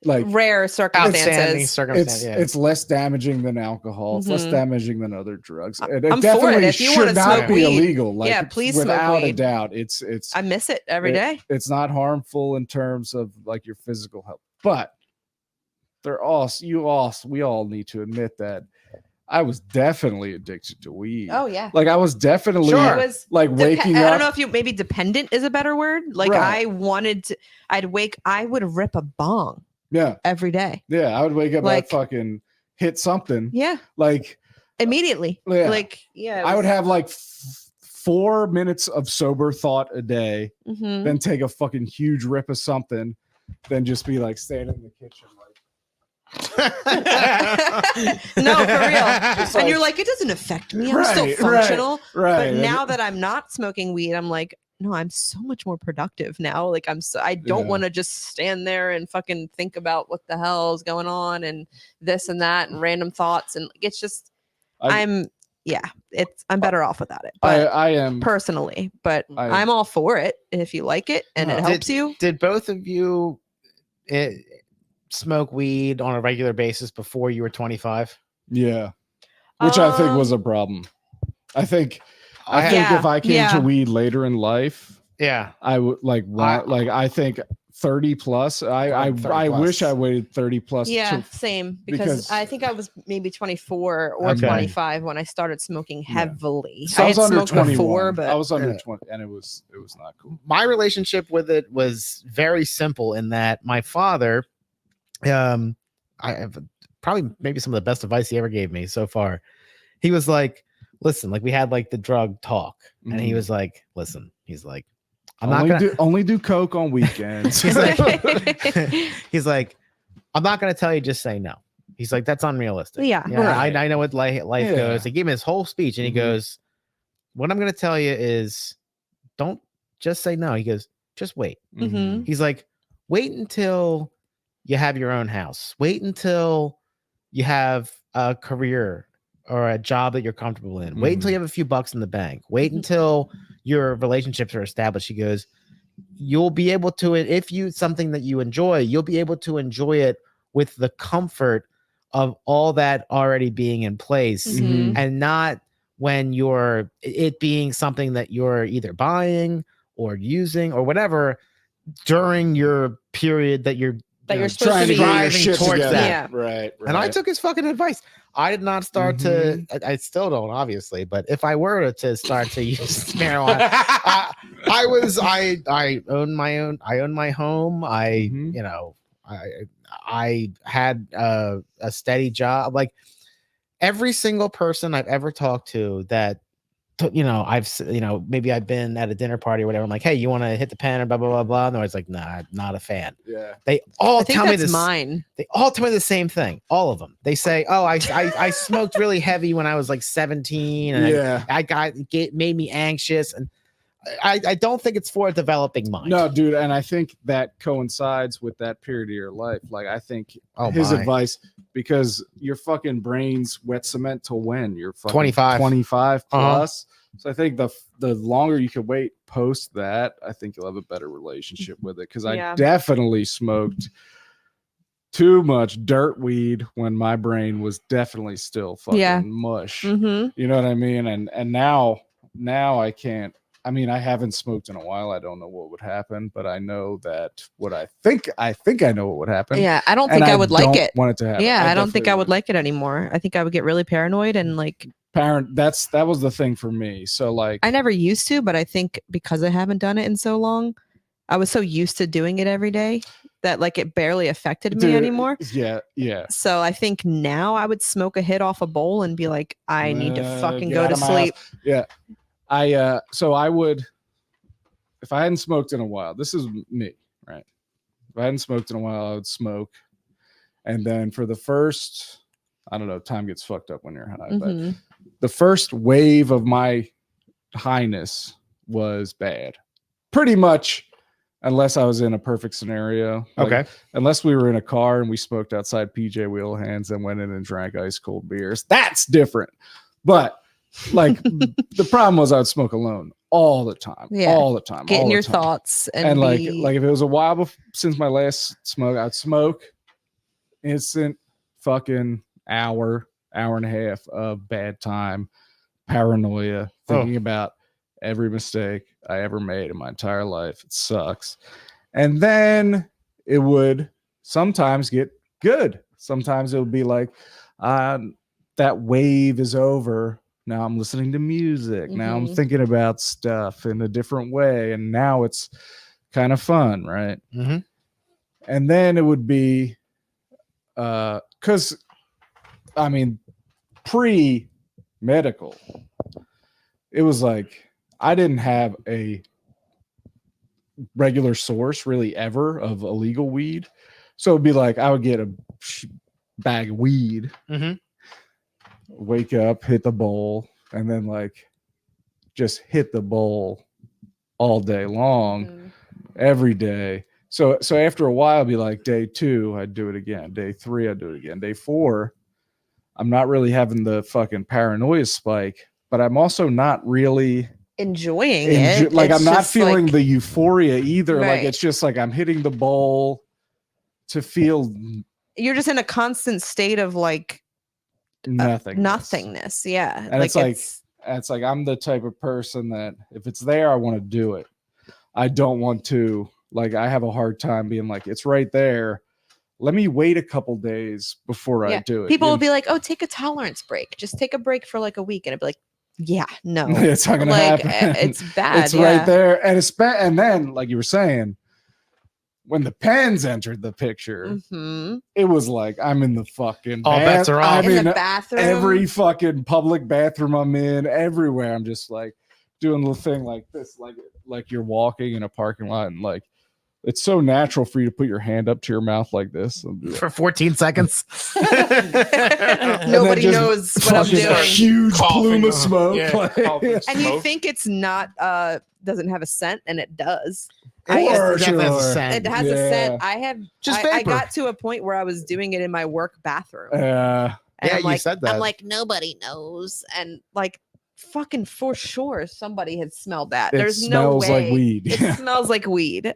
like Rare Outstanding circumstances. circumstance. Yeah. it's less damaging than alcohol. It's less Mhm. damaging than other drugs. And I'm it for it. definitely If you should wanna not smoke be weed, illegal. Like, yeah, it's please smoke without a weed. doubt. It's I miss it every it- day. it's not harmful in terms of like your physical health, but we all need to admit that I was definitely addicted to weed. Oh yeah. Like I was definitely I was like waking I up. don't know if you maybe dependent is a better word. Like Right. I would rip a bong Yeah, every day. yeah. I would wake up Like- and fucking hit something. Yeah. Like Immediately. Yeah. Like, yeah. I would have like 4 minutes of sober thought a day, Mhm. then take a fucking huge rip of something, then just be like standing in the kitchen like. No, for real. Just And you're like, it doesn't affect me. I'm Right, still right, functional. Right. But now that I'm not smoking weed, I'm like, no, I'm so much more productive now. Like I don't Yeah. want to just stand there and fucking think about what the hell is going on and this and that and random thoughts. And it's just, I'm better off without it. But I am personally, but I- I'm all for it if you like it and it No. helps you. Did both of you smoke weed on a regular basis before you were 25? yeah. Which I think Um, was a problem. I think I think Yeah, if I came yeah. to weed later in life, yeah. I would I think 30 plus. I 30 wish plus. I waited 30 plus. Yeah, to, same. because- Because I think I was maybe 24 or Okay. 25 when I started smoking Yeah. heavily. so I I had was under smoked 21. before, but I was under Yeah. 20, and it was not cool. My relationship with it was very simple in that my father, I have probably maybe some of the best advice he ever gave me so far. He was like, listen, like we had like the drug talk, and he Mhm. was like, listen, he's like, I'm not gonna only do coke on weekends. he's like, he's like, I'm not gonna tell you, just say no. He's like, that's unrealistic. Yeah, right. I know what life Yeah. goes. He gave me his whole speech, and he Mhm. goes, what I'm gonna tell you is, don't just say no. He goes, just wait. Mhm. He's like, wait until you have your own house. Wait until you have a career or a job that you're comfortable in. Wait until you have a few bucks in the bank. Wait Mhm. until your relationships are established. He goes, you'll be able to, if you something that you enjoy, you'll be able to enjoy it with the comfort of all that already being in place, Mhm. and not when you're it being something that you're either buying or using or whatever during your period that you're that you know, you're supposed Trying to to be get your driving shit towards together. that. Yeah. Right. And I took his fucking advice. I did not start to. I still don't, obviously. But if I were to start to use marijuana, I own my own. I own my home. Mhm. You know, I had a steady job. Like every single person I've ever talked to that maybe I've been at a dinner party or whatever. I'm like, hey, you want to hit the pen or blah blah blah blah. And they're always like, nah, not a fan. Yeah. They all I think tell me that's this. mine. They all tell me the same thing. All of them. They say, oh, I smoked really heavy when I was like 17, and Yeah. made me anxious, and I don't think it's for a developing mind. No, dude, and I think that coincides with that period of your life. Like, I think his my. advice, because your fucking brain's wet cement till when? You're fucking 25 plus. So I think the longer you can wait post that, I think you'll have a better relationship with it. Because I definitely smoked too much dirt weed when my brain was definitely still fucking mush. Mm-hmm. You know what I mean? And now I can't. I mean, I haven't smoked in a while. I don't know what would happen, but I know that I think I know what would happen. Yeah, I don't think I would like it. Want it to happen. Yeah, I don't think I would like it anymore. I think I would get really paranoid and like that was the thing for me. So like I never used to, but I think because I haven't done it in so long, I was so used to doing it every day that like it barely affected me anymore. Yeah. So I think now I would smoke a hit off a bowl and be like, I need to fucking go to sleep. Yeah. So I would, if I hadn't smoked in a while, this is me, right? If I hadn't smoked in a while, I would smoke. And then for the first, I don't know, time gets fucked up when you're high, but the first wave of my highness was bad. Pretty much, unless I was in a perfect scenario. Okay. Unless we were in a car and we smoked outside PJ Wheelhands and went in and drank ice cold beers. That's different. But like the problem was I would smoke alone all the time. Get in your thoughts and like if it was a while since my last smoke, I'd smoke instant fucking hour and a half of bad time, paranoia, thinking about every mistake I ever made in my entire life. It sucks. And then it would sometimes get good. Sometimes it would be like that wave is over. Now I'm listening to music. Now I'm thinking about stuff in a different way. And now it's kind of fun, right? Mm-hmm. And then it would be, because, I mean, pre-medical, it was like, I didn't have a regular source really ever of illegal weed. So it'd be like, I would get a bag of weed. Mm-hmm. Wake up, hit the bowl, and then like just hit the bowl all day long, every day. So after a while, I'd be like, day 2, I'd do it again. Day 3, I'd do it again. Day 4, I'm not really having the fucking paranoia spike, but I'm also not really enjoying it. Like I'm not feeling the euphoria either. Right. Like it's just like I'm hitting the bowl to feel. You're just in a constant state of like nothingness. Yeah. And it's like I'm the type of person that if it's there, I want to do it. I don't want to, like, I have a hard time being like, it's right there. Let me wait a couple days before I do it. People will be like, oh, take a tolerance break. Just take a break for like a week. And I'd be like, yeah, no. It's not going to happen. It's bad. It's right there. And then, like you were saying, when the pens entered the picture, it was like I'm in the fucking bets are off. I'm in the bathroom. Every fucking public bathroom I'm in, everywhere. I'm just like doing the thing like this, like you're walking in a parking lot, and like it's so natural for you to put your hand up to your mouth like this for 14 seconds. Nobody knows what I'm doing. Huge plume of smoke. Yeah, and you think it's not doesn't have a scent, and it does. It has a scent. I got to a point where I was doing it in my work bathroom. And you said that. I'm like, nobody knows. And like, fucking for sure, somebody had smelled that. There's no way. It smells like weed. It smells like weed.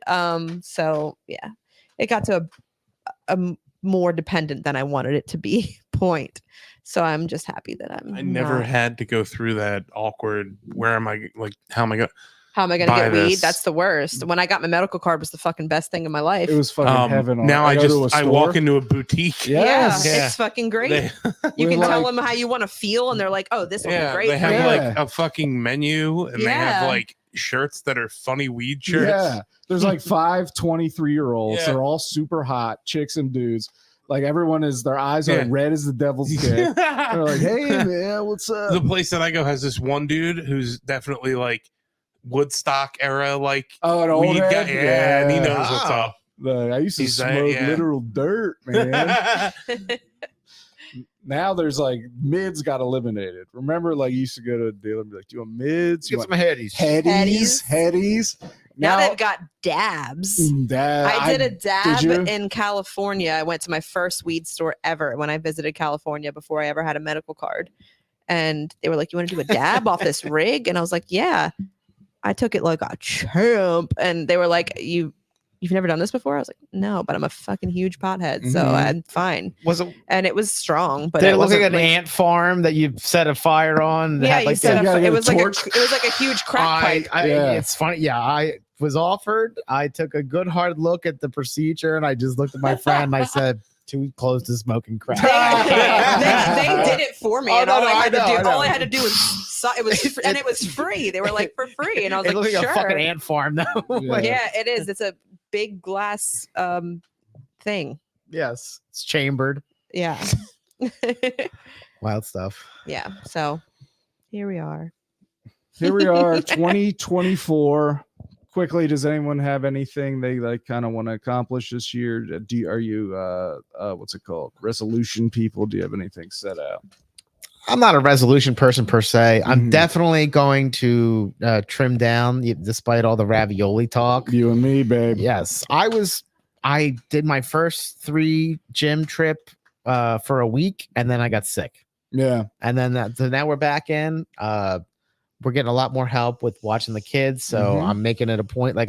So yeah, it got to a more dependent than I wanted it to be point. So I'm just happy that I never had to go through that awkward, where am I, like, how am I going to get weed? That's the worst. When I got my medical card, was the fucking best thing in my life. It was fucking heaven. Now I walk into a boutique. Yeah. It's fucking great. You can tell them how you want to feel, and they're like, "Oh, this will be great." They have like a fucking menu, and they have like shirts that are funny weed shirts. Yeah, there's like 5 23-year-olds. They're all super hot, chicks and dudes. Like everyone is, their eyes are Yeah. red as the devil's dick. They're like, hey man, what's up? The place that I go has this one dude who's definitely like Woodstock era, like Oh, an old weed head? guy. Yeah, and he knows Yeah. what's up. Like, I used to He's like, smoke yeah. literal dirt, man. Now there's like mids got eliminated. Remember, like you used to go to a dealer and be like, "Do you want mids? You Get want some headies. headies?" Now they've got dabs. I did a dab you? in California. I went to my first weed store ever when I visited California before I ever had a medical card. And they were like, "You want to do a dab off this rig?" And I was like, "Yeah." I took it like a champ. And they were like, You've never done this before? I was like, "No, but I'm a fucking huge pothead, so Mhm. I'm fine." Was it? And it was strong, but Did it it look like wasn't an ant farm that you set a fire on? that Yeah, had, you like, said you gotta get it a was like torch. it was like a huge crack pipe. Yeah. It's funny. Yeah, I was offered. I took a good hard look at the procedure, and I just looked at my friend and I said, "Too close to smoking crack." they did it for me, Oh, and no, all no, I had to I do, know. all I had to do was it was and it was free. They were like for free, and I was It like, looked like sure. a fucking ant farm, though. Yeah. Like, Yeah, it is. It's a big glass thing. yes, it's chambered. Yeah. Wild stuff. Yeah. So here we are. Here we are, 2024. Quickly, does anyone have anything they like kind of want to accomplish this year? Are you what's it called? Resolution people? Do you have anything set out? I'm not a resolution person per se. I'm Mhm. definitely going to trim down, despite all the ravioli talk. You and me, babe. Yes, I did my first 3 gym trip for a week, and then I got sick. Yeah. And then so now we're back in. We're getting a lot more help with watching the kids, so Mhm. I'm making it a point. Like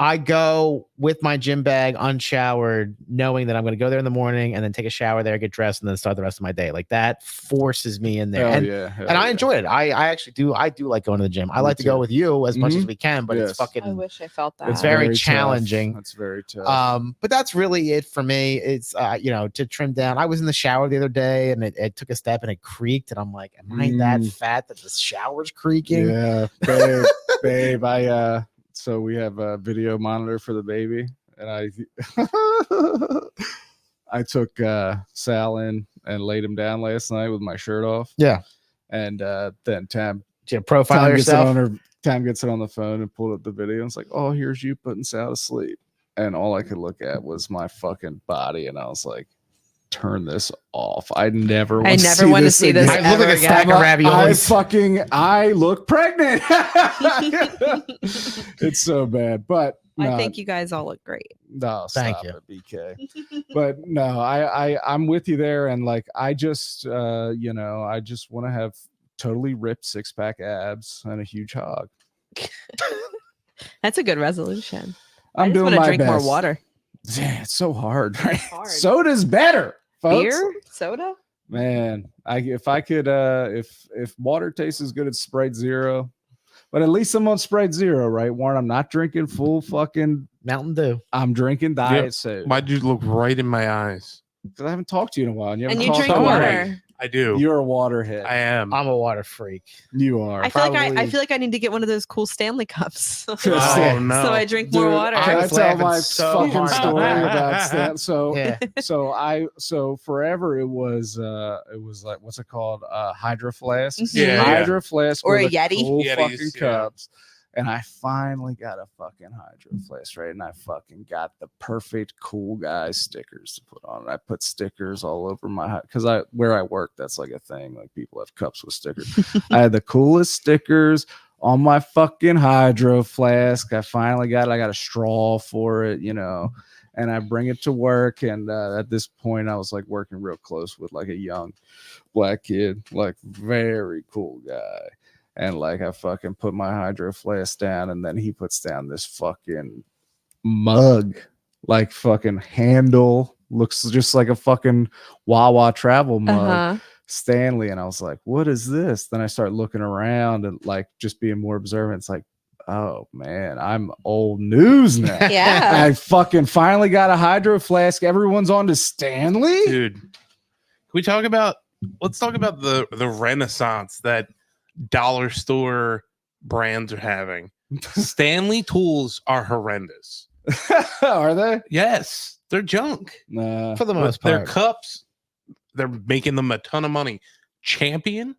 I go with my gym bag unshowered, knowing that I'm going to go there in the morning and then take a shower there, get dressed, and then start the rest of my day. Like that forces me in there. Hell and yeah. and I enjoy it. I actually do. I do like going to the gym. I Me like to go too. with you as much as Mhm. we can, but Yes. it's fucking. wish I felt that. It's very tough. challenging. That's very tough. But that's really it for me. It's to trim down. I was in the shower the other day and it took a step and it creaked, and I'm like, am I that fat that the shower's creaking? Yeah, babe, babe. So we have a video monitor for the baby, and I took Sal in and laid him down last night with my shirt off. Yeah. And then Tam Profile yourself. Tam gets it on the phone and pulled up the video. And it's like, oh, here's you putting Sal to sleep. And all I could look at was my fucking body, and I was like, turn this off. I never want to see this I look like a again. stack of raviolis. I look pregnant. It's so bad, but I no, think you guys all look great. no, Thank stop you. it, BK. But no, I'm with you there, and like I just I just want to have totally ripped 6-pack abs and a huge hog. That's a good resolution. I I'm just doing want to my drink more best. water. Yeah, it's so hard, right? hard. Soda's better, folks. Beer, soda. Man, if I could if water tastes as good as Sprite Zero, but at least I'm on Sprite Zero, right, Warren? I'm not drinking full fucking Mountain Dew. I'm drinking diet soda. Why'd you look right in my eyes? Because I haven't talked to you in a while. And you, And haven't you talked drink to me. water. I do. You're a waterhead. I am. I'm a water freak. You are. I feel like I Probably- feel like I need to get one of those cool Stanley cups. Oh, Stan- no. So I drink more Dude, water. Can I was tell laughing my so fucking hard. story about Stan? So Yeah. so forever it was like, what's it called? Hydro flasks. Yeah, yeah. Hydro flask Or with a Yeti. Cool Yetis, fucking yeah. cups. And I finally got a fucking Hydro flask, right? And I fucking got the perfect cool guy stickers to put on it. I put stickers all over my, because where I work, that's like a thing. Like people have cups with stickers. I had the coolest stickers on my fucking Hydro flask. I finally got it. I got a straw for it, and I bring it to work. And at this point, I was like working real close with like a young black kid, like very cool guy. And like I fucking put my Hydro flask down, and then he puts down this fucking mug, like fucking handle, looks just like a fucking Wawa travel mug. Uh-huh. Stanley. And I was like, what is this? Then I start looking around and like just being more observant. It's like, oh man, I'm old news now. Yeah. I fucking finally got a Hydro flask. Everyone's on to Stanley. Dude, can we talk about, let's talk about the renaissance that dollar store brands are having. Stanley tools are horrendous. Are they? Yes. They're junk. Nah. For the But most their part. cups, they're making them a ton of money. Champion,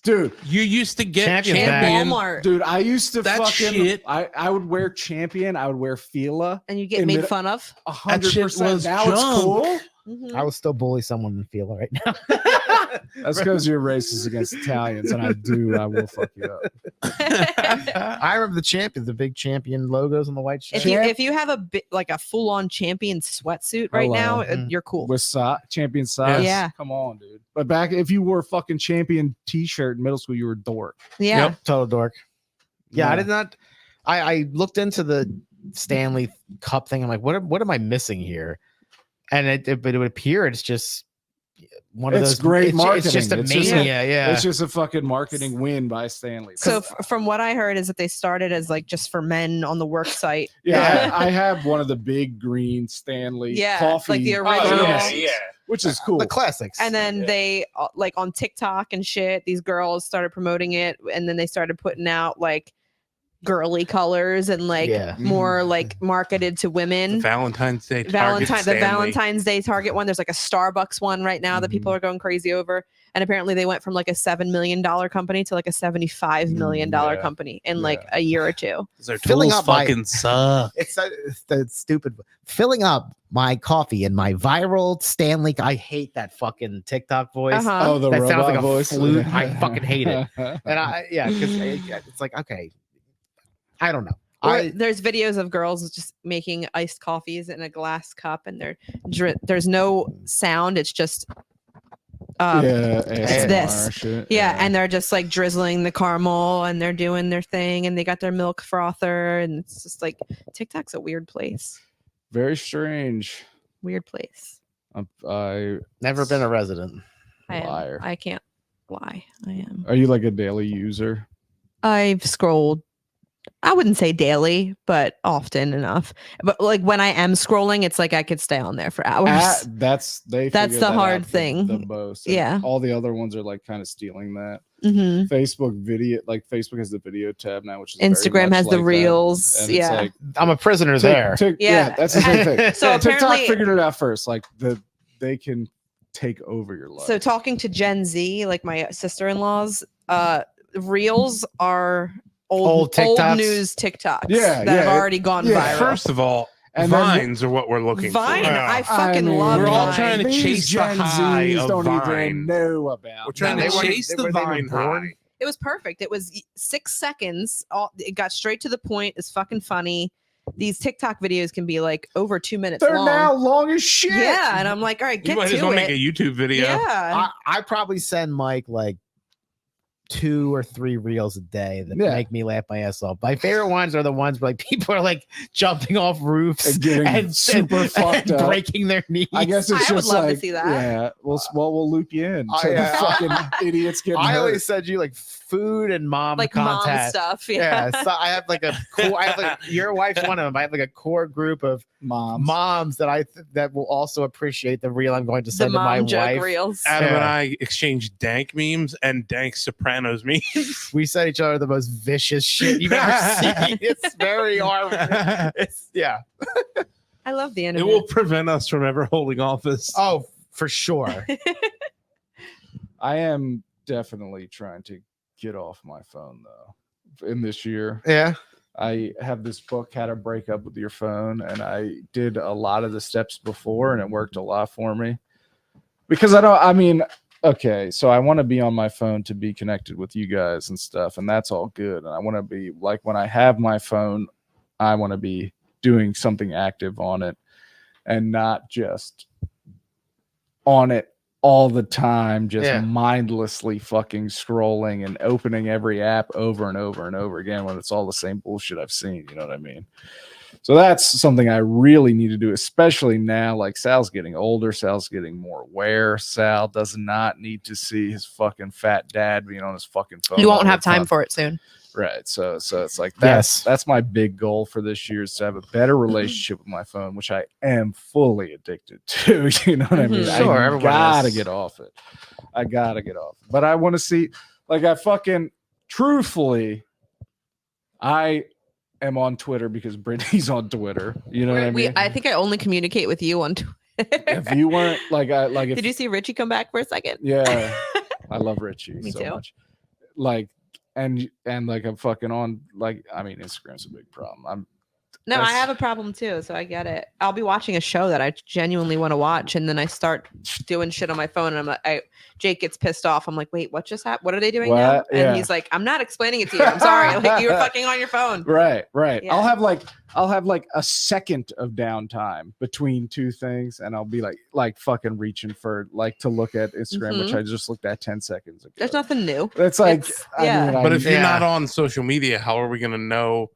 Dude, you used to get Champion's And bad. Champion. Walmart. dude, I used to That fucking shit- I would wear Champion, I would wear Fila. And you get in made mid- fun of. 100%. was Now it's junk. cool. Mhm. I will still bully someone in Fila right now. That's because you're racist against Italians, and I will fuck you up. I remember the champion, the big champion logos on the white shirt. if you have a bit like a full on champion sweatsuit right now, Hello. Mhm. you're cool. With Champion size. Yeah. Come on, dude. But back if you wore a fucking Champion t-shirt in middle school, you were a dork. Yeah. Yep. Total dork. Yeah, I Yeah. did not. I looked into the Stanley Cup thing. I'm like, what am I missing here? And it would appear it's just one of It's those great It's just a marketing. It's just mania. Yeah. It's just a fucking marketing win by Stanley. So from what I heard is that they started as like just for men on the work site. yeah, I have one of the big green Stanley Yeah, coffee, like the Oh, original. yeah. which is cool. the classics. And then Yeah. they like on TikTok and shit, these girls started promoting it, and then they started putting out like girly colors and like Yeah. more like marketed to The women. Valentine's Day. Target The Stanley. Valentine's Day Target one. There's like a Starbucks one right now that people are going crazy over. And apparently they went from like a $7 million company to like a $75 million Yeah. company in like Yeah. a year or two. Their Filling tools up my- fucking suck. it's the stupid filling up my coffee and my viral Stanley. I hate that fucking TikTok voice. Uh-huh. Oh, the That sounds robot like a voice. flute. I fucking hate it. And because it's like, okay, I don't know. Or there's videos of girls just making iced coffees in a glass cup, and there's no sound. It's just yeah, it's this. shit. and they're just like drizzling the caramel, and they're doing their thing, and they got their milk frother, and it's just like TikTok's a weird place. very strange. Weird place. I Never been a resident. Liar. I can't lie. I am. Are you like a daily user? I've scrolled. I wouldn't say daily, but often enough. But like when I am scrolling, it's like I could stay on there for hours. That's That's figured the that hard out thing. the most. And Yeah. all the other ones are like kind of stealing that. hmm Facebook video, like Facebook has the video tab now, which is very Instagram much has the like that. reels. And it's Yeah. like, I'm a prisoner there. yeah, Yeah. that's the same thing. So TikTok apparently- figured it out first. Like they can take over your life. So talking to Gen Z, like my sister-in-laws, reels are Old old TikToks? news TikToks Yeah, that have yeah, already gone yeah. viral. First of all, And then- Vines are what we're looking Vine, for. I fucking mean, love we're all Vine. trying to These chase the Gen high Zs of don't Vine. even know about. We're trying They to weren't- chase they the were- they were Vine born? high. It was perfect. It was 6 seconds. It got straight to the point. It's fucking funny. These TikTok videos can be like over 2 minutes They're long. now long as shit. Yeah, and I'm like, all right, You get might as to well it. make a YouTube video. Yeah. I probably send Mike like 2 or 3 reels a day that Yeah. make me laugh my ass off. My favorite ones are the ones where like people are like jumping off roofs And getting super fucked up. breaking their knees. I guess it's I would just love to like see that. yeah. We'll loop you in. Oh, So yeah. the fucking idiots get I hurt. always send you like food and mom like content. mom stuff. Yeah, Yeah. so I have like a core. I have like your wife's one of them. I have like a core group of moms that that will also appreciate the reel I'm going to The send to my mom joke wife. reels. Adam and Yeah. I exchanged dank memes and dank Sopranos memes. We send each other the most vicious shit you've ever seen. It's very hard. It's yeah. I love the It internet. will prevent us from ever holding office. Oh, for sure. I am definitely trying to get off my phone though. In this year, Yeah. I have this book, How to Break Up with Your Phone, and I did a lot of the steps before, and it worked a lot for me. Because okay, so I want to be on my phone to be connected with you guys and stuff, and that's all good. And I want to be like when I have my phone, I want to be doing something active on it and not just on it all the time, just Yeah. mindlessly fucking scrolling and opening every app over and over and over again when it's all the same bullshit I've seen. You know what I mean? So that's something I really need to do, especially now. Like Sal's getting older, Sal's getting more aware. Sal does not need to see his fucking fat dad being on his fucking phone. You all won't the have time time. for it soon. Right. So it's like Yes. that's my big goal for this year is to have a better relationship with my phone, which I am fully addicted to. You know what I mean? Mhm. Sure, I everyone gotta is. get off it. I gotta get off. But I want to see, like, I fucking truthfully, I am on Twitter because Brittany's on Twitter. You know what I mean? I think I only communicate with you on Twitter. If you weren't if, Did you see Richie come back for a second? Yeah, I love Richie Me so too. much. Like, and like I'm fucking on Instagram's a big problem. No, I That's- have a problem too, so I get it. I'll be watching a show that I genuinely want to watch, and then I start doing shit on my phone, and I'm like, Jake gets pissed off. I'm like, wait, what just happened? What are they doing now? What? And Yeah. he's like, I'm not explaining it to you. I'm sorry. Like you were fucking on your phone. Right. Yeah. I'll have like a second of downtime between two things, and I'll be like fucking reaching for to look at Instagram, which I just looked at 10 seconds ago. There's nothing new. It's like, yeah. But if you're Yeah. not on social media, how are we going to know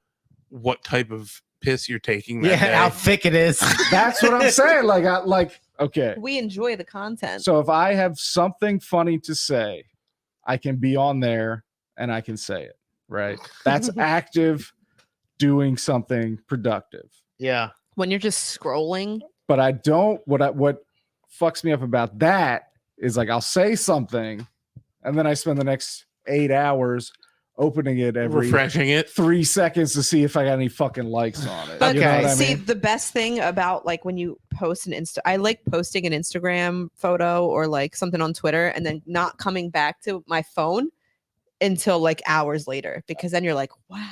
what type of piss you're taking that day? how thick it is. that's what I'm saying. Okay. We enjoy the content. So if I have something funny to say, I can be on there and I can say it. Right. That's active doing something productive. Yeah. When you're just scrolling, But I don't. What fucks me up about that is I'll say something, and then I spend the next 8 hours opening it every Refreshing it. 3 seconds to see if I got any fucking likes on it. but You know what I see, mean? the best thing about when you post an I like posting an Instagram photo or something on Twitter and then not coming back to my phone until hours later, because then you're like, wow,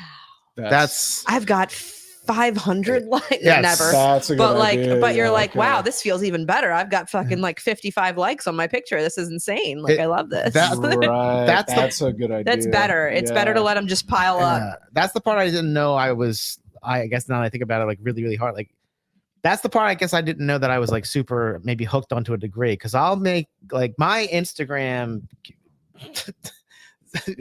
That's I've got 500 likes. Yes. Never. That's a good But idea. but you're Yeah, like, okay. wow, this feels even better. I've got fucking 55 likes on my picture. This is insane. I love this. Right. That's a good idea. That's better. It's better to let them just pile up. that's the part I didn't know I guess now that I think about it really, really hard. That's the part I guess I didn't know that I was super maybe hooked onto a degree. Cause I'll make my Instagram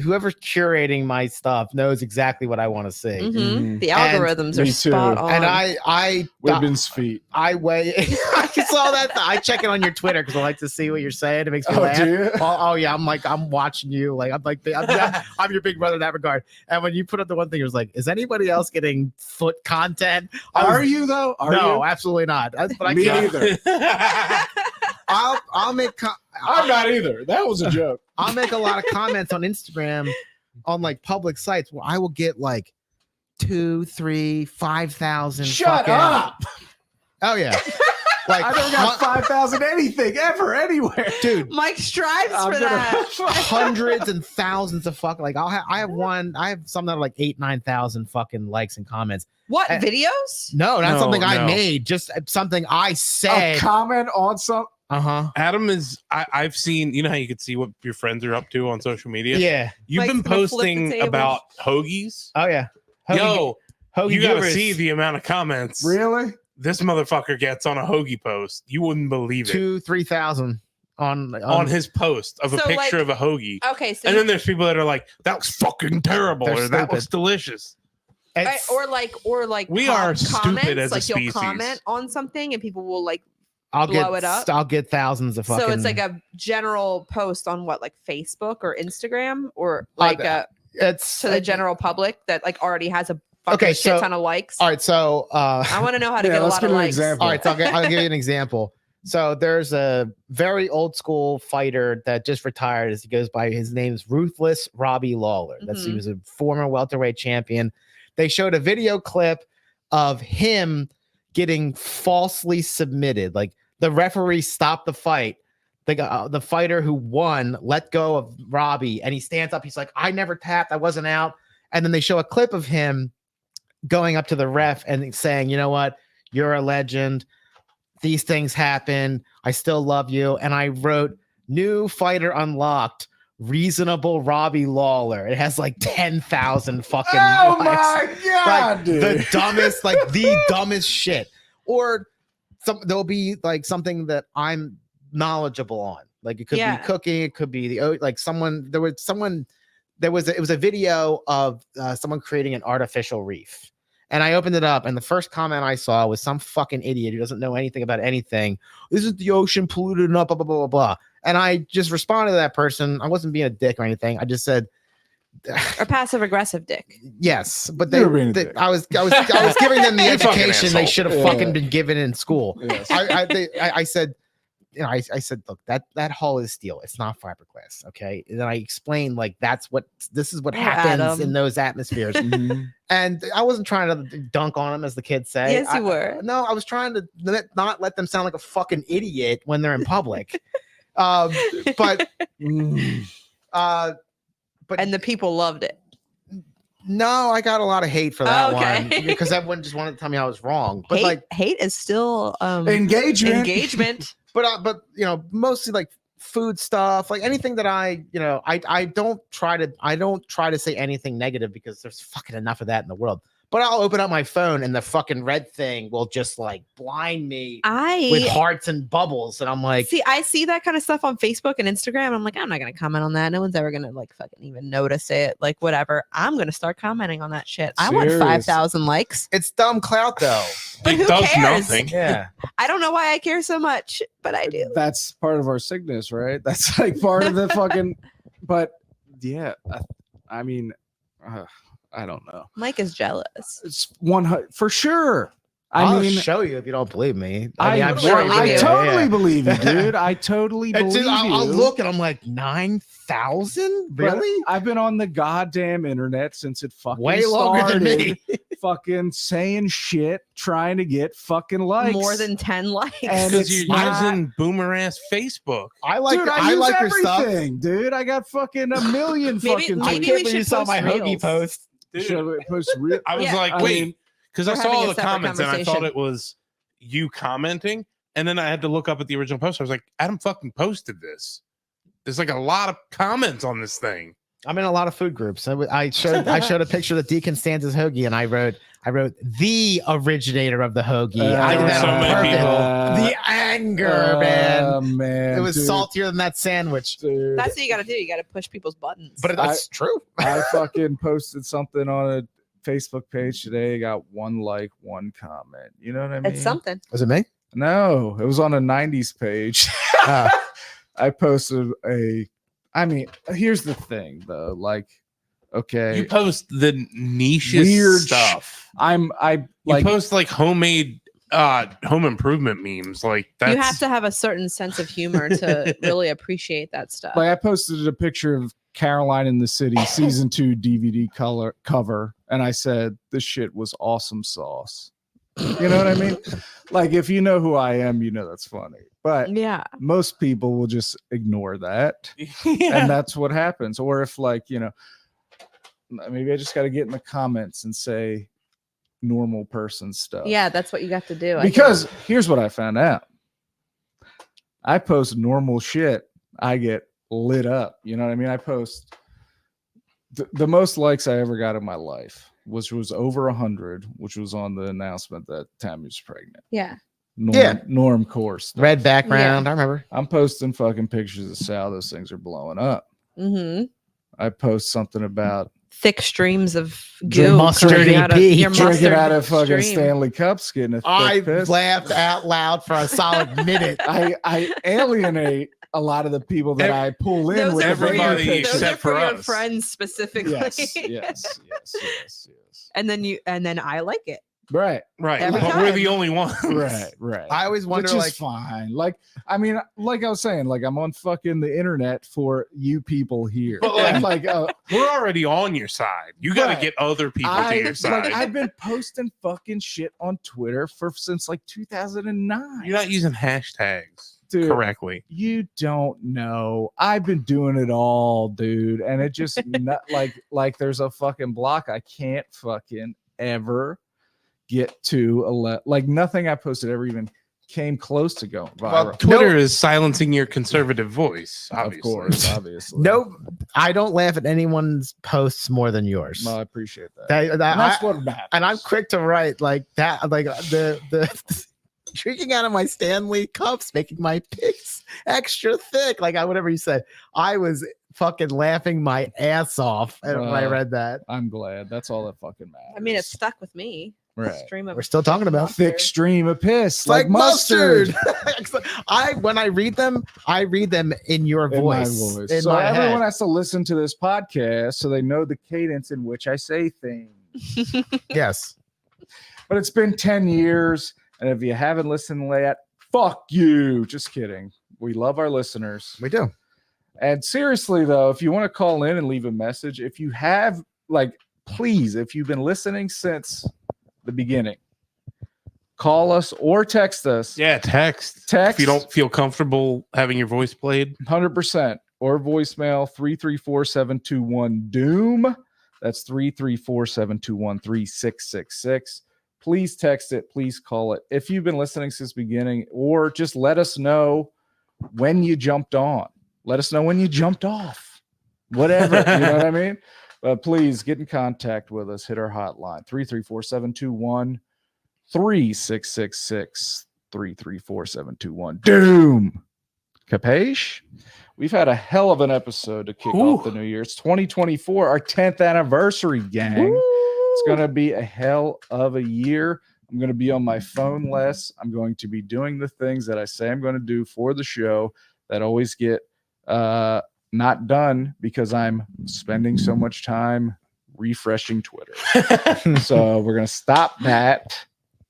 whoever's curating my stuff knows exactly what I want to see. Mhm. The And algorithms are me too. spot on. And I Women's feet. I weigh I saw that. I check it on your Twitter because I like to see what you're saying. It makes me Oh, laugh. do you? Oh yeah, I'm watching you. I'm your big brother in that regard. And when you put up the one thing, it was like, is anybody else getting foot content? Are you though? No, absolutely not. But I Me can't. neither. I'll make I'm not either. That was a joke. I'll make a lot of comments on Instagram on public sites where I will get 2, 3, 5,000. Shut up. Oh yeah. I never got 5,000 anything ever anywhere. dude. Mike strives I'm for gonna- that. Hundreds and thousands of fucking I have some that are 8,000, 9,000 fucking likes and comments. What Uh, videos? No, not No, something I no. made, just something I A said. comment on some. Uh-huh. Adam is, I've seen, how you can see what your friends are up to on social media? Yeah. You've Mike's been gonna flip the posting table. about hoagies. Oh yeah. Yo, Hoagie you got to Givers. see the amount of comments Really? this motherfucker gets on a hoagie post. You wouldn't believe it. 2,000-3,000 on On his post of a So, picture of a hoagie. Okay, so And then there's people that are like, that was fucking terrible, They're or that was stupid. delicious. It's- or We are stupid comments, as a you'll species. comment on something and people will I'll blow it up. I'll get thousands of fucking. so it's a general post on what Facebook or Instagram or it's to the general public that already has a fucking Okay, shit so- ton of likes. All right, so I want to know how to Yeah, get a let's lot get of an likes. example. all right, so I'll give you an example. So there's a very old school fighter that just retired. As he goes by, his name's Ruthless Robbie Lawler. He Mhm. was a former welterweight champion. They showed a video clip of him getting falsely submitted. The referee stopped the fight. The fighter who won let go of Robbie, and he stands up. He's like, "I never tapped. I wasn't out." And then they show a clip of him going up to the ref and saying, "You know what? You're a legend. These things happen. I still love you." And I wrote, "New fighter unlocked. Reasonable Robbie Lawler." It has 10,000 fucking Oh likes. my god, dude. The dumbest, the dumbest shit. Or there'll be something that I'm knowledgeable on. It could Yeah. be cooking, it could be it was a video of someone creating an artificial reef. And I opened it up, and the first comment I saw was some fucking idiot who doesn't know anything about anything. This is the ocean polluted and blah, blah, blah, blah, blah. And I just responded to that person. I wasn't being a dick or anything. I just said, Or passive aggressive dick. yes, but You were being a dick. I was giving them the You fucking education they asshole. should have Yeah. fucking been given in school. Yes. I said, I said, look, that hull is steel. It's not fiberglass. Okay. And then I explained like this is what happens Adam. in those atmospheres. And I wasn't trying to dunk on them, as the kids say. Yes, you were. No, I was trying to not let them sound like a fucking idiot when they're in public. But And the people loved it. no, I got a lot of hate for that Okay. one because everyone just wanted to tell me I was wrong. But Hate is still Engagement. but mostly like food stuff, like anything that I don't try to say anything negative because there's fucking enough of that in the world. But I'll open up my phone and the fucking red thing will just like blind me with hearts and bubbles. And I'm like, I see that kind of stuff on Facebook and Instagram. And I'm like, I'm not going to comment on that. No one's ever going to like fucking even notice it. Like, whatever. I'm going to start commenting on that shit. I want 5,000 likes. it's dumb clout though. But who It does cares? nothing. Yeah. I don't know why I care so much, but I do. That's part of our sickness, right? That's like part of the fucking. But yeah, I mean, I don't know. Mike is jealous. It's 100 for sure. I'll I mean, show you if you don't believe me. I'm sure you I do. totally Yeah. believe you, dude. I totally It's believe just- I'll you. look and I'm like 9,000, But really? I've been on the goddamn internet since it fucking Way longer than started, me. fucking saying shit, trying to get fucking likes. More than 10 likes. And Because it's you're not- using boomer ass Facebook. I like Dude, I use like your stuff. everything, dude. I got fucking a million Maybe- fucking. maybe tweets. we should you saw post my hoagie reels. post. Should we post real? I was Yeah. like, I wait, mean, because I we're saw having all a the separate comments and I thought conversation. it was you commenting. And then I had to look up at the original post. I was like, Adam fucking posted this. There's like a lot of comments on this thing. I'm in a lot of food groups. I showed a picture of the Deacon Stanza's hoagie, and I wrote the originator of the hoagie. I there did were that so on many purpose. people. The anger, man. Man, It was dude, saltier than that sandwich. dude. That's what you got to do. You got to push people's buttons. But that's true. I fucking posted something on a Facebook page today. Got 1 like, 1 comment. You know what I mean? it's something. Was it me? No, it was on a 90s page. I posted I mean, here's the thing though. Like, okay, You post the niche Weird stuff. I You like post like homemade home improvement memes. Like that's You have to have a certain sense of humor to really appreciate that stuff. I posted a picture of Caroline in the City season 2 DVD cover, and I said this shit was awesome sauce. You know what I mean? Like, if you know who I am, you know that's funny. But yeah. most people will just ignore that, yeah. and that's what happens. Or if, like, you know, maybe I just got to get in the comments and say normal person stuff. Yeah, that's what you got to do. Because here's what I found out. I post normal shit, I get lit up. You know what I mean? I post the most likes I ever got in my life, which was over 100, which was on the announcement that Tammy was pregnant. Yeah. Norm course. Red background. I remember. I'm posting fucking pictures of Sal. Those things are blowing up. Mm-hmm. I post something about Thick streams of Drink goo mustard coming out of EP. your drinking mustard out of fucking stream. Stanley Cups, getting a thick I piss. laughed out loud for a solid minute. I alienate a lot of the people that I pull in Those with are the for your- everybody baby those pictures. are except for for your us. friends specifically. Yes. And then I like it. Right. Right. Every But time. we're the only ones. Right. I always wonder, Which is like, fine. Like, I mean, like I was saying, like I'm on fucking the internet for you people here. But, like, And, like We're already on your side. You got to Right. get other people to your side. like I've been posting fucking shit on Twitter since like 2009. You're not using hashtags Dude, correctly. You don't know. I've been doing it all, dude, and it just not like there's a fucking block I can't fucking ever get to. Like nothing I posted ever even came close to going viral. Well, Twitter is silencing your conservative voice. Obviously. Of course, obviously. no, I don't laugh at anyone's posts more than yours. No, I appreciate that. That- that- And that's I- what matters. and I'm quick to write like that, like the drinking out of my Stanley cups, making my pics extra thick, like whatever you said. I was fucking laughing my ass off when I read that. I'm glad. That's all that fucking matters. I mean, it stuck with me. right. Stream of We're still talking about Thick stream of piss, It's like mustard. When I read them in your In my voice. voice. In So my everyone head. has to listen to this podcast so they know the cadence in which I say things. Yes. But it's been 10 years, and if you haven't listened yet, fuck you. Just kidding. We love our listeners. We do. And seriously, though, if you want to call in and leave a message, if you have, please, if you've been listening since the beginning, call us or text us. Yeah, text. If you don't feel comfortable having your voice played. 100%. Or voicemail 334-721-DOOM. That's 334-721-3666. Please text it. Please call it. If you've been listening since the beginning, or just let us know when you jumped on. Let us know when you jumped off. Whatever. You know what I mean? But please get in contact with us. Hit our hotline. 334-721-3666. 334-721-DOOM. Capiche? We've had a hell of an episode to kick off the new year. It's 2024, our 10th anniversary, gang. Ooh. It's going to be a hell of a year. I'm going to be on my phone less. I'm going to be doing the things that I say I'm going to do for the show that always get not done because I'm spending so much time refreshing Twitter. So we're going to stop that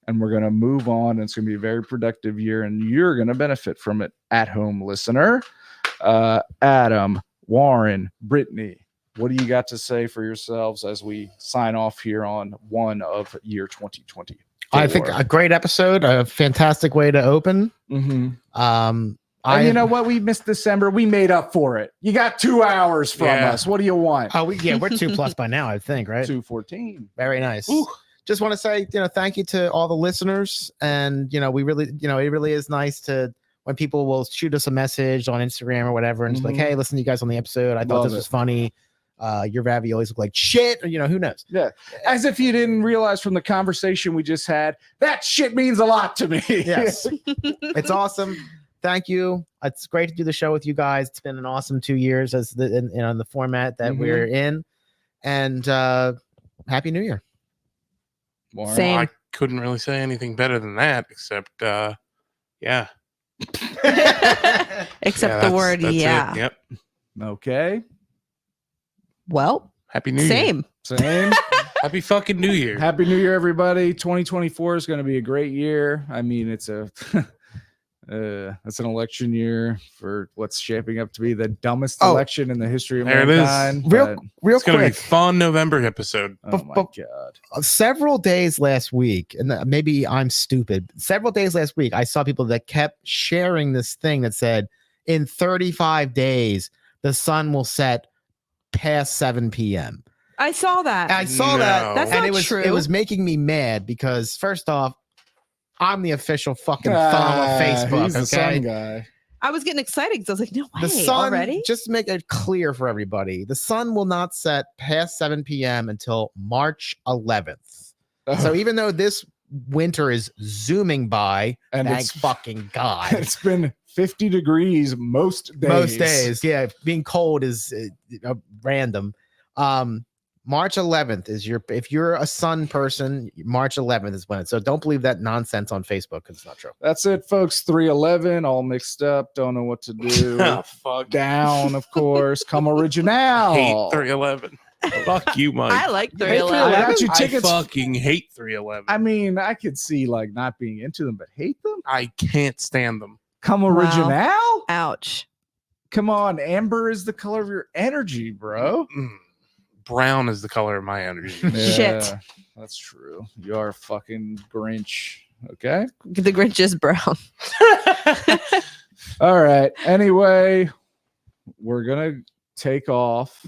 and we're going to move on. And it's going to be a very productive year and you're going to benefit from it at home, listener. Adam, Warren, Brittany, what do you got to say for yourselves as we sign off here on one of year 2020? I think a great episode, a fantastic way to open. Mm-hmm. And you know what? We missed December. We made up for it. You got 2 hours from us. What do you want? Oh, we're 2+ by now, I think, right? 2:14. Very nice. Ooh. Just want to say, thank you to all the listeners. And, we really, it really is nice to when people will shoot us a message on Instagram or whatever. And it's like, hey, listen to you guys on the episode. I thought this was funny. Your raviolis look like shit. Or, who knows? Yeah. As if you didn't realize from the conversation we just had, that shit means a lot to me. Yes. It's awesome. Thank you. It's great to do the show with you guys. It's been an awesome 2 years as the format that we're in. And Happy New Year. Warren. Same. Well, I couldn't really say anything better than that, except yeah. Except the word that's yeah. It. Yep. Okay. Well, Happy New Year. same. Happy fucking New Year. Happy New Year, everybody. 2024 is going to be a great year. I mean, it's an election year for what's shaping up to be the dumbest election in the history of mankind. Real It's going to be quick. a fun November episode. Oh my God. Several days last week, and maybe I'm stupid. Several days last week, I saw people that kept sharing this thing that said, in 35 days, the sun will set past 7 p.m. I saw that. I saw that. That's and not true. It was making me mad because, first off, I'm the official fucking thumb of Facebook. He's the Okay, sun guy. I was getting excited because I was like, no way, the sun. already? Just to make it clear for everybody, the sun will not set past 7 p.m. until March 11th. So even though this winter is zooming by, And thank it's fucking God. It's been 50 degrees most days. Most days, yeah. Being cold is random. March 11th is if you're a sun person, March 11th is when it's. So don't believe that nonsense on Facebook because it's not true. That's it, folks. 311, all mixed up. Don't know what to do. Oh, fuck. Down, of course. Come original. Hate 311. Fuck you, Mike. I like Hey, 311. I got you I tickets. fucking hate 311. I mean, I could see not being into them, but hate them. I can't stand them. Come original. Ouch. Come on, amber is the color of your energy, bro. Brown is the color of my energy. Shit. That's true. You are a fucking Grinch. Okay. The Grinch is brown. All right. Anyway, we're gonna take off.